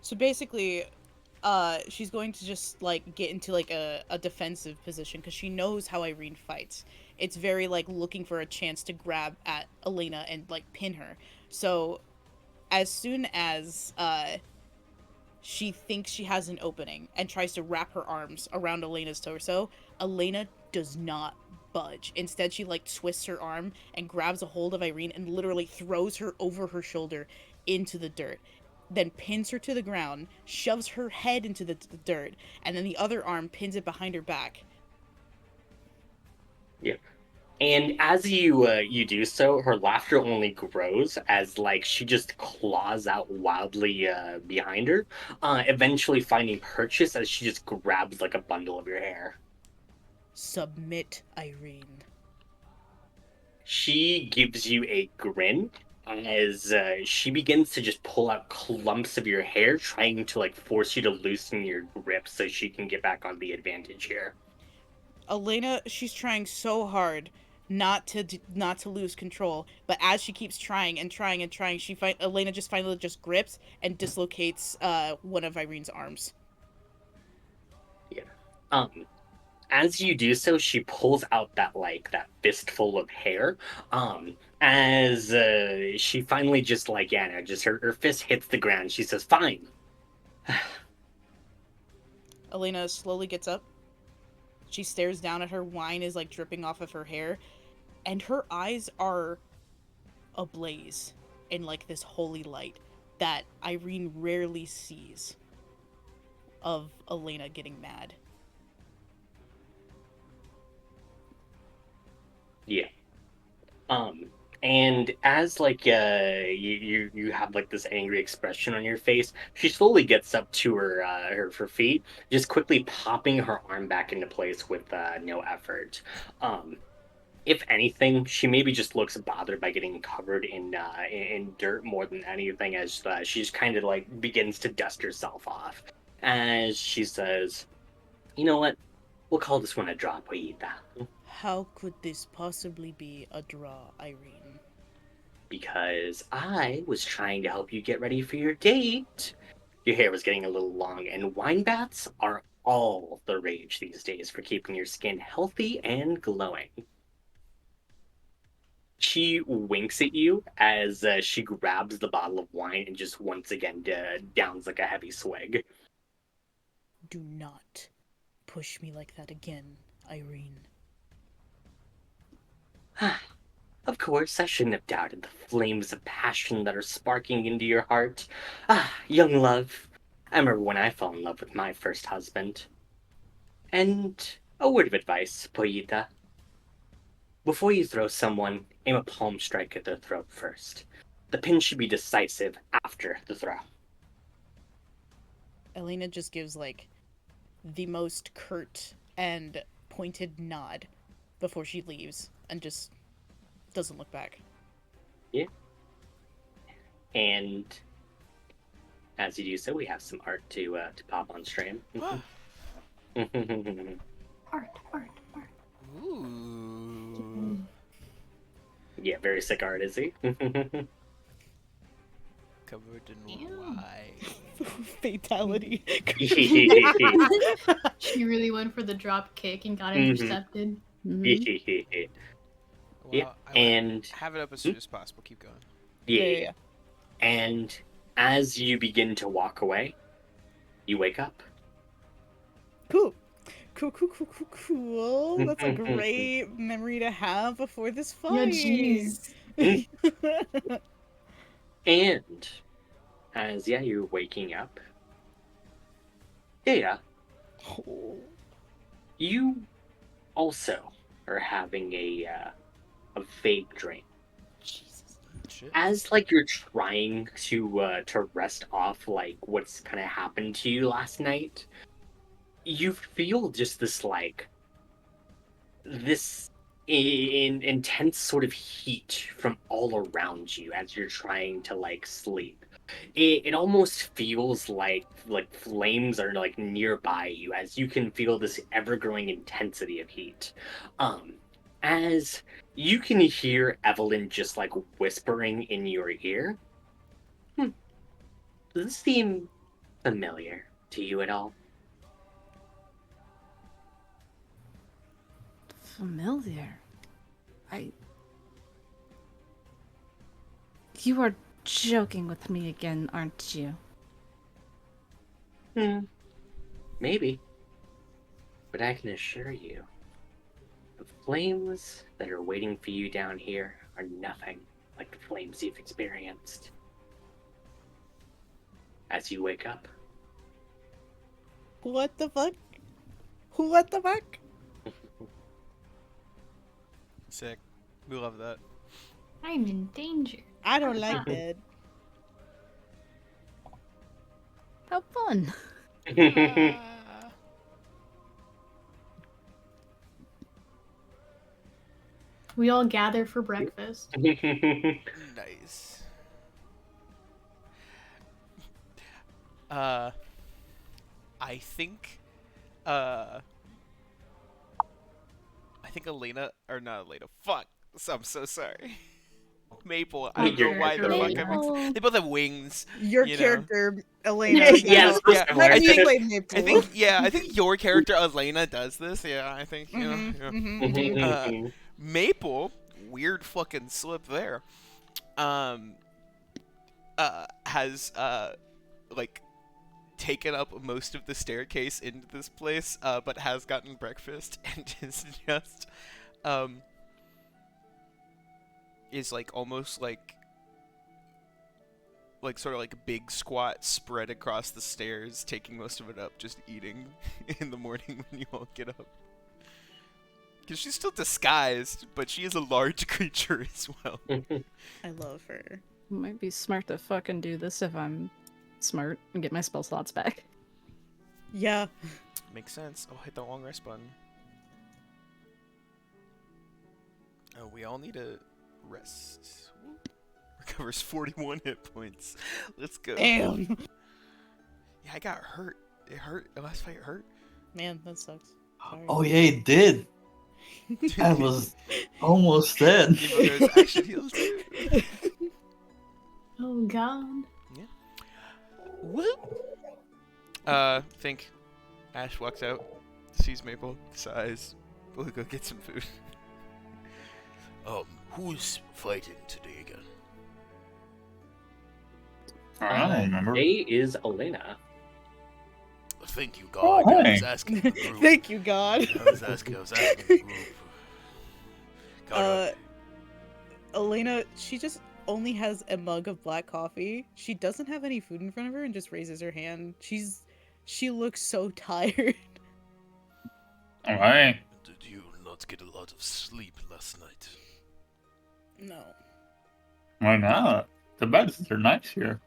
So basically, she's going to just like get into like a defensive position because she knows how Irene fights. It's very like looking for a chance to grab at Elena and like pin her. So as soon as she thinks she has an opening and tries to wrap her arms around Elena's torso, Elena does not budge. Instead, she like twists her arm and grabs a hold of Irene and literally throws her over her shoulder into the dirt. Then pins her to the ground, shoves her head into the dirt, and then the other arm pins it behind her back. Yeah. And as you do so, her laughter only grows as like she just claws out wildly behind her, eventually finding purchase as she just grabs like a bundle of your hair. Submit, Irene. She gives you a grin as she begins to just pull out clumps of your hair, trying to like force you to loosen your grip so she can get back on the advantage here. Elena, she's trying so hard not to lose control, but as she keeps trying and trying and trying, Elena just finally just grips and dislocates one of Irene's arms. Yeah. As you do so, she pulls out that fistful of hair. As she finally just like yeah, no, just her fist hits the ground. She says, "Fine." Elena slowly gets up. She stares down at her. Wine is like dripping off of her hair, and her eyes are ablaze in like this holy light that Irene rarely sees of Elena getting mad. Yeah. And as like you have like this angry expression on your face, she slowly gets up to her feet, just quickly popping her arm back into place with no effort. Um, if anything, she maybe just looks bothered by getting covered in dirt more than anything, as she just kind of like begins to dust herself off, as she says, "You know what? We'll call this one a draw, Poyita." How could this possibly be a draw, Irene? Because I was trying to help you get ready for your date. Your hair was getting a little long, and wine baths are all the rage these days for keeping your skin healthy and glowing. She winks at you as she grabs the bottle of wine and just once again downs like a heavy swig. Do not push me like that again, Irene. Of course, I shouldn't have doubted the flames of passion that are sparking into your heart. Young love. I remember when I fell in love with my first husband. And a word of advice, Poyita. Before you throw someone, aim a palm strike at their throat first. The pin should be decisive after the throw. Elena just gives like the most curt and pointed nod before she leaves and just doesn't look back. Yeah. And as you do so, we have some art to pop on stream. Art, art, art. Ooh. Yeah, very sick art, is he? Covered in Ew. white. Fatality. She really went for the drop kick and got Mhm. intercepted. Mhm. Well, Yeah, I wanna and have it up as soon as possible. Keep going. yeah. And as you begin to walk away, you wake up. Cool. Cool. That's a great memory to have before this fight. Yeah, jeez. And as you're waking up. Yeah, you also are having a vague dream. Jesus. Shit. as like you're trying to rest off like what's kind of happened to you last night, you feel just this like this intense sort of heat from all around you as you're trying to like sleep. It almost feels like flames are like nearby you as you can feel this ever-growing intensity of heat. Um, as you can hear Evelyn just like whispering in your ear. Does this seem familiar to you at all? Familiar. You are joking with me again, aren't you? Maybe. But I can assure you, the flames that are waiting for you down here are nothing like the flames you've experienced. As you wake up, What the fuck? What the fuck? Sick. We love that. I'm in danger. I don't like that. How fun. We all gather for breakfast. Nice. I think, Elena, or not Elena, fuck, I'm so sorry. Maple, I don't know why the fuck Maple. they both have wings. Your You know. character, Elena. Yes, Yeah, Let I me think- play Maple. I think your character Elena does this. Yeah, I think, you know. Yeah. Maple, weird fucking slip there. Has like taken up most of the staircase into this place, but has gotten breakfast and is like almost like sort of like a big squat spread across the stairs, taking most of it up, just eating in the morning when you all get up. Because she's still disguised, but she is a large creature as well. I love her. Might be smart to fucking do this if I'm smart and get my spell slots back. Yeah. Makes sense. Oh, hit the long rest button. Oh, we all need a rest. Recovers 41 hit points. Let's go. Damn. Yeah, I got hurt. It hurt. The last fight hurt. Man, that sucks. Sorry. Oh yeah, it did. I was almost dead. Even though there's action heals. Oh god. Woo! Think Ash walks out, sees Maple, sighs. We'll go get some food. Who's fighting today again? I don't remember. Today is Elena. Thank you, God. Oh, I hey. was asking the group. Thank you, God. I was asking the group. God, Elena, she just only has a mug of black coffee. She doesn't have any food in front of her and just raises her hand. She looks so tired. Alright. did you not get a lot of sleep last night? No. Why not? The beds are nice here.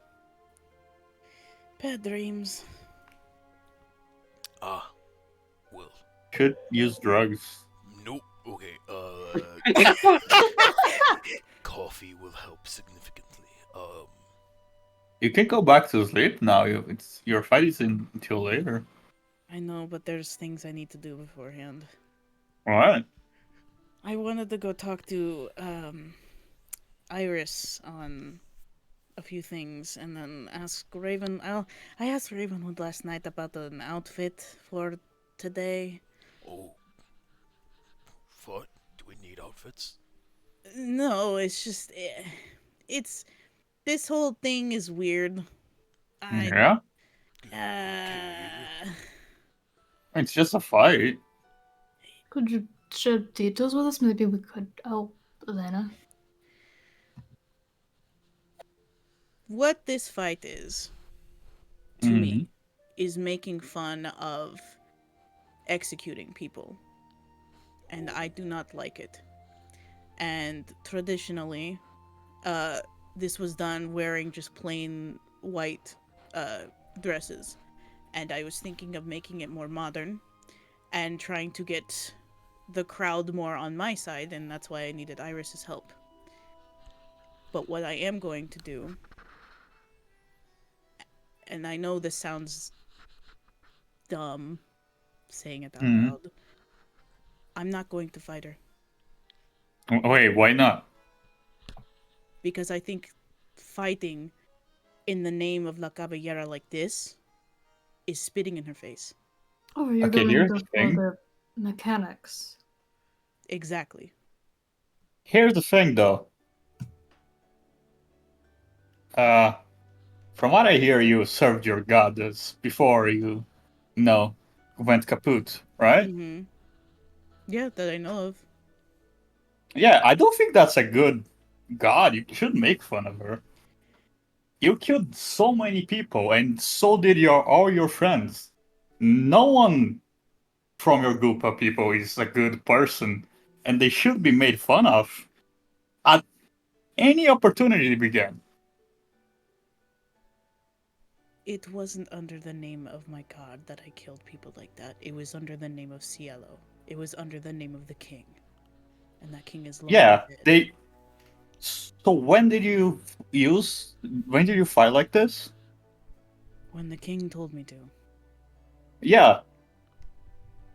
Bad dreams. Ah, well, Could use drugs. nope. Okay, coffee will help significantly. You can go back to sleep now. Your fight isn't until later. I know, but there's things I need to do beforehand. Alright. I wanted to go talk to Iris on a few things and then ask Raven. I asked Ravenwood last night about an outfit for today. Oh, what? Do we need outfits? No, it's just it's this whole thing is weird. Yeah? It's just a fight. Could you share details with us? Maybe we could help Elena. What this fight is, to me, is making fun of executing people. And I do not like it. And traditionally, this was done wearing just plain white dresses. And I was thinking of making it more modern and trying to get the crowd more on my side, and that's why I needed Iris's help. But what I am going to do, and I know this sounds dumb saying it out Mhm. loud, I'm not going to fight her. Wait, why not? Because I think fighting in the name of La Caballera like this is spitting in her face. Oh, you're Okay, going here's to the for thing. the mechanics. Exactly. Here's the thing, though. Uh, from what I hear, you served your goddess before you went kaput, right? Mm-hmm. Yeah, that I know of. Yeah, I don't think that's a good god. You should make fun of her. You killed so many people, and so did all your friends. No one from your group of people is a good person, and they should be made fun of at any opportunity we get. It wasn't under the name of my god that I killed people like that. It was under the name of Cielo. It was under the name of the king. And that king is long Yeah, dead. they. So when did you fight like this? When the king told me to. Yeah,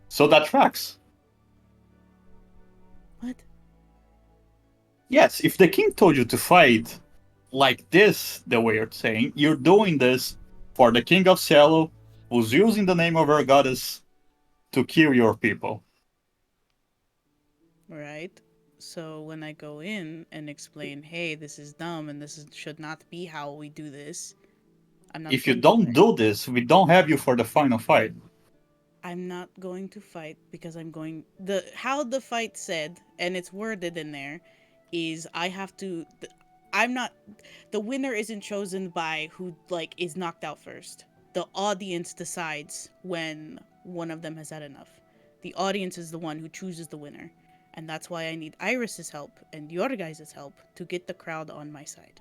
so that tracks. What? Yes, if the king told you to fight like this, the way you're saying, you're doing this for the king of Cielo, who's using the name of our goddess to kill your people. Right? So when I go in and explain, hey, this is dumb and should not be how we do this, I'm not If you going to don't fight. do this, we don't have you for the final fight. I'm not going to fight because I'm going how the fight said, and it's worded in there, is I have to I'm not the winner isn't chosen by who like is knocked out first. The audience decides when one of them has had enough. The audience is the one who chooses the winner. And that's why I need Iris's help and your guys' help to get the crowd on my side.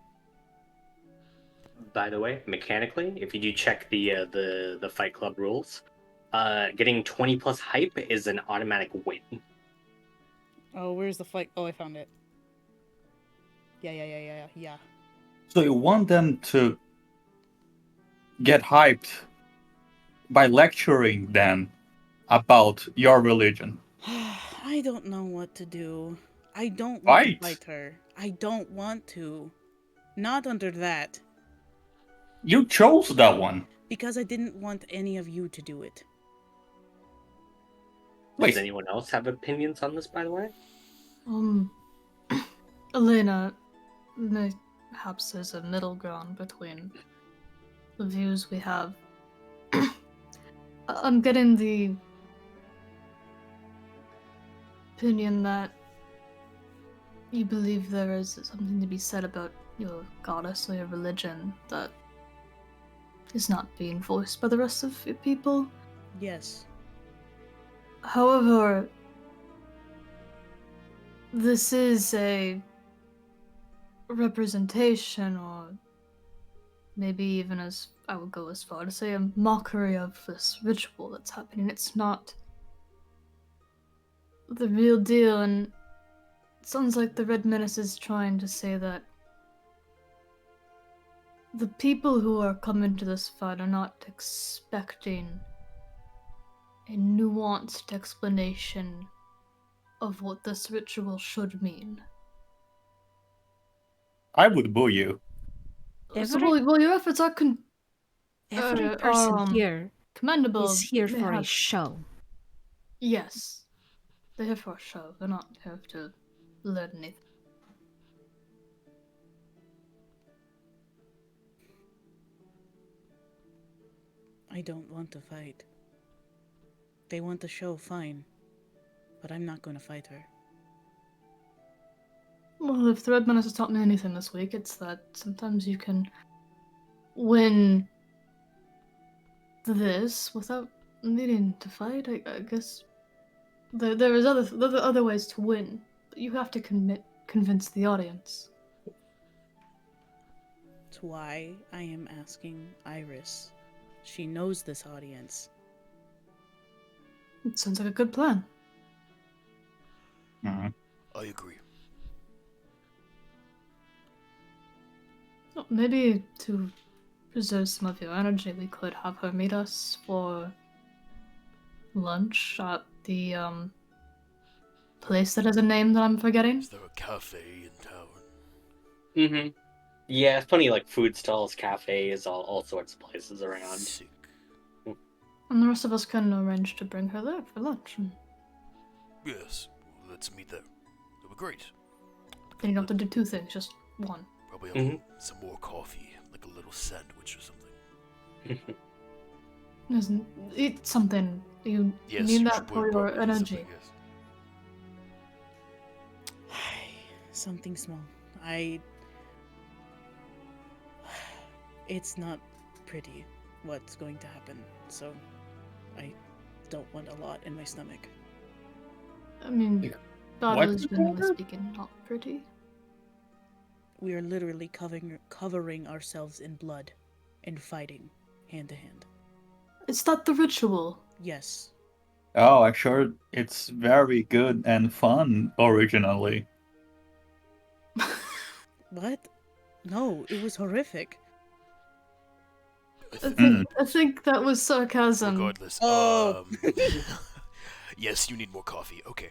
By the way, mechanically, if you do check the Fight Club rules, getting 20 plus hype is an automatic win. Oh, where's the fight? Oh, I found it. Yeah. So you want them to get hyped by lecturing them about your religion. I don't know what to do. I don't want to Fight! fight her. I don't want to. Not under that. You chose that one. Because I didn't want any of you to do it. Does Wait, anyone else have opinions on this, by the way? Elena, perhaps there's a middle ground between the views we have. I'm getting the opinion that you believe there is something to be said about your goddess or your religion that is not being voiced by the rest of your people. Yes. However, this is a representation, or maybe even as I would go as far to say a mockery of this ritual that's happening. It's not the real deal, and it sounds like the Red Menace is trying to say that the people who are coming to this fight are not expecting a nuanced explanation of what this ritual should mean. I would boo you. So, well, your efforts are Every person here commendable. is here They for a have- show. Yes. They're here for a show. They're not here to learn anything. I don't want to fight. They want the show, fine. But I'm not going to fight her. Well, if the Red Menace has taught me anything this week, it's that sometimes you can win this without needing to fight. I guess there is other ways to win, but you have to convince the audience. That's why I am asking Iris. She knows this audience. It sounds like a good plan. Mhm. I agree. Well, maybe to preserve some of your energy, we could have her meet us for lunch at the place that has a name that I'm forgetting. Is there a cafe in town? Mm-hmm. Yeah, it's plenty of like food stalls, cafes, all sorts of places around. Sick. And the rest of us can arrange to bring her there for lunch. And Yes, let's meet there. That'll be great. then you don't have to do two things, just one. Probably Mhm. some more coffee, like a little sandwich or something. Isn't it's something you Yes, need you that should for put your probably energy. something, yes. Something small. It's not pretty what's going to happen, so I don't want a lot in my stomach. I mean, Yeah. that What is you generally ordered? speaking not pretty. We are literally covering ourselves in blood and fighting hand to hand. Is that the ritual? Yes. Oh, I'm sure it's very good and fun originally. What? No, it was horrific. I think that was sarcasm. Regardless, Oh. yes, you need more coffee. Okay.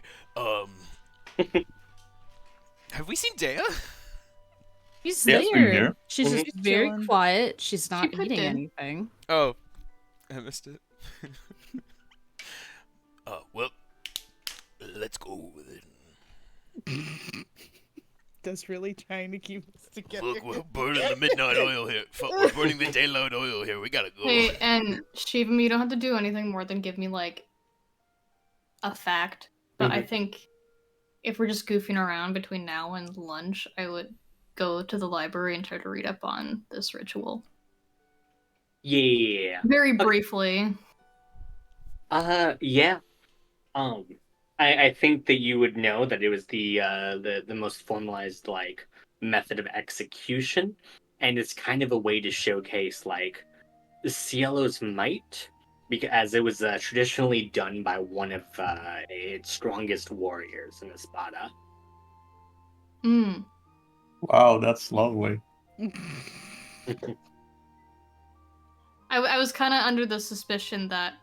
Have we seen Dea? She's Yes, we're there. here. She's Mhm. just very Chilling. quiet. She's not piped eating in. anything. Oh, I missed it. Well, let's go with it. That's really trying to keep us together. Look, we're burning the midnight oil here. We're burning the daylight oil here. We gotta go. Hey, and Shivam, you don't have to do anything more than give me like a fact. But I think if we're just goofing around between now and lunch, I would go to the library and try to read up on this ritual. Yeah. Very briefly. Yeah. I think that you would know that it was the most formalized like method of execution, and it's kind of a way to showcase like Cielo's might, because it was traditionally done by one of its strongest warriors in Espada. Mm. Wow, that's lovely. I was kind of under the suspicion that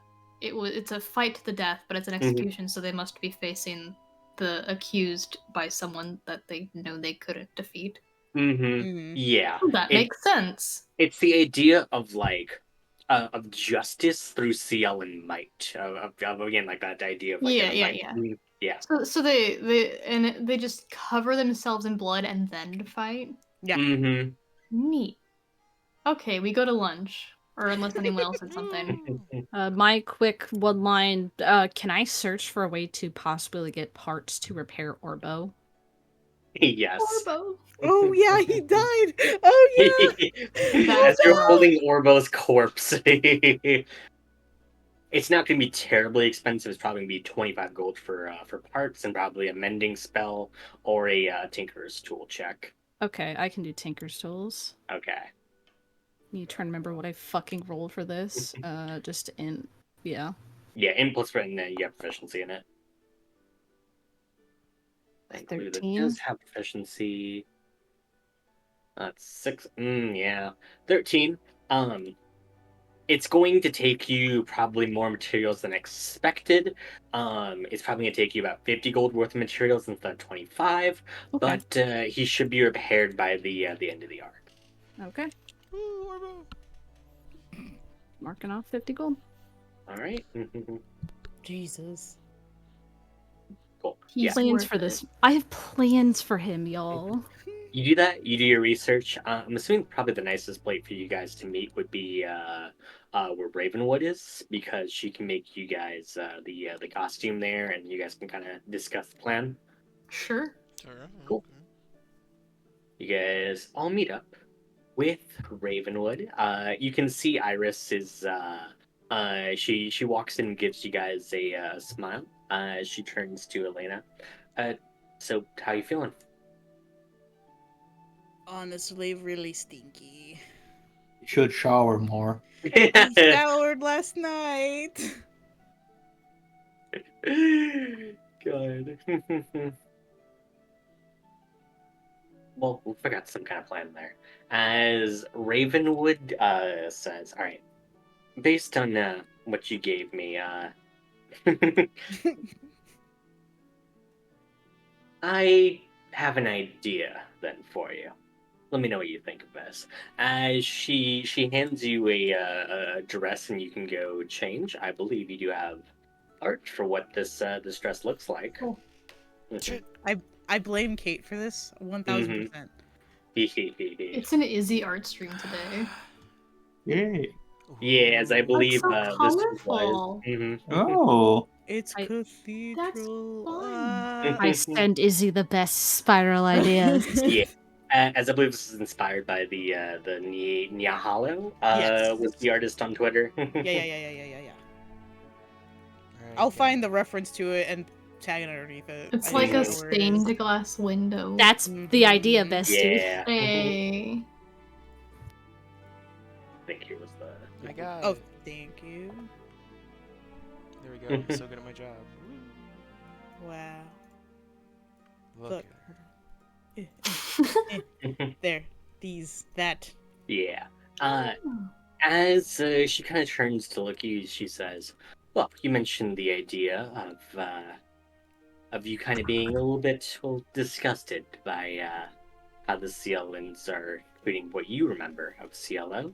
it's a fight to the death, but it's an execution, so they must be facing the accused by someone that they know they couldn't defeat. Yeah, That It- makes sense. it's the idea of like of justice through Ciel and might. Of again like that idea of like Yeah, a yeah, might. yeah. Yeah. So they just cover themselves in blood and then fight. Yeah. Mm-hmm. Neat. Okay, we go to lunch, or unless anyone else had something. My quick one line, can I search for a way to possibly get parts to repair Orbo? Yes. Orbo. Oh yeah, he died. Oh yeah. As you're rough. holding Orbo's corpse. It's not going to be terribly expensive. It's probably going to be 25 gold for parts and probably a mending spell or a tinker's tool check. Okay, I can do Tinker's Tools. Okay. You trying to remember what I fucking rolled for this? Just in, yeah. Yeah, inputs for and you have proficiency in it. I believe it 13. does have proficiency. That's 6. Yeah. 13. It's going to take you probably more materials than expected. It's probably going to take you about 50 gold worth of materials instead of 25. Okay. But he should be repaired by the end of the arc. Okay. Marking off 50 gold. All right. Jesus. Cool. He Yeah. plans worth for it. this. I have plans for him, y'all. You do that. You do your research. I'm assuming probably the nicest place for you guys to meet would be where Ravenwood is, because she can make you guys the costume there, and you guys can kind of discuss the plan. Sure. Cool. You guys all meet up with Ravenwood. You can see Iris is she walks in and gives you guys a smile. She turns to Elena. So how you feeling? honestly really stinky. You should shower more. I showered last night. God. Well, we forgot some kind of plan there. As Ravenwood says, all right, based on what you gave me, I have an idea then for you. Let me know what you think of this. As she hands you a dress and you can go change. I believe you do have art for what this dress looks like. Cool. Shit. I blame Kate for this 1000%. It's an Izzy art stream today. Yay. Yeah, as I believe so this was. colorful. Oh. It's I- cathedral. fun. I send Izzy the best spiral ideas. Yeah. As I believe this is inspired by the Nyahalo, Yes. was the artist on Twitter. Yeah. Alright, I'll yeah. find the reference to it and tag it underneath it. It's I like don't a know where it is. stained glass window. That's the idea, Mhm. bestie. Yeah. Hey. I think here was the. I got Oh, it. thank you. There we go. I'm so good at my job. Wow. Look. Look. There. These. That. Yeah. As she kind of turns to look at you, she says, "Well, you mentioned the idea of you kind of being a little bit disgusted by how the CLNs are treating what you remember of CLO.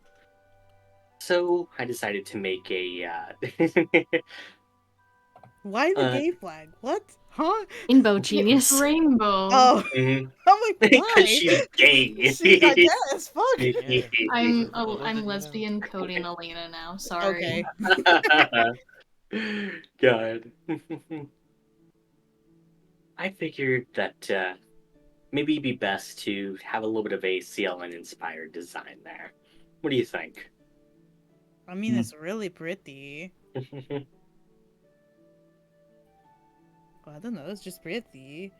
So I decided to make a Why the gay flag? What? Huh? Rainbow genius. Rainbow. Oh. Mhm. I'm like, because why? she's gay. I guess. Fuck. Yeah. I'm Little did you know. lesbian coding Elena now. Sorry. Okay. God. I figured that maybe it'd be best to have a little bit of a CLN inspired design there. What do you think? I mean, it's really pretty. Well, I don't know. It's just pretty.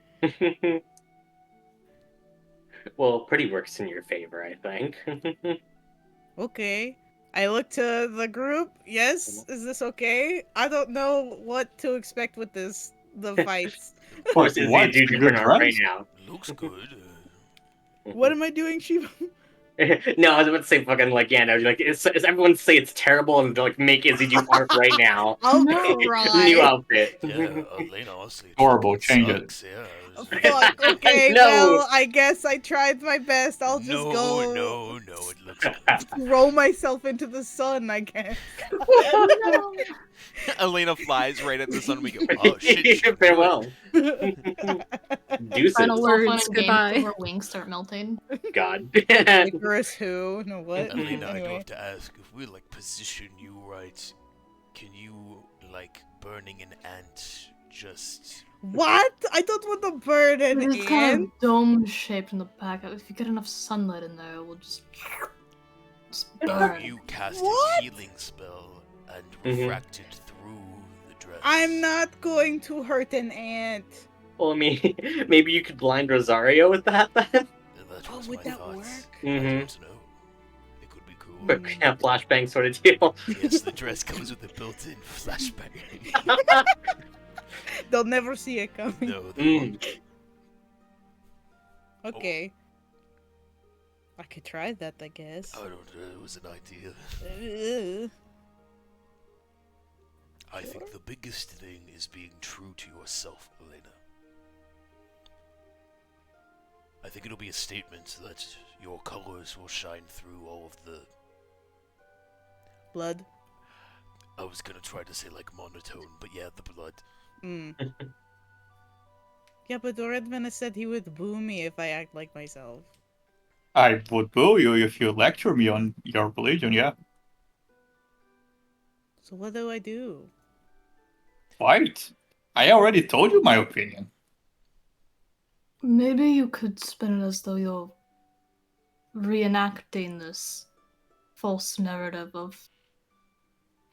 Well, pretty works in your favor, I think. Okay. I look to the group. Yes, is this okay? I don't know what to expect with this. The fights. Of course, But Izzy what's do the different good art right dress? now. Looks good. What am I doing, Shiva? No, I was about to say fucking like yeah, no, like is everyone say it's terrible and like make Izzy do art right now. I'll No. try. New outfit. Yeah, Elena, honestly. Horrible, It change it. sucks. Yeah. Fuck. Okay. No. Well, I guess I tried my best. I'll just no, go no, it looks good. throw myself into the sun. I guess. No. Elena flies right at the sun. We go, oh shit, she can do it." Farewell. Deuces. Final It's all fun words, and games goodbye. until her wings start melting. God. Licorice who? No what? Elena, I do Anyway. have to ask, if we like position you right, can you like burning an ant just What? I don't want to burn an It's kind ant. of dome shaped in the back. If you get enough sunlight in there, it will just burn. you cast What? a healing spell and Mhm. refract it through the dress? I'm not going to hurt an ant. Well, I mean, maybe you could blind Rosario with that then. That Oh, was would my that thoughts. work? I Mhm. don't know. It could be cool. Quick, yeah, flashbang sort of deal. Yes, the dress comes with a built-in flashbang. They'll never see it coming. No, they Mm. won't. Okay. I could try that, I guess. I don't know. It was an idea. Ugh. I think the biggest thing is being true to yourself, Elena. I think it'll be a statement that your colors will shine through all of the. Blood. I was gonna try to say like monotone, but yeah, the blood. Mm. Yeah, but the Redman has said he would boo me if I act like myself. I would boo you if you lecture me on your religion, yeah. So what do I do? Fight. I already told you my opinion. Maybe you could spin it as though you're reenacting this false narrative of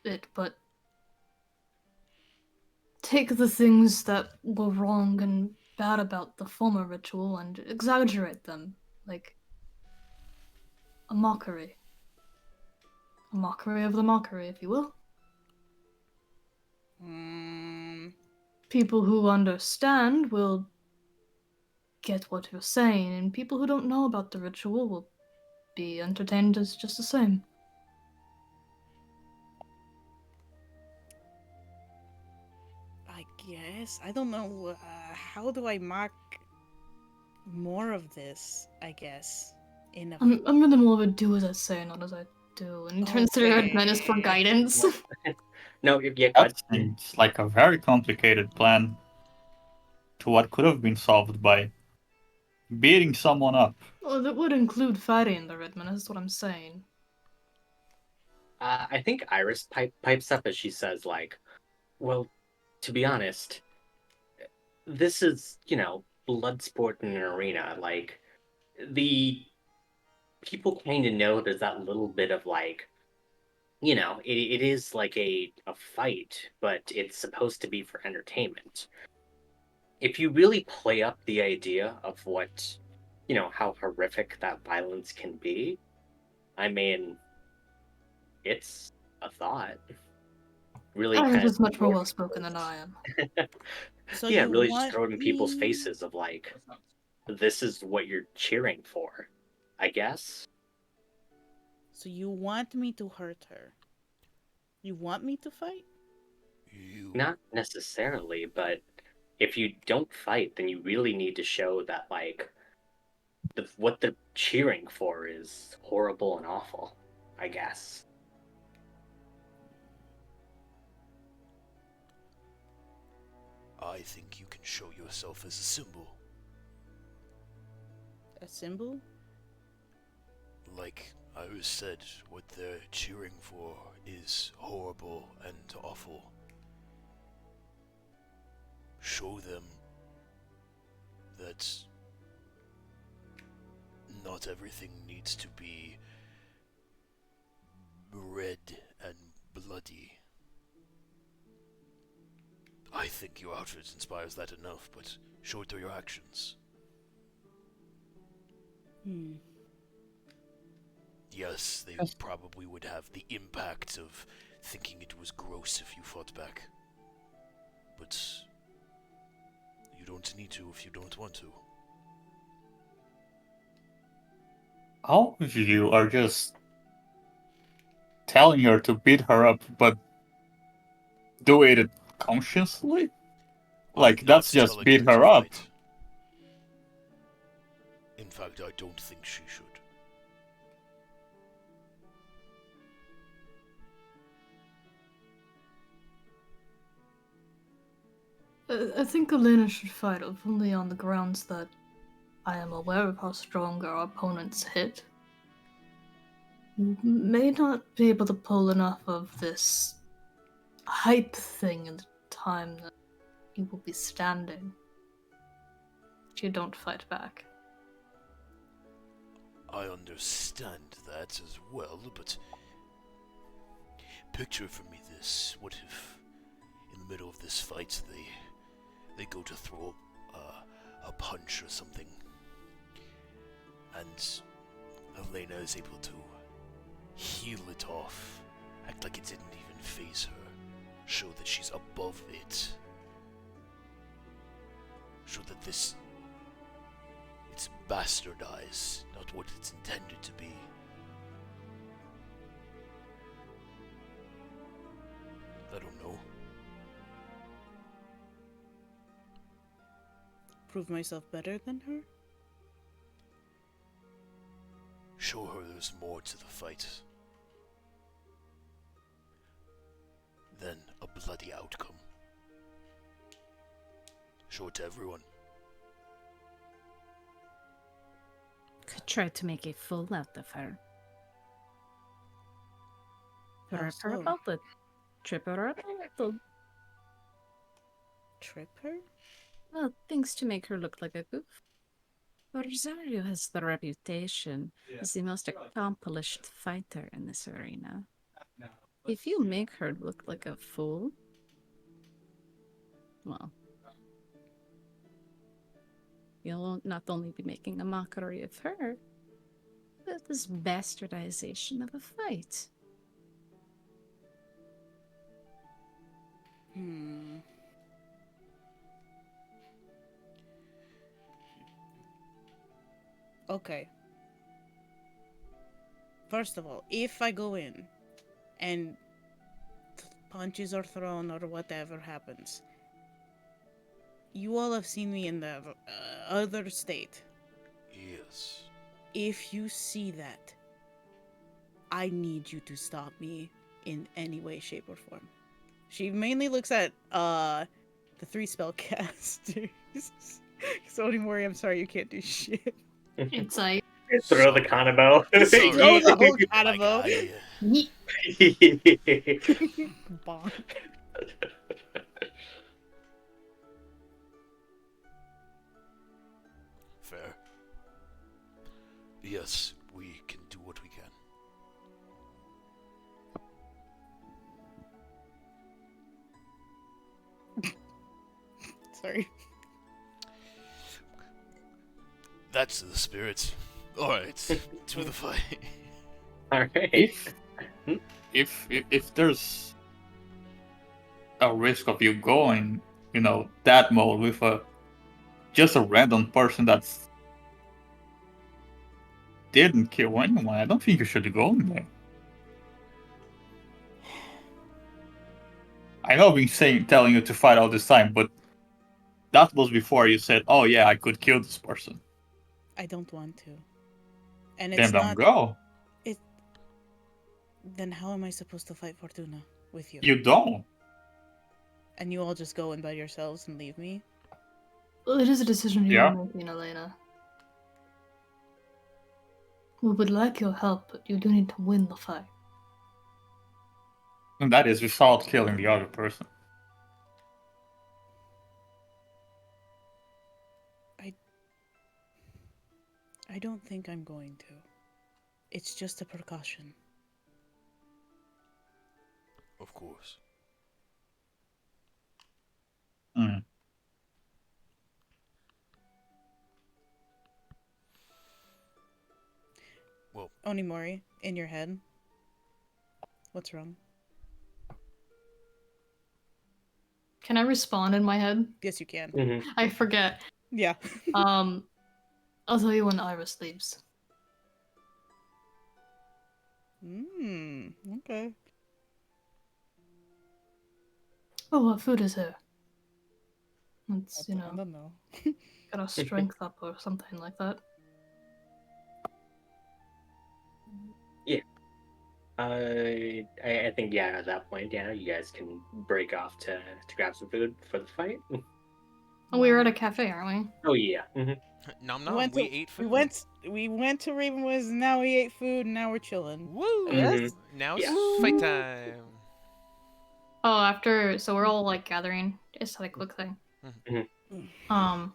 it, but take the things that were wrong and bad about the former ritual and exaggerate them. Like, a mockery. A mockery of the mockery, if you will. People who understand will get what you're saying, and people who don't know about the ritual will be entertained as just the same. I guess. I don't know. How do I mock more of this? I guess. In a. I'm really more of a do as I say, not as I do. And he turns to Red Menace for Okay. guidance. No, yeah, That seems like a very complicated plan to what could have been solved by beating someone up. Well, that would include fighting the Red Menace, is what I'm saying. I think Iris pipes up as she says, like, well, to be honest, this is, blood sport in an arena. Like, the people kind of know there's that little bit of, like, it is like a fight, but it's supposed to be for entertainment. If you really play up the idea of what, how horrific that violence can be, I mean, it's a thought. Really Iris kind of is much more well spoken than I am. So yeah, you really just want throw it in people's me- faces of like, this is what you're cheering for, I guess. So you want me to hurt her? You want me to fight? You. Not necessarily, but if you don't fight, then you really need to show that like what they're cheering for is horrible and awful, I guess. I think you can show yourself as a symbol. A symbol? Like Iris said, what they're cheering for is horrible and awful. Show them that not everything needs to be red and bloody. I think your outfit inspires that enough, but show it through your actions. Yes, they probably would have the impact of thinking it was gross if you fought back. But you don't need to if you don't want to. All of you are just telling her to beat her up, but do it consciously? Like, I'm that's not just telling beat to her up. fight. In fact, I don't think she should. I think Elena should fight, if only on the grounds that I am aware of how strong our opponents hit. You may not be able to pull enough of this hype thing in the time that you will be standing. If you don't fight back. I understand that as well, but picture for me this. What if, in the middle of this fight, they go to throw a punch or something, and Elena is able to heal it off, act like it didn't even faze her, show that she's above it, show that it's bastardized, not what it's intended to be. I don't know. Prove myself better than her? Show her there's more to the fight than a bloody outcome. Show it to everyone. Could try to make a fool out of her. How Trip her so? about it. Trip her up a little. Trip her? Well, things to make her look like a goof. Rosario has the reputation as the most accomplished fighter in this arena. If you make her look like a fool, well, you'll not only be making a mockery of her, but this bastardization of a fight. Okay. First of all, if I go in and punches are thrown or whatever happens, you all have seen me in the other state. Yes. If you see that, I need you to stop me in any way, shape, or form. She mainly looks at the 3 spellcasters. So don't worry, I'm sorry you can't do shit. Insight. Throw the Kanabo. Sorry. Throw the whole My Kanabo. guy. Bonk. Fair. Yes, we can do what we can. Sorry. That's the spirit. Alright, to the fight. Alright. If there's a risk of you going, that mode with just a random person that's didn't kill anyone, I don't think you should go in there. I know I've been telling you to fight all this time, but that was before you said, "Oh yeah, I could kill this person." I don't want to. And it's Then don't not. go. Then how am I supposed to fight Fortuna with you? You don't. And you all just go in by yourselves and leave me? Well, it is a decision you Yeah. are making, Elena. We would like your help, but you do need to win the fight. And that is without killing the other person. I don't think I'm going to. It's just a precaution. Of course. Mm. Well, Onimori, in your head. What's wrong? Can I respond in my head? Yes, you can. Mhm. I forget. Yeah. I'll tell you when Iris leaves. Okay. Oh, what food is here? It's, I don't know. got a strength up or something like that. I think at that point, you guys can break off to grab some food for the fight. Oh, we were at a cafe, aren't we? Oh yeah. Mhm. Nom nom, we ate food. We went to Ravenwoods, and now we ate food, and now we're chilling. Woo! Yes? Now it's Yeah. fight time. Oh, so we're all like gathering. It's like a quick thing. Mhm.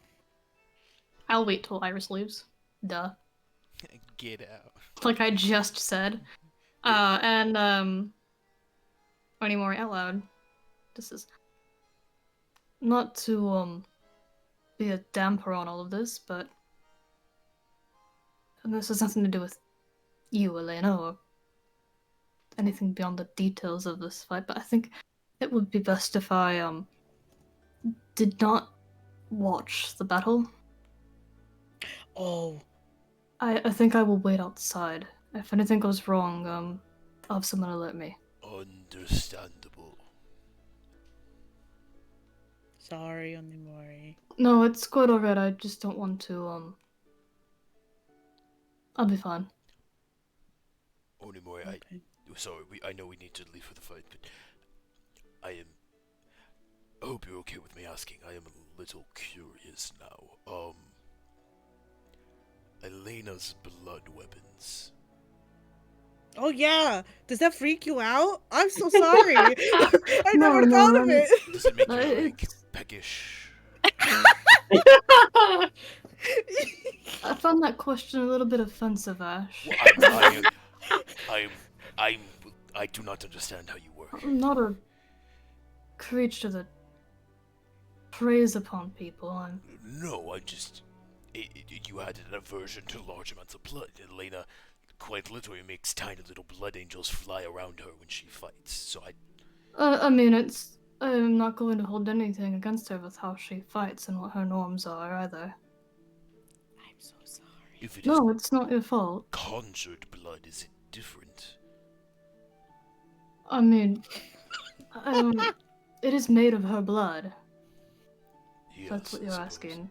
I'll wait till Iris leaves. Duh. Get out. Like I just said. Anymore out loud. This is not to be a damper on all of this, but and this has nothing to do with you, Elena, or anything beyond the details of this fight, but I think it would be best if I did not watch the battle. Oh. I think I will wait outside. If anything goes wrong, I'll have someone alert me. Understandable. Sorry, Onimori. No, it's quite alright. I just don't want to. I'll be fine. Onimori, Okay. I know we need to leave for the fight, but I hope you're okay with me asking. I am a little curious now. Elena's blood weapons. Oh yeah! Does that freak you out? I'm so sorry! I No, never no, thought no. of it! Does it make you It's- like peckish? I found that question a little bit offensive, Ash. Well, I do not understand how you work. I'm not a creature that preys upon people. No, you had an aversion to large amounts of blood. Elena quite literally makes tiny little blood angels fly around her when she fights. So I mean, I'm not going to hold anything against her with how she fights and what her norms are either. I'm so sorry. if it is No, it's not your fault. conjured blood, is it different? I mean, it is made of her blood. Yes, That's what I you're suppose. asking.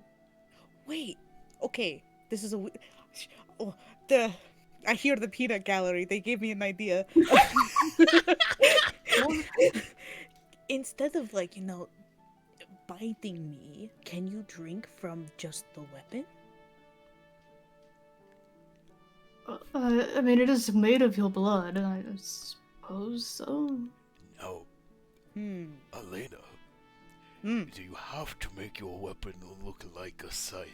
Wait. Okay. This is a. Oh, I hear the peanut gallery. They gave me an idea. Instead of biting me, can you drink from just the weapon? I mean, it is made of your blood. I suppose so. Now, Elena, Hmm. do you have to make your weapon look like a scythe?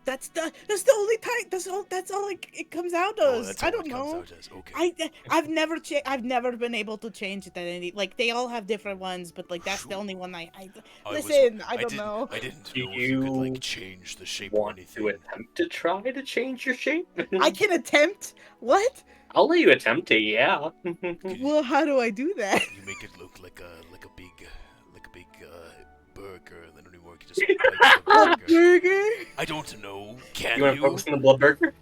That's the only time. That's all it comes out Oh, as. that's I all don't it comes know. out as. Okay. I've never been able to change it at any. Like they all have different ones, but like that's the Sure. only one I was- listen. I don't know. I didn't Do know if you could you like change the shape or Want to anything. attempt to try to change your shape? I can attempt. What? I'll let you attempt it. Yeah. Well, how do I do that? You make it look like a big burger, and then anymore you just bite the A burger. burger? I don't know. Can You want to you? focus on the blood burger?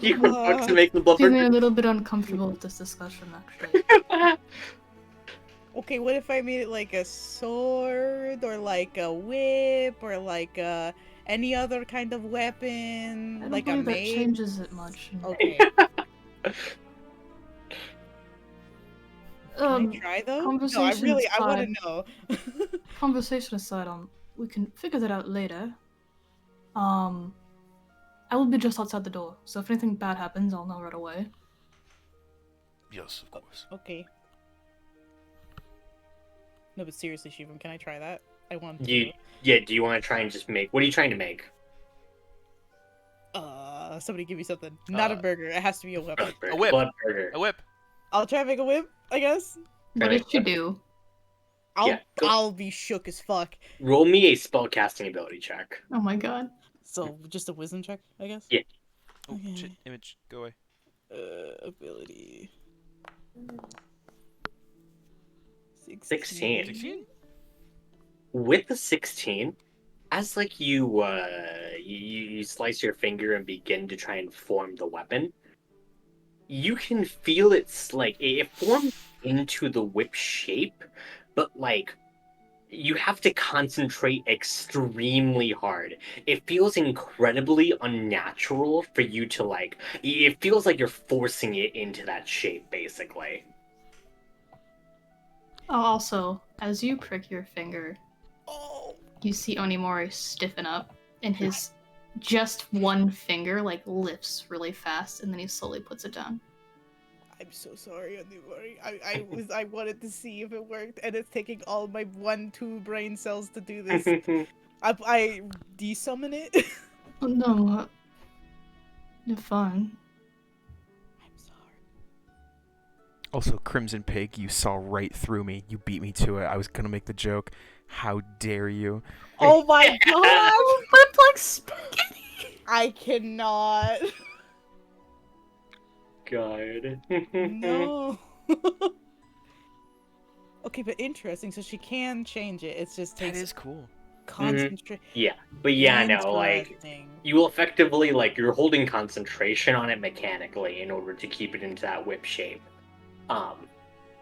You want to focus on making the blood Feeling a burger? little bit uncomfortable with this discussion, actually. Okay, what if I made it like a sword or like a whip or like any other kind of weapon, I don't like a believe that mace? changes it much. Okay. Can I try though? No, I want to aside- know. Conversation aside, we can figure that out later. I will be just outside the door, so if anything bad happens, I'll know right away. Yes, of course. Okay. No, but seriously, Shivam, can I try that? I want to. Do you want to try and just make? What are you trying to make? Somebody give me something. Not a burger. It has to be a weapon. Blood burger. A whip. Blood burger. A whip. I'll try and make a whip, I guess. What Right. did you do? I'll be shook as fuck. Roll me a spellcasting ability check. Oh my god. So just a wisdom check, I guess. Yeah. Oh, Okay. shit. Image, go away. Ability. 16. 16? With the 16, as like you slice your finger and begin to try and form the weapon, you can feel it's like it forms into the whip shape, but like you have to concentrate extremely hard. It feels incredibly unnatural for you to like. It feels like you're forcing it into that shape, basically. Oh, also, as you prick your finger, Oh. you see Onimori stiffen up, and his just one finger like lifts really fast, and then he slowly puts it down. I'm so sorry, Onimori. I wanted to see if it worked, and it's taking all my 1-2 brain cells to do this. I desummon it. Oh no, you're fine. I'm sorry. Also, Crimson Pig, you saw right through me. You beat me to it. I was gonna make the joke. How dare you? Oh my god! Flip like spaghetti. I cannot. God. No. Okay, but interesting. So she can change it. It just That takes is cool. concentration. Yeah, but yeah, no, like you will effectively like you're holding concentration on it mechanically in order to keep it into that whip shape.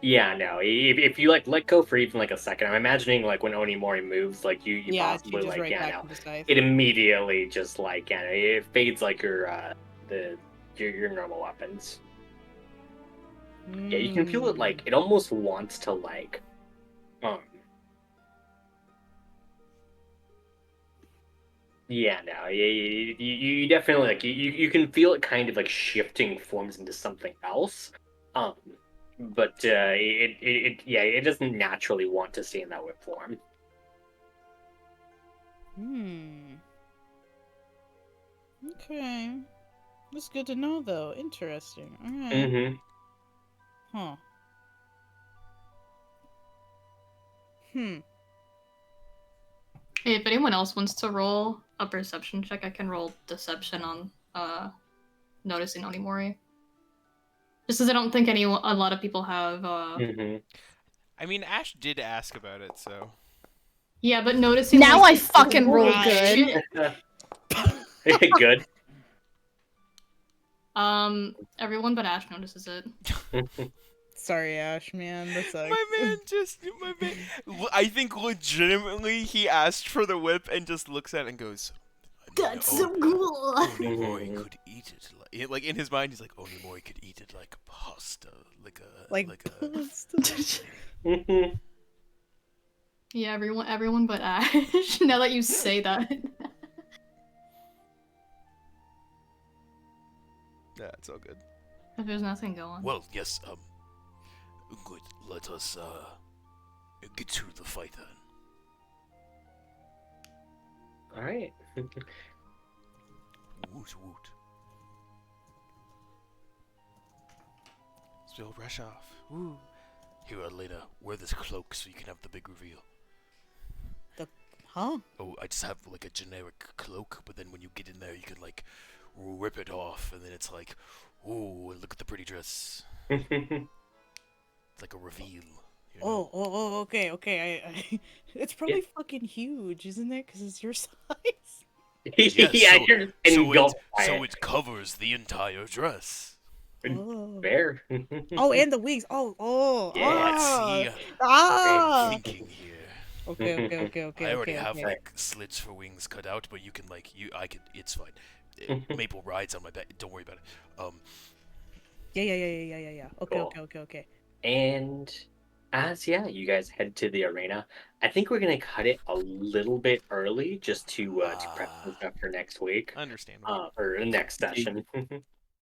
Yeah, no, if you like let go for even like a second, I'm imagining like when Onimori moves, like you Yeah, she possibly just like right yeah, back no, to the scythe. it immediately just like yeah, it fades like your normal weapons. Yeah, you can feel it like it almost wants to like yeah, no, you definitely like you can feel it kind of like shifting forms into something else, but it doesn't naturally want to stay in that whip form. Okay, that's good to know though. Interesting. All right. Mm-hmm. Huh. Hey, if anyone else wants to roll a perception check, I can roll deception on noticing Onimori. Just as I don't think a lot of people have. Mhm. I mean, Ash did ask about it, so. Yeah, but noticing. Now like, I fucking rolled Right. good. Good. Everyone but Ash notices it. Sorry, Ash, man. That sucks. My man. I think legitimately he asked for the whip and just looks at it and goes, That's so cool. Onimori could eat it like in his mind, he's like, Onimori could eat it like pasta, like a. Yeah, everyone but Ash. Now that you say that. Yeah, it's all good. If there's nothing going. Well, yes, good. Let us, get to the fight then. All right. Woot woot. So we'll rush off. Woo. Here, Elena, wear this cloak so you can have the big reveal. Huh? Oh, I just have, like, a generic cloak, but then when you get in there, you can, like, rip it off, and then it's like, ooh, look at the pretty dress. It's like a reveal. You know? Okay. It's probably fucking huge, isn't it? Because it's your size. Yeah, you're engulfed by so it. it covers the entire dress. Oh. Fair. Oh, and the wings. Oh. Yeah. Let's see. Ah. I'm thinking here. Okay. I already have okay. like slits for wings cut out, but you can like I could. It's fine. Maple rides on my back. Don't worry about it. Yeah. Cool. Okay. And as you guys head to the arena, I think we're gonna cut it a little bit early just to prep some stuff for next week. Understandable. Or next session.